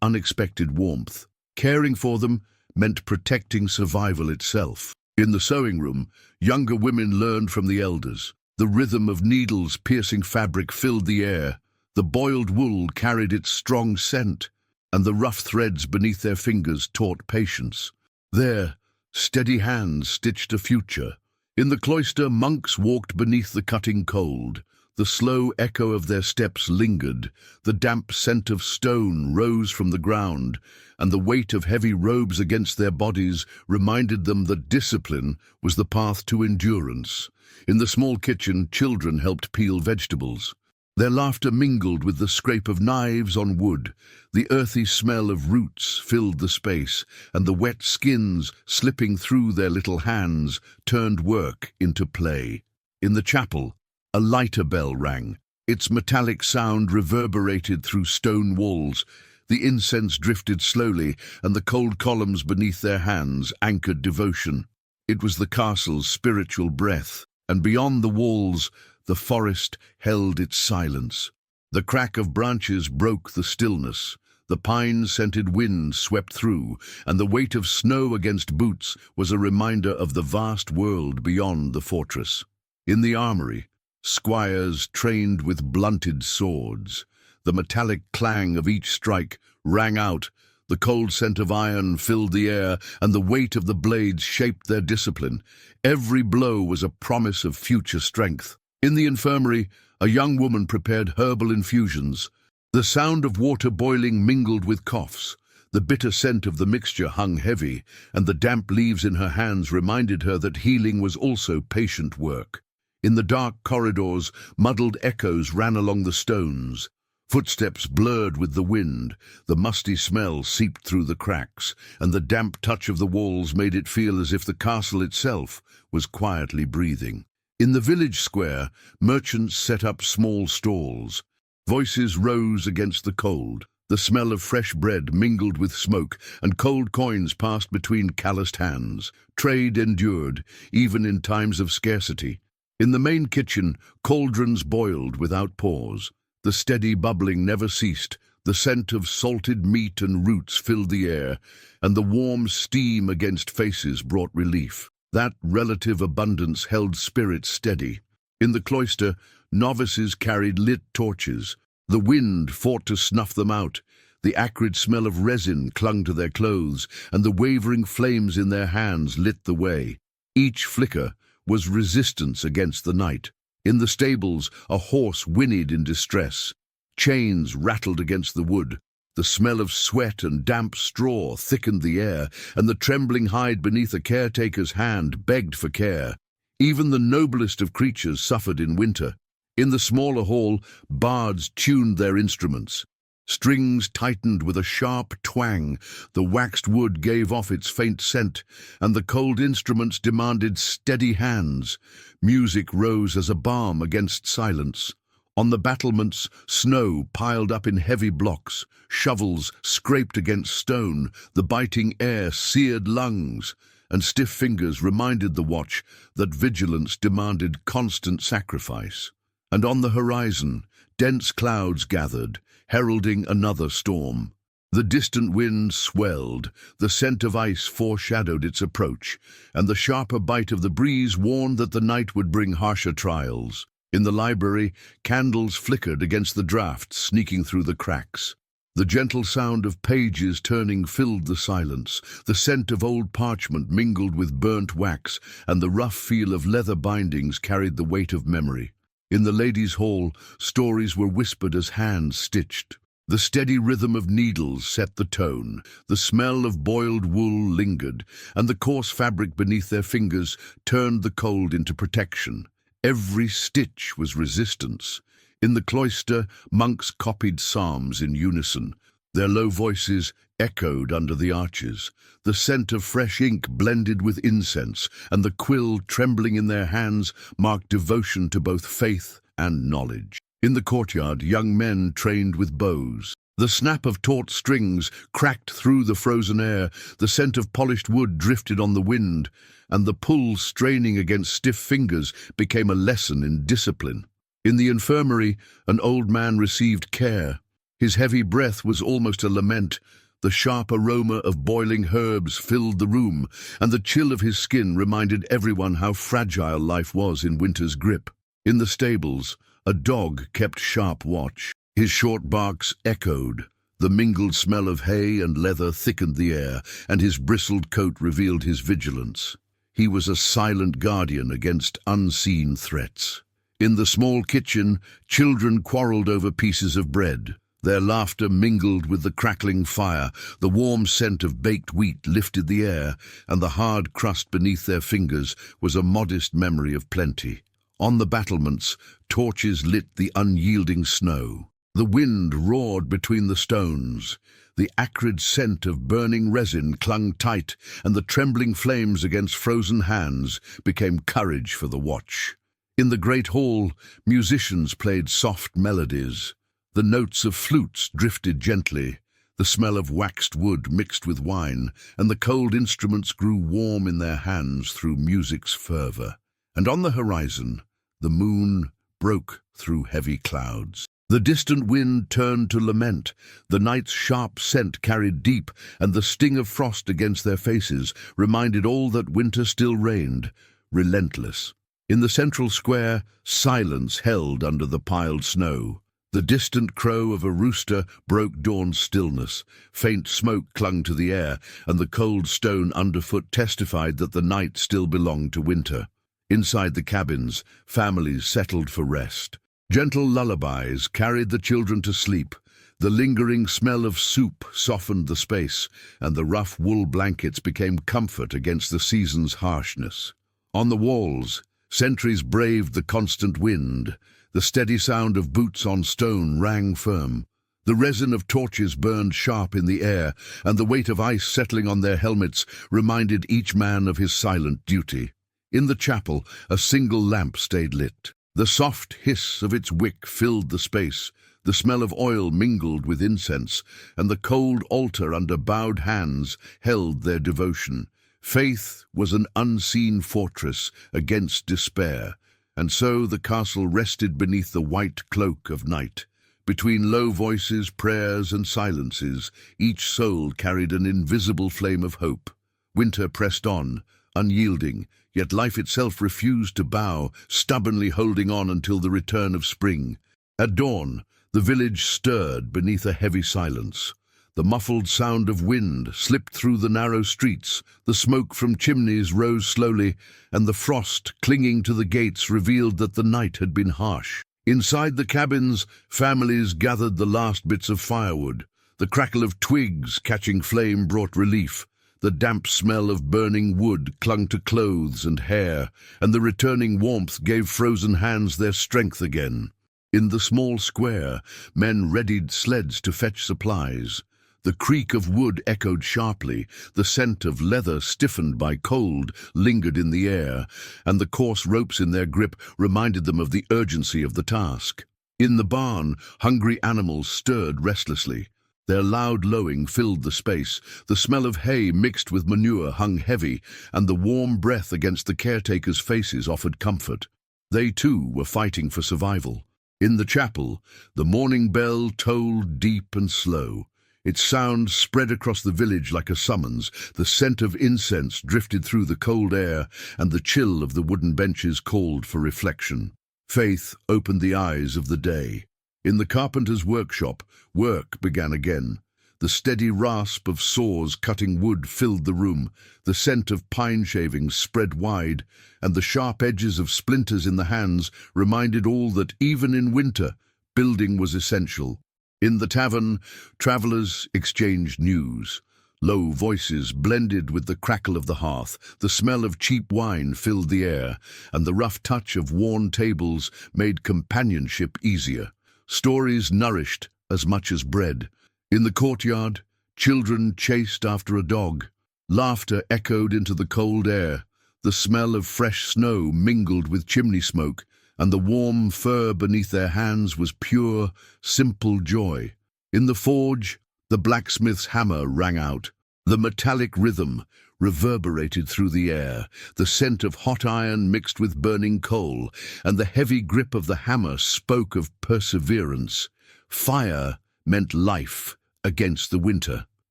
unexpected warmth. Caring for them meant protecting survival itself. In the sewing room, younger women learned from the elders. The rhythm of needles piercing fabric filled the air. The boiled wool carried its strong scent, and the rough threads beneath their fingers taught patience. There, steady hands stitched a future. In the cloister, monks walked beneath the cutting cold. The slow echo of their steps lingered. The damp scent of stone rose from the ground, and the weight of heavy robes against their bodies reminded them that discipline was the path to endurance. In the small kitchen, children helped peel vegetables. Their laughter mingled with the scrape of knives on wood. The earthy smell of roots filled the space, and the wet skins, slipping through their little hands, turned work into play. In the chapel, a lighter bell rang. Its metallic sound reverberated through stone walls. The incense drifted slowly, and the cold columns beneath their hands anchored devotion. It was the castle's spiritual breath, and beyond the walls, the forest held its silence. The crack of branches broke the stillness. The pine-scented wind swept through, and the weight of snow against boots was a reminder of the vast world beyond the fortress. In the armory, squires trained with blunted swords. The metallic clang of each strike rang out. The cold scent of iron filled the air, and the weight of the blades shaped their discipline. Every blow was a promise of future strength. In the infirmary, a young woman prepared herbal infusions. The sound of water boiling mingled with coughs. The bitter scent of the mixture hung heavy, and the damp leaves in her hands reminded her that healing was also patient work. In the dark corridors, muddled echoes ran along the stones. Footsteps blurred with the wind, the musty smell seeped through the cracks, and the damp touch of the walls made it feel as if the castle itself was quietly breathing. In the village square, merchants set up small stalls. Voices rose against the cold. The smell of fresh bread mingled with smoke, and cold coins passed between calloused hands. Trade endured, even in times of scarcity. In the main kitchen, cauldrons boiled without pause. The steady bubbling never ceased. The scent of salted meat and roots filled the air, and the warm steam against faces brought relief. That relative abundance held spirits steady. In the cloister, novices carried lit torches. The wind fought to snuff them out. The acrid smell of resin clung to their clothes, and the wavering flames in their hands lit the way. Each flicker was resistance against the night. In the stables, a horse whinnied in distress. Chains rattled against the wood. The smell of sweat and damp straw thickened the air, and the trembling hide beneath a caretaker's hand begged for care. Even the noblest of creatures suffered in winter. In the smaller hall, bards tuned their instruments. Strings tightened with a sharp twang, the waxed wood gave off its faint scent, and the cold instruments demanded steady hands. Music rose as a balm against silence. On the battlements, snow piled up in heavy blocks. Shovels scraped against stone. The biting air seared lungs, and stiff fingers reminded the watch that vigilance demanded constant sacrifice. And on the horizon, dense clouds gathered, heralding another storm. The distant wind swelled, the scent of ice foreshadowed its approach, and the sharper bite of the breeze warned that the night would bring harsher trials. In the library, candles flickered against the draught, sneaking through the cracks. The gentle sound of pages turning filled the silence. The scent of old parchment mingled with burnt wax, and the rough feel of leather bindings carried the weight of memory. In the ladies' hall, stories were whispered as hands stitched. The steady rhythm of needles set the tone. The smell of boiled wool lingered, and the coarse fabric beneath their fingers turned the cold into protection. Every stitch was resistance. In the cloister, monks copied psalms in unison. Their low voices echoed under the arches. The scent of fresh ink blended with incense, and the quill trembling in their hands marked devotion to both faith and knowledge. In the courtyard, young men trained with bows. The snap of taut strings cracked through the frozen air, the scent of polished wood drifted on the wind, and the pull straining against stiff fingers became a lesson in discipline. In the infirmary, an old man received care. His heavy breath was almost a lament. The sharp aroma of boiling herbs filled the room, and the chill of his skin reminded everyone how fragile life was in winter's grip. In the stables, a dog kept sharp watch. His short barks echoed. The mingled smell of hay and leather thickened the air, and his bristled coat revealed his vigilance. He was a silent guardian against unseen threats. In the small kitchen, children quarreled over pieces of bread. Their laughter mingled with the crackling fire. The warm scent of baked wheat lifted the air, and the hard crust beneath their fingers was a modest memory of plenty. On the battlements, torches lit the unyielding snow. The wind roared between the stones. The acrid scent of burning resin clung tight, and the trembling flames against frozen hands became courage for the watch. In the great hall, musicians played soft melodies. The notes of flutes drifted gently. The smell of waxed wood mixed with wine, and the cold instruments grew warm in their hands through music's fervor. And on the horizon, the moon broke through heavy clouds. The distant wind turned to lament. The night's sharp scent carried deep, and the sting of frost against their faces reminded all that winter still reigned, relentless. In the central square, silence held under the piled snow. The distant crow of a rooster broke dawn's stillness. Faint smoke clung to the air, and the cold stone underfoot testified that the night still belonged to winter. Inside the cabins, families settled for rest. Gentle lullabies carried the children to sleep. The lingering smell of soup softened the space, and the rough wool blankets became comfort against the season's harshness. On the walls, sentries braved the constant wind. The steady sound of boots on stone rang firm. The resin of torches burned sharp in the air, and the weight of ice settling on their helmets reminded each man of his silent duty. In the chapel, a single lamp stayed lit. The soft hiss of its wick filled the space. The smell of oil mingled with incense, and the cold altar under bowed hands held their devotion. Faith was an unseen fortress against despair, and so the castle rested beneath the white cloak of night. Between low voices, prayers, and silences, each soul carried an invisible flame of hope. Winter pressed on, unyielding, yet life itself refused to bow, stubbornly holding on until the return of spring. At dawn, the village stirred beneath a heavy silence. The muffled sound of wind slipped through the narrow streets, the smoke from chimneys rose slowly, and the frost clinging to the gates revealed that the night had been harsh. Inside the cabins, families gathered the last bits of firewood. The crackle of twigs catching flame brought relief. The damp smell of burning wood clung to clothes and hair, and the returning warmth gave frozen hands their strength again. In the small square, men readied sleds to fetch supplies. The creak of wood echoed sharply, the scent of leather stiffened by cold lingered in the air, and the coarse ropes in their grip reminded them of the urgency of the task. In the barn, hungry animals stirred restlessly. Their loud lowing filled the space. The smell of hay mixed with manure hung heavy, and the warm breath against the caretakers' faces offered comfort. They too were fighting for survival. In the chapel, the morning bell tolled deep and slow. Its sound spread across the village like a summons. The scent of incense drifted through the cold air, and the chill of the wooden benches called for reflection. Faith opened the eyes of the day. In the carpenter's workshop, work began again. The steady rasp of saws cutting wood filled the room. The scent of pine shavings spread wide, and the sharp edges of splinters in the hands reminded all that even in winter, building was essential. In the tavern, travelers exchanged news. Low voices blended with the crackle of the hearth. The smell of cheap wine filled the air, and the rough touch of worn tables made companionship easier. Stories nourished as much as bread. In the courtyard, children chased after a dog. Laughter echoed into the cold air. The smell of fresh snow mingled with chimney smoke, and the warm fur beneath their hands was pure, simple joy. In the forge, the blacksmith's hammer rang out. The metallic rhythm reverberated through the air, the scent of hot iron mixed with burning coal, and the heavy grip of the hammer spoke of perseverance. Fire meant life against the winter.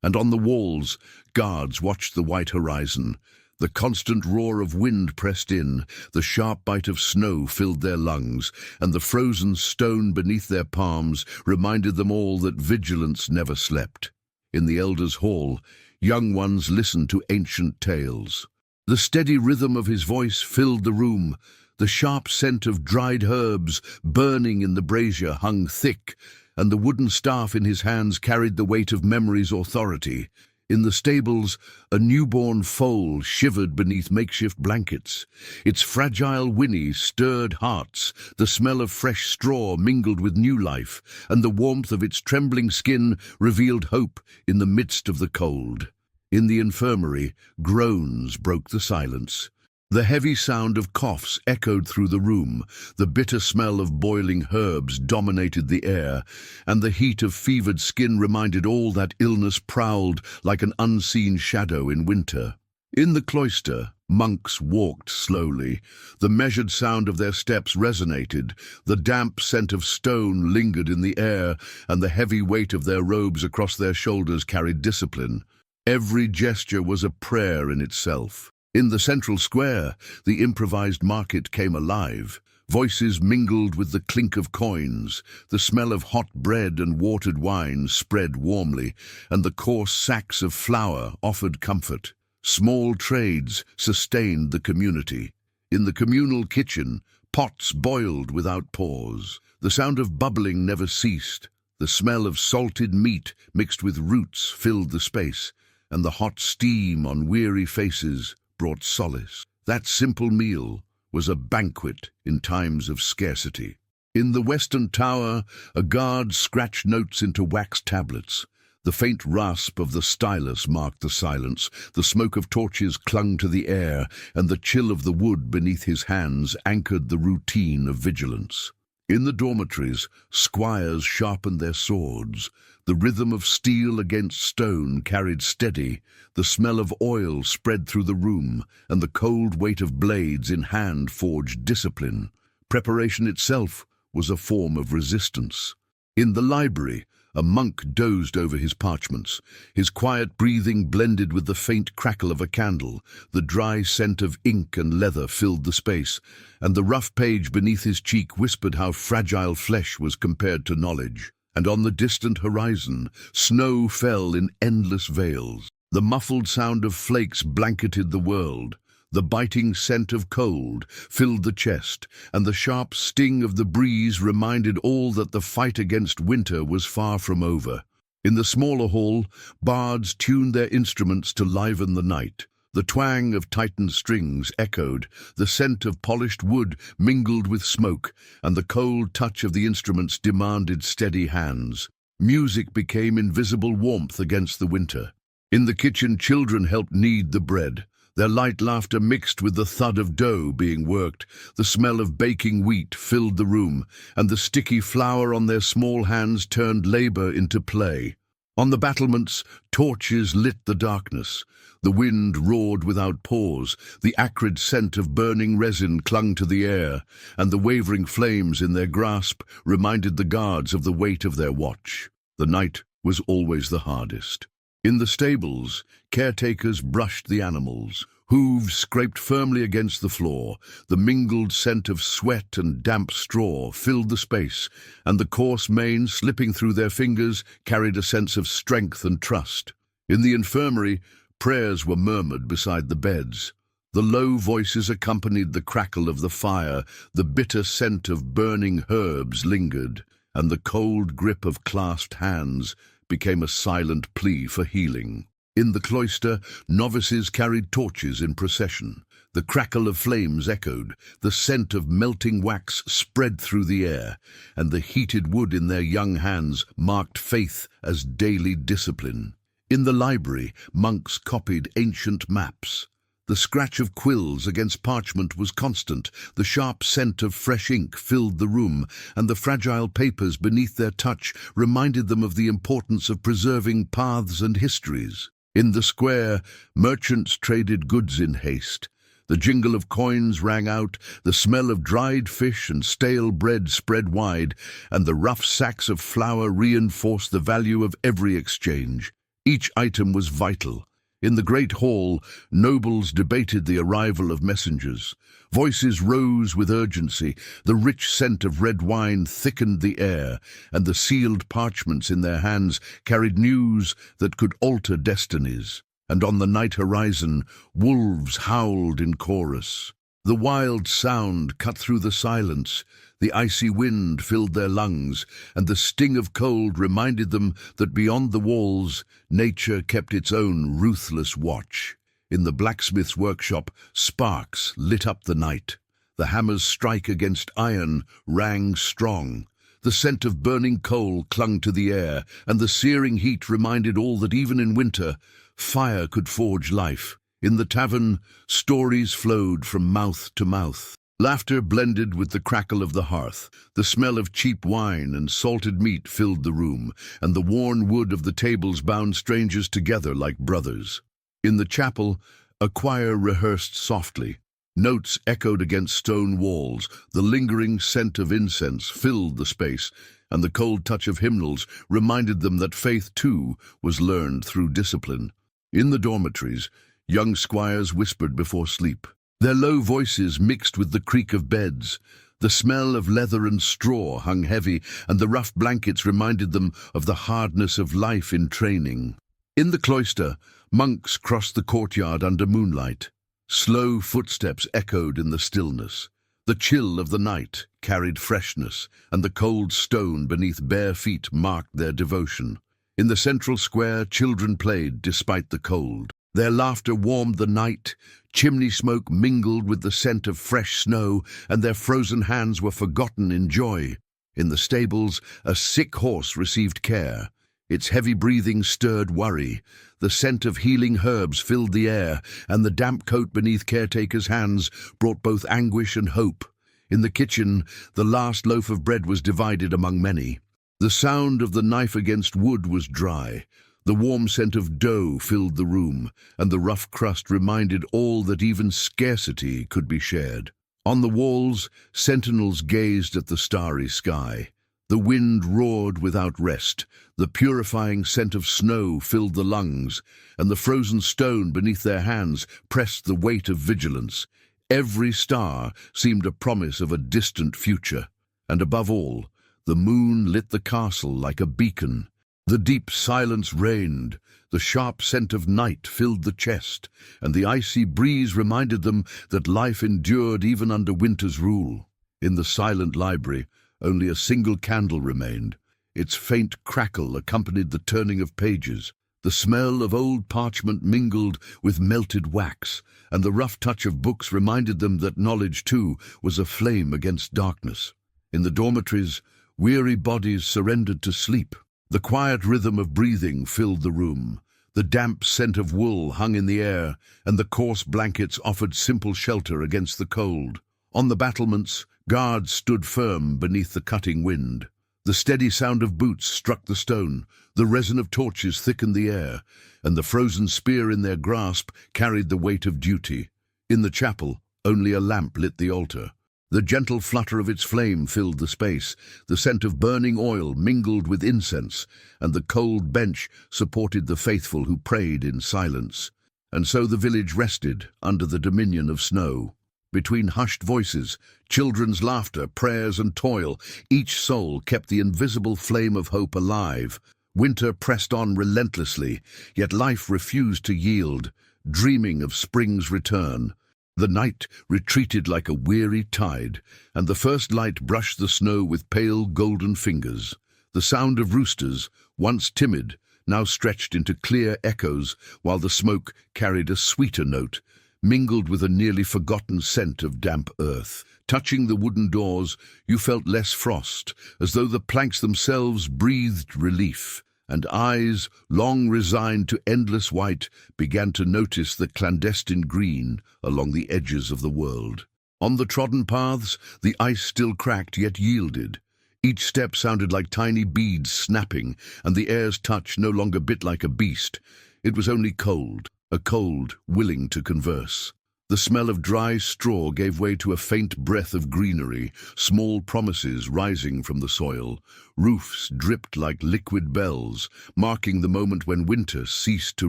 And on the walls, guards watched the white horizon. The constant roar of wind pressed in, the sharp bite of snow filled their lungs, and the frozen stone beneath their palms reminded them all that vigilance never slept. In the elders' hall, young ones listened to ancient tales. The steady rhythm of his voice filled the room. The sharp scent of dried herbs burning in the brazier hung thick, and the wooden staff in his hands carried the weight of memory's authority. In the stables, a newborn foal shivered beneath makeshift blankets. Its fragile whinny stirred hearts, the smell of fresh straw mingled with new life, and the warmth of its trembling skin revealed hope in the midst of the cold. In the infirmary, groans broke the silence. The heavy sound of coughs echoed through the room, the bitter smell of boiling herbs dominated the air, and the heat of fevered skin reminded all that illness prowled like an unseen shadow in winter. In the cloister, monks walked slowly. The measured sound of their steps resonated, the damp scent of stone lingered in the air, and the heavy weight of their robes across their shoulders carried discipline. Every gesture was a prayer in itself. In the central square, the improvised market came alive. Voices mingled with the clink of coins, the smell of hot bread and watered wine spread warmly, and the coarse sacks of flour offered comfort. Small trades sustained the community. In the communal kitchen, pots boiled without pause. The sound of bubbling never ceased. The smell of salted meat mixed with roots filled the space, and the hot steam on weary faces brought solace. That simple meal was a banquet in times of scarcity. In the western tower, a guard scratched notes into wax tablets. The faint rasp of the stylus marked the silence. The smoke of torches clung to the air, and the chill of the wood beneath his hands anchored the routine of vigilance. In the dormitories, squires sharpened their swords. The rhythm of steel against stone carried steady. The smell of oil spread through the room, and the cold weight of blades in hand forged discipline. Preparation itself was a form of resistance. In the library, a monk dozed over his parchments. His quiet breathing blended with the faint crackle of a candle. The dry scent of ink and leather filled the space, and the rough page beneath his cheek whispered how fragile flesh was compared to knowledge. And on the distant horizon, snow fell in endless veils. The muffled sound of flakes blanketed the world. The biting scent of cold filled the chest, and the sharp sting of the breeze reminded all that the fight against winter was far from over. In the smaller hall, bards tuned their instruments to liven the night. The twang of tightened strings echoed, the scent of polished wood mingled with smoke, and the cold touch of the instruments demanded steady hands. Music became invisible warmth against the winter. In the kitchen, children helped knead the bread. Their light laughter mixed with the thud of dough being worked. The smell of baking wheat filled the room, and the sticky flour on their small hands turned labor into play. On the battlements, torches lit the darkness. The wind roared without pause. The acrid scent of burning resin clung to the air, and the wavering flames in their grasp reminded the guards of the weight of their watch. The night was always the hardest. In the stables, caretakers brushed the animals. Hooves scraped firmly against the floor. The mingled scent of sweat and damp straw filled the space, and the coarse mane slipping through their fingers carried a sense of strength and trust. In the infirmary, prayers were murmured beside the beds. The low voices accompanied the crackle of the fire. The bitter scent of burning herbs lingered, and the cold grip of clasped hands became a silent plea for healing. In the cloister, novices carried torches in procession. The crackle of flames echoed, the scent of melting wax spread through the air, and the heated wood in their young hands marked faith as daily discipline. In the library, monks copied ancient maps. The scratch of quills against parchment was constant. The sharp scent of fresh ink filled the room, and the fragile papers beneath their touch reminded them of the importance of preserving paths and histories. In the square, merchants traded goods in haste. The jingle of coins rang out, the smell of dried fish and stale bread spread wide, and the rough sacks of flour reinforced the value of every exchange. Each item was vital. In the great hall, nobles debated the arrival of messengers. Voices rose with urgency. The rich scent of red wine thickened the air, and the sealed parchments in their hands carried news that could alter destinies. And on the night horizon, wolves howled in chorus. The wild sound cut through the silence, the icy wind filled their lungs, and the sting of cold reminded them that beyond the walls, nature kept its own ruthless watch. In the blacksmith's workshop, sparks lit up the night. The hammer's strike against iron rang strong. The scent of burning coal clung to the air, and the searing heat reminded all that even in winter, fire could forge life. In the tavern, stories flowed from mouth to mouth. Laughter blended with the crackle of the hearth. The smell of cheap wine and salted meat filled the room, and the worn wood of the tables bound strangers together like brothers. In the chapel, a choir rehearsed softly. Notes echoed against stone walls, the lingering scent of incense filled the space, and the cold touch of hymnals reminded them that faith, too, was learned through discipline. In the dormitories, young squires whispered before sleep. Their low voices mixed with the creak of beds. The smell of leather and straw hung heavy, and the rough blankets reminded them of the hardness of life in training. In the cloister, monks crossed the courtyard under moonlight. Slow footsteps echoed in the stillness. The chill of the night carried freshness, and the cold stone beneath bare feet marked their devotion. In the central square, children played despite the cold. Their laughter warmed the night, chimney smoke mingled with the scent of fresh snow, and their frozen hands were forgotten in joy. In the stables, a sick horse received care. Its heavy breathing stirred worry. The scent of healing herbs filled the air, and the damp coat beneath caretaker's hands brought both anguish and hope. In the kitchen, the last loaf of bread was divided among many. The sound of the knife against wood was dry. The warm scent of dough filled the room, and the rough crust reminded all that even scarcity could be shared. On the walls, sentinels gazed at the starry sky. The wind roared without rest, the purifying scent of snow filled the lungs, and the frozen stone beneath their hands pressed the weight of vigilance. Every star seemed a promise of a distant future, and above all, the moon lit the castle like a beacon. The deep silence reigned, the sharp scent of night filled the chest, and the icy breeze reminded them that life endured even under winter's rule. In the silent library, only a single candle remained. Its faint crackle accompanied the turning of pages. The smell of old parchment mingled with melted wax, and the rough touch of books reminded them that knowledge, too, was a flame against darkness. In the dormitories, weary bodies surrendered to sleep. The quiet rhythm of breathing filled the room. The damp scent of wool hung in the air, and the coarse blankets offered simple shelter against the cold. On the battlements, guards stood firm beneath the cutting wind. The steady sound of boots struck the stone, the resin of torches thickened the air, and the frozen spear in their grasp carried the weight of duty. In the chapel, only a lamp lit the altar. The gentle flutter of its flame filled the space, the scent of burning oil mingled with incense, and the cold bench supported the faithful who prayed in silence. And so the village rested under the dominion of snow. Between hushed voices, children's laughter, prayers and toil, each soul kept the invisible flame of hope alive. Winter pressed on relentlessly, yet life refused to yield, dreaming of spring's return. The night retreated like a weary tide, and the first light brushed the snow with pale golden fingers. The sound of roosters, once timid, now stretched into clear echoes, while the smoke carried a sweeter note, mingled with a nearly forgotten scent of damp earth. Touching the wooden doors, you felt less frost, as though the planks themselves breathed relief, and eyes, long resigned to endless white, began to notice the clandestine green along the edges of the world. On the trodden paths, the ice still cracked yet yielded. Each step sounded like tiny beads snapping, and the air's touch no longer bit like a beast. It was only cold, a cold willing to converse. The smell of dry straw gave way to a faint breath of greenery, small promises rising from the soil. Roofs dripped like liquid bells, marking the moment when winter ceased to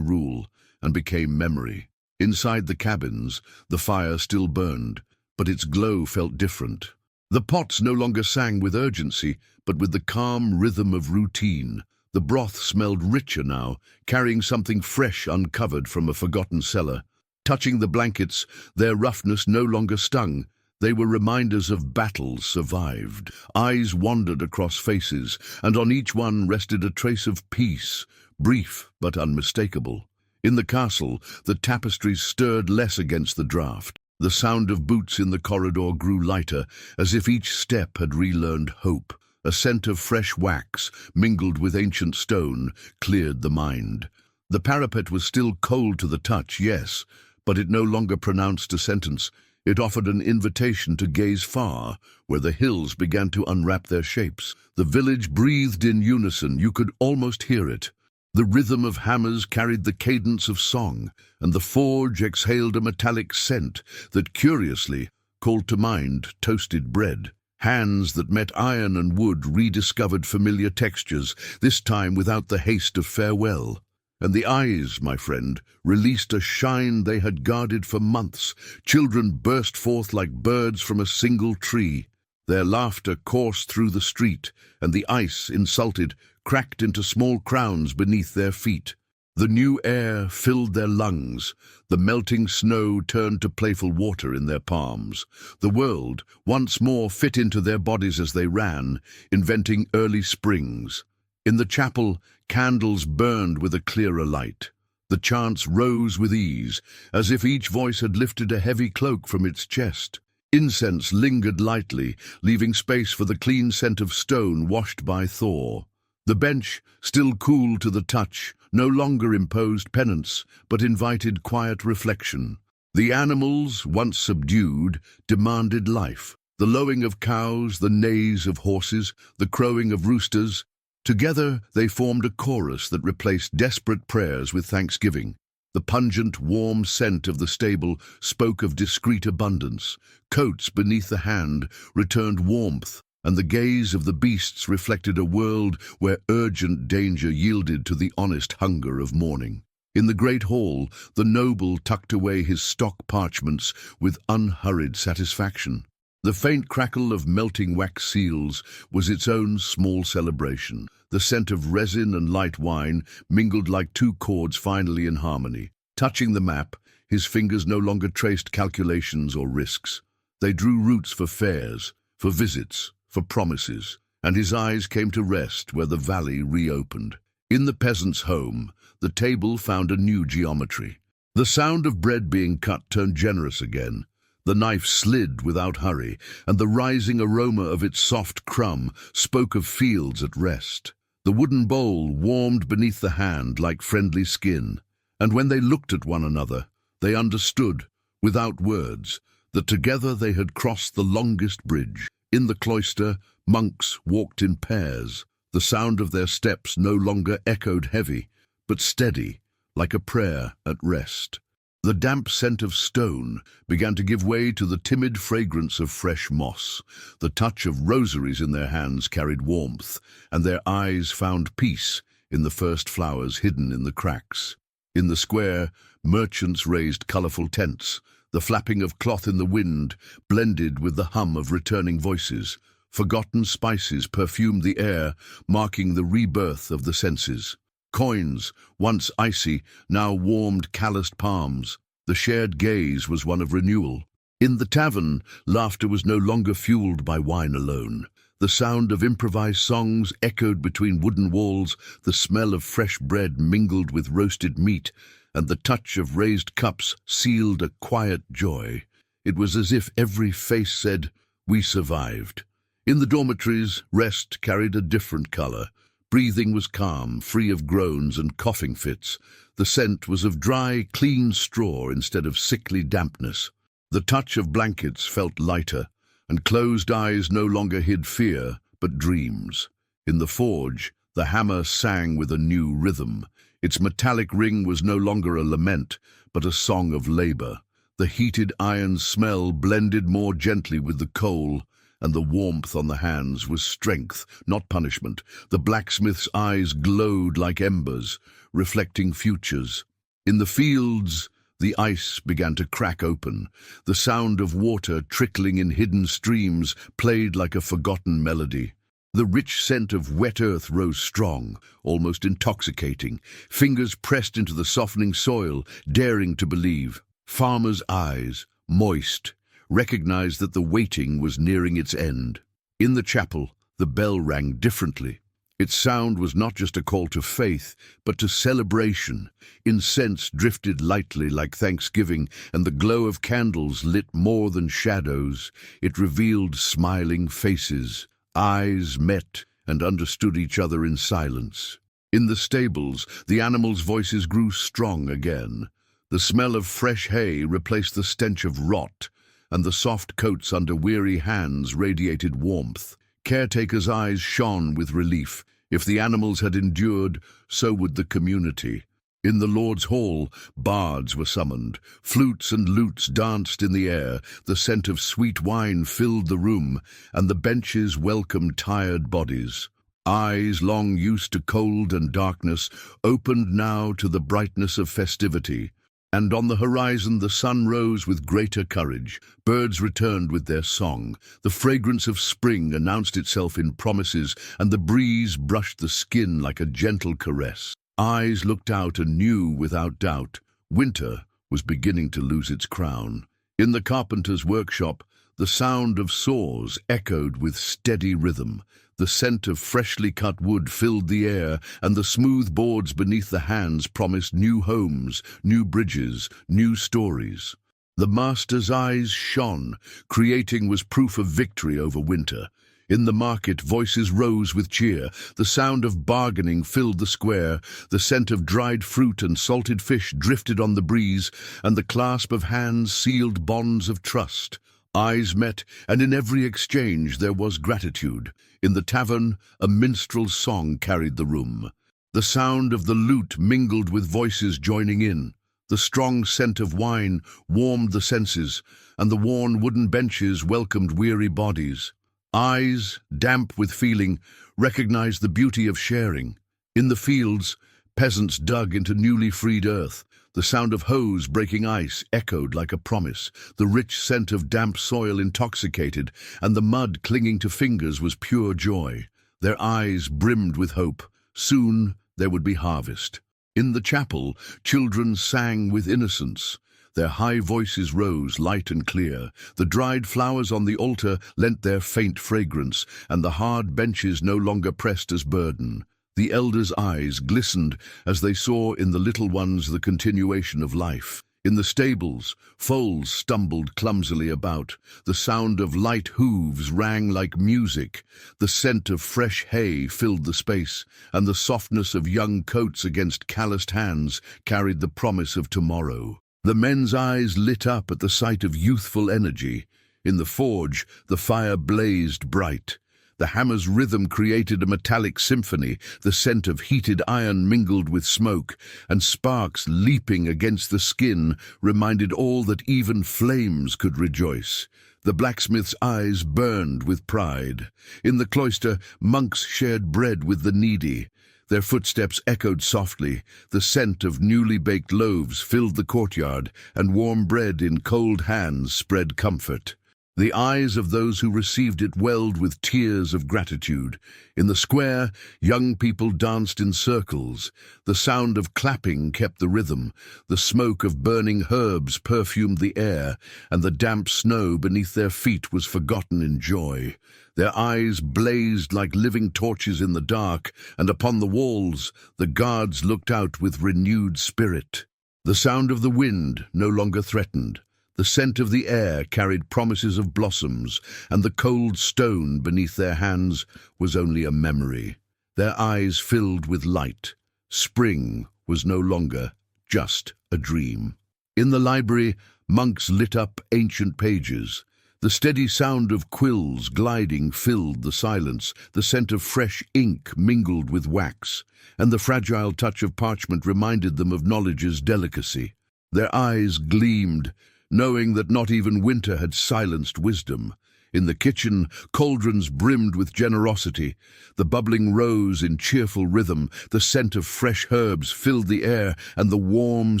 rule and became memory. Inside the cabins, the fire still burned, but its glow felt different. The pots no longer sang with urgency, but with the calm rhythm of routine. The broth smelled richer now, carrying something fresh uncovered from a forgotten cellar. Touching the blankets, their roughness no longer stung. They were reminders of battles survived. Eyes wandered across faces, and on each one rested a trace of peace, brief but unmistakable. In the castle, the tapestries stirred less against the draught. The sound of boots in the corridor grew lighter, as if each step had relearned hope. A scent of fresh wax, mingled with ancient stone, cleared the mind. The parapet was still cold to the touch, yes, but it no longer pronounced a sentence. It offered an invitation to gaze far, where the hills began to unwrap their shapes. The village breathed in unison, you could almost hear it. The rhythm of hammers carried the cadence of song, and the forge exhaled a metallic scent that, curiously, called to mind toasted bread. Hands that met iron and wood rediscovered familiar textures, this time without the haste of farewell. And the eyes, my friend, released a shine they had guarded for months. Children burst forth like birds from a single tree. Their laughter coursed through the street, and the ice, insulted, cracked into small crowns beneath their feet. The new air filled their lungs. The melting snow turned to playful water in their palms. The world once more fit into their bodies as they ran, inventing early springs. In the chapel, candles burned with a clearer light. The chants rose with ease, as if each voice had lifted a heavy cloak from its chest. Incense lingered lightly, leaving space for the clean scent of stone washed by thaw. The bench, still cool to the touch, no longer imposed penance, but invited quiet reflection. The animals, once subdued, demanded life. The lowing of cows, the neighs of horses, the crowing of roosters. Together they formed a chorus that replaced desperate prayers with thanksgiving. The pungent, warm scent of the stable spoke of discreet abundance. Coats beneath the hand returned warmth, and the gaze of the beasts reflected a world where urgent danger yielded to the honest hunger of morning. In the great hall, the noble tucked away his stock parchments with unhurried satisfaction. The faint crackle of melting wax seals was its own small celebration. The scent of resin and light wine mingled like two chords finally in harmony. Touching the map, his fingers no longer traced calculations or risks. They drew routes for fares, for visits, for promises, and his eyes came to rest where the valley reopened. In the peasant's home, the table found a new geometry. The sound of bread being cut turned generous again. The knife slid without hurry, and the rising aroma of its soft crumb spoke of fields at rest. The wooden bowl warmed beneath the hand like friendly skin, and when they looked at one another, they understood, without words, that together they had crossed the longest bridge. In the cloister, monks walked in pairs. The sound of their steps no longer echoed heavy, but steady, like a prayer at rest. The damp scent of stone began to give way to the timid fragrance of fresh moss. The touch of rosaries in their hands carried warmth, and their eyes found peace in the first flowers hidden in the cracks. In the square, merchants raised colorful tents. The flapping of cloth in the wind blended with the hum of returning voices. Forgotten spices perfumed the air, marking the rebirth of the senses. Coins, once icy, now warmed calloused palms. The shared gaze was one of renewal. In the tavern, laughter was no longer fueled by wine alone. The sound of improvised songs echoed between wooden walls, the smell of fresh bread mingled with roasted meat, and the touch of raised cups sealed a quiet joy. It was as if every face said, "We survived." In the dormitories, rest carried a different color. Breathing was calm, free of groans and coughing fits. The scent was of dry, clean straw instead of sickly dampness. The touch of blankets felt lighter, and closed eyes no longer hid fear, but dreams. In the forge, the hammer sang with a new rhythm. Its metallic ring was no longer a lament, but a song of labor. The heated iron smell blended more gently with the coal, and the warmth on the hands was strength, not punishment. The blacksmith's eyes glowed like embers, reflecting futures. In the fields, the ice began to crack open. The sound of water trickling in hidden streams played like a forgotten melody. The rich scent of wet earth rose strong, almost intoxicating. Fingers pressed into the softening soil, daring to believe. Farmer's eyes, moist, recognized that the waiting was nearing its end. In the chapel, the bell rang differently. Its sound was not just a call to faith, but to celebration. Incense drifted lightly like thanksgiving, and the glow of candles lit more than shadows. It revealed smiling faces. Eyes met and understood each other in silence. In the stables, the animals' voices grew strong again. The smell of fresh hay replaced the stench of rot, and the soft coats under weary hands radiated warmth. Caretakers' eyes shone with relief. If the animals had endured, so would the community. In the Lord's Hall, bards were summoned. Flutes and lutes danced in the air. The scent of sweet wine filled the room, and the benches welcomed tired bodies. Eyes long used to cold and darkness opened now to the brightness of festivity. And on the horizon the sun rose with greater courage. Birds returned with their song. The fragrance of spring announced itself in promises, and the breeze brushed the skin like a gentle caress. Eyes looked out and knew without doubt. Winter was beginning to lose its crown. In the carpenter's workshop, the sound of saws echoed with steady rhythm. The scent of freshly cut wood filled the air, and the smooth boards beneath the hands promised new homes, new bridges, new stories. The master's eyes shone. Creating was proof of victory over winter. In the market, voices rose with cheer. The sound of bargaining filled the square. The scent of dried fruit and salted fish drifted on the breeze, and the clasp of hands sealed bonds of trust. Eyes met, and in every exchange there was gratitude. In the tavern, a minstrel's song carried the room. The sound of the lute mingled with voices joining in. The strong scent of wine warmed the senses, and the worn wooden benches welcomed weary bodies. Eyes, damp with feeling, recognized the beauty of sharing. In the fields, peasants dug into newly freed earth. The sound of hoes breaking ice echoed like a promise. The rich scent of damp soil intoxicated, and the mud clinging to fingers was pure joy. Their eyes brimmed with hope. Soon there would be harvest. In the chapel, children sang with innocence. Their high voices rose light and clear. The dried flowers on the altar lent their faint fragrance, and the hard benches no longer pressed as burden. The elders' eyes glistened as they saw in the little ones the continuation of life. In the stables, foals stumbled clumsily about. The sound of light hooves rang like music. The scent of fresh hay filled the space, and the softness of young coats against calloused hands carried the promise of tomorrow. The men's eyes lit up at the sight of youthful energy. In the forge, the fire blazed bright. The hammer's rhythm created a metallic symphony. The scent of heated iron mingled with smoke, and sparks leaping against the skin reminded all that even flames could rejoice. The blacksmith's eyes burned with pride. In the cloister, monks shared bread with the needy. Their footsteps echoed softly. The scent of newly baked loaves filled the courtyard, and warm bread in cold hands spread comfort. The eyes of those who received it welled with tears of gratitude. In the square, young people danced in circles. The sound of clapping kept the rhythm. The smoke of burning herbs perfumed the air, and the damp snow beneath their feet was forgotten in joy. Their eyes blazed like living torches in the dark, and upon the walls the guards looked out with renewed spirit. The sound of the wind no longer threatened. The scent of the air carried promises of blossoms, and the cold stone beneath their hands was only a memory. Their eyes filled with light. Spring was no longer just a dream. In the library, monks lit up ancient pages. The steady sound of quills gliding filled the silence. The scent of fresh ink mingled with wax, and the fragile touch of parchment reminded them of knowledge's delicacy. Their eyes gleamed, knowing that not even winter had silenced wisdom. In the kitchen, cauldrons brimmed with generosity. The bubbling rose in cheerful rhythm. The scent of fresh herbs filled the air, and the warm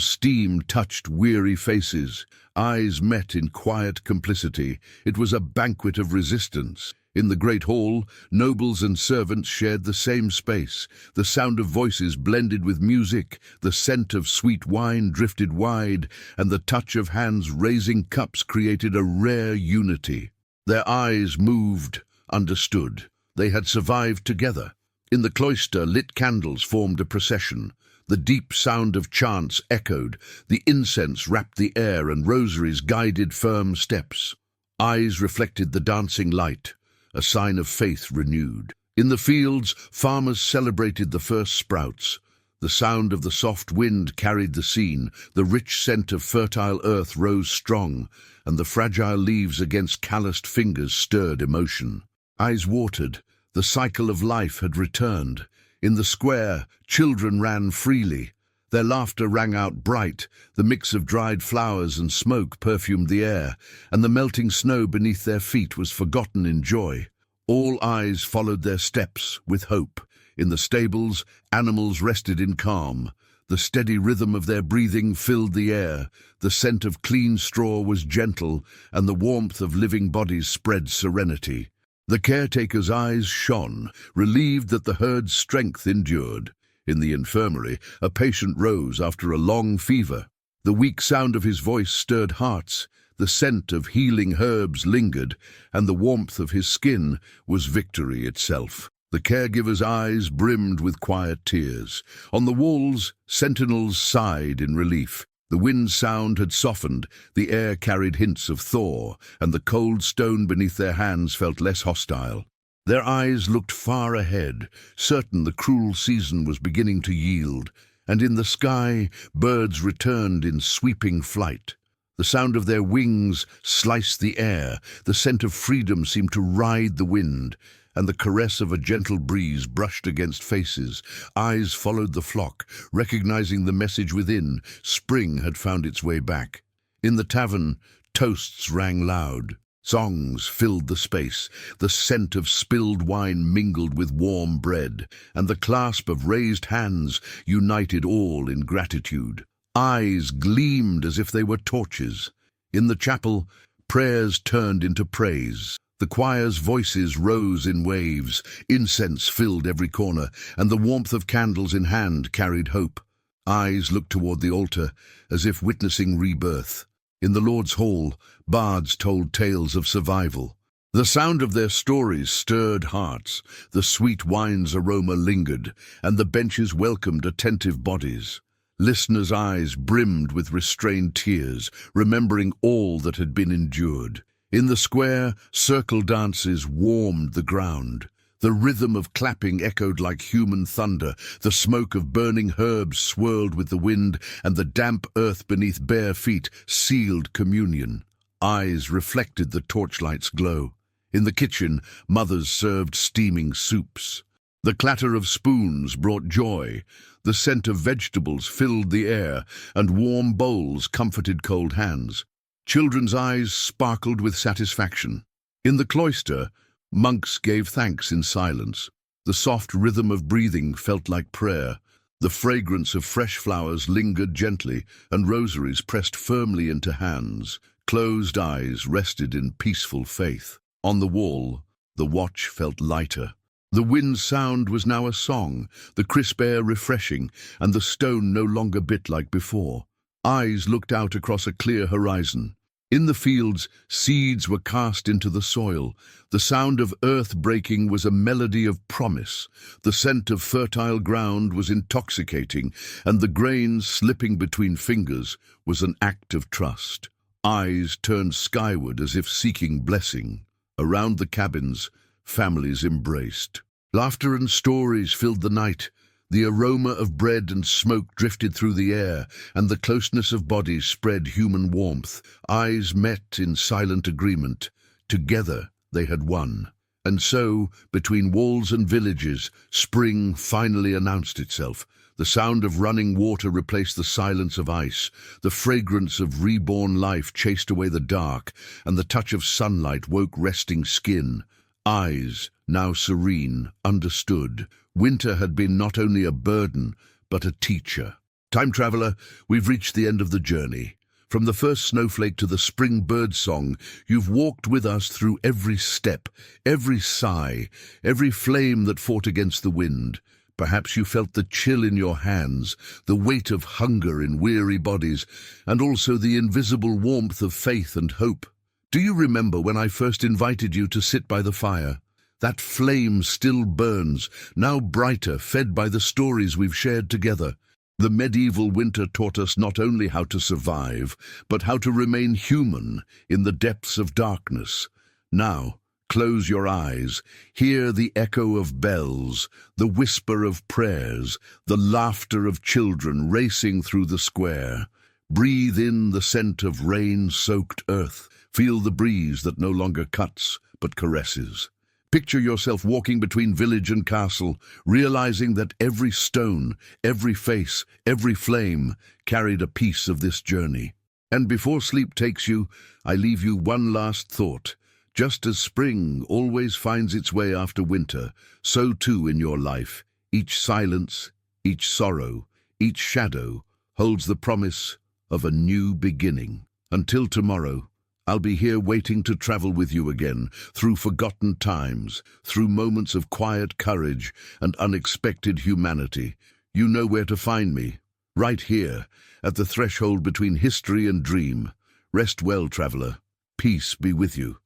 steam touched weary faces. Eyes met in quiet complicity. It was a banquet of resistance. In the great hall, nobles and servants shared the same space. The sound of voices blended with music, the scent of sweet wine drifted wide, and the touch of hands raising cups created a rare unity. Their eyes moved, understood. They had survived together. In the cloister, lit candles formed a procession. The deep sound of chants echoed, the incense wrapped the air, and rosaries guided firm steps. Eyes reflected the dancing light, a sign of faith renewed. In the fields, farmers celebrated the first sprouts. The sound of the soft wind carried the scene, the rich scent of fertile earth rose strong, and the fragile leaves against calloused fingers stirred emotion. Eyes watered, the cycle of life had returned. In the square, children ran freely. Their laughter rang out bright, the mix of dried flowers and smoke perfumed the air, and the melting snow beneath their feet was forgotten in joy. All eyes followed their steps with hope. In the stables, animals rested in calm. The steady rhythm of their breathing filled the air. The scent of clean straw was gentle, and the warmth of living bodies spread serenity. The caretaker's eyes shone, relieved that the herd's strength endured. In the infirmary, a patient rose after a long fever. The weak sound of his voice stirred hearts. The scent of healing herbs lingered, and the warmth of his skin was victory itself. The caregiver's eyes brimmed with quiet tears. On the walls, sentinels sighed in relief. The wind's sound had softened, the air carried hints of thaw, and the cold stone beneath their hands felt less hostile. Their eyes looked far ahead, certain the cruel season was beginning to yield, and in the sky, birds returned in sweeping flight. The sound of their wings sliced the air, the scent of freedom seemed to ride the wind, and the caress of a gentle breeze brushed against faces. Eyes followed the flock, recognizing the message within. Spring had found its way back. In the tavern, toasts rang loud. Songs filled the space. The scent of spilled wine mingled with warm bread, and the clasp of raised hands united all in gratitude. Eyes gleamed as if they were torches. In the chapel, prayers turned into praise. The choir's voices rose in waves, incense filled every corner, and the warmth of candles in hand carried hope. Eyes looked toward the altar, as if witnessing rebirth. In the Lord's hall, bards told tales of survival. The sound of their stories stirred hearts, the sweet wine's aroma lingered, and the benches welcomed attentive bodies. Listeners' eyes brimmed with restrained tears, remembering all that had been endured. In the square, circle dances warmed the ground. The rhythm of clapping echoed like human thunder. The smoke of burning herbs swirled with the wind, and the damp earth beneath bare feet sealed communion. Eyes reflected the torchlight's glow. In the kitchen, mothers served steaming soups. The clatter of spoons brought joy. The scent of vegetables filled the air, and warm bowls comforted cold hands. Children's eyes sparkled with satisfaction. In the cloister, monks gave thanks in silence. The soft rhythm of breathing felt like prayer. The fragrance of fresh flowers lingered gently, and rosaries pressed firmly into hands. Closed eyes rested in peaceful faith. On the wall, the watch felt lighter. The wind's sound was now a song, the crisp air refreshing, and the stone no longer bit like before. Eyes looked out across a clear horizon. In the fields, seeds were cast into the soil. The sound of earth breaking was a melody of promise. The scent of fertile ground was intoxicating, and the grain slipping between fingers was an act of trust. Eyes turned skyward as if seeking blessing. Around the cabins, families embraced. Laughter and stories filled the night. The aroma of bread and smoke drifted through the air, and the closeness of bodies spread human warmth. Eyes met in silent agreement. Together they had won. And so, between walls and villages, spring finally announced itself. The sound of running water replaced the silence of ice. The fragrance of reborn life chased away the dark, and the touch of sunlight woke resting skin. Eyes, now serene, understood. Winter had been not only a burden, but a teacher. Time traveler, we've reached the end of the journey. From the first snowflake to the spring bird song, you've walked with us through every step, every sigh, every flame that fought against the wind. Perhaps you felt the chill in your hands, the weight of hunger in weary bodies, and also the invisible warmth of faith and hope. Do you remember when I first invited you to sit by the fire? That flame still burns, now brighter, fed by the stories we've shared together. The medieval winter taught us not only how to survive, but how to remain human in the depths of darkness. Now, close your eyes, hear the echo of bells, the whisper of prayers, the laughter of children racing through the square. Breathe in the scent of rain-soaked earth. Feel the breeze that no longer cuts, but caresses. Picture yourself walking between village and castle, realizing that every stone, every face, every flame carried a piece of this journey. And before sleep takes you, I leave you one last thought. Just as spring always finds its way after winter, so too in your life, each silence, each sorrow, each shadow holds the promise of a new beginning. Until tomorrow, I'll be here waiting to travel with you again, through forgotten times, through moments of quiet courage and unexpected humanity. You know where to find me, right here, at the threshold between history and dream. Rest well, traveler. Peace be with you.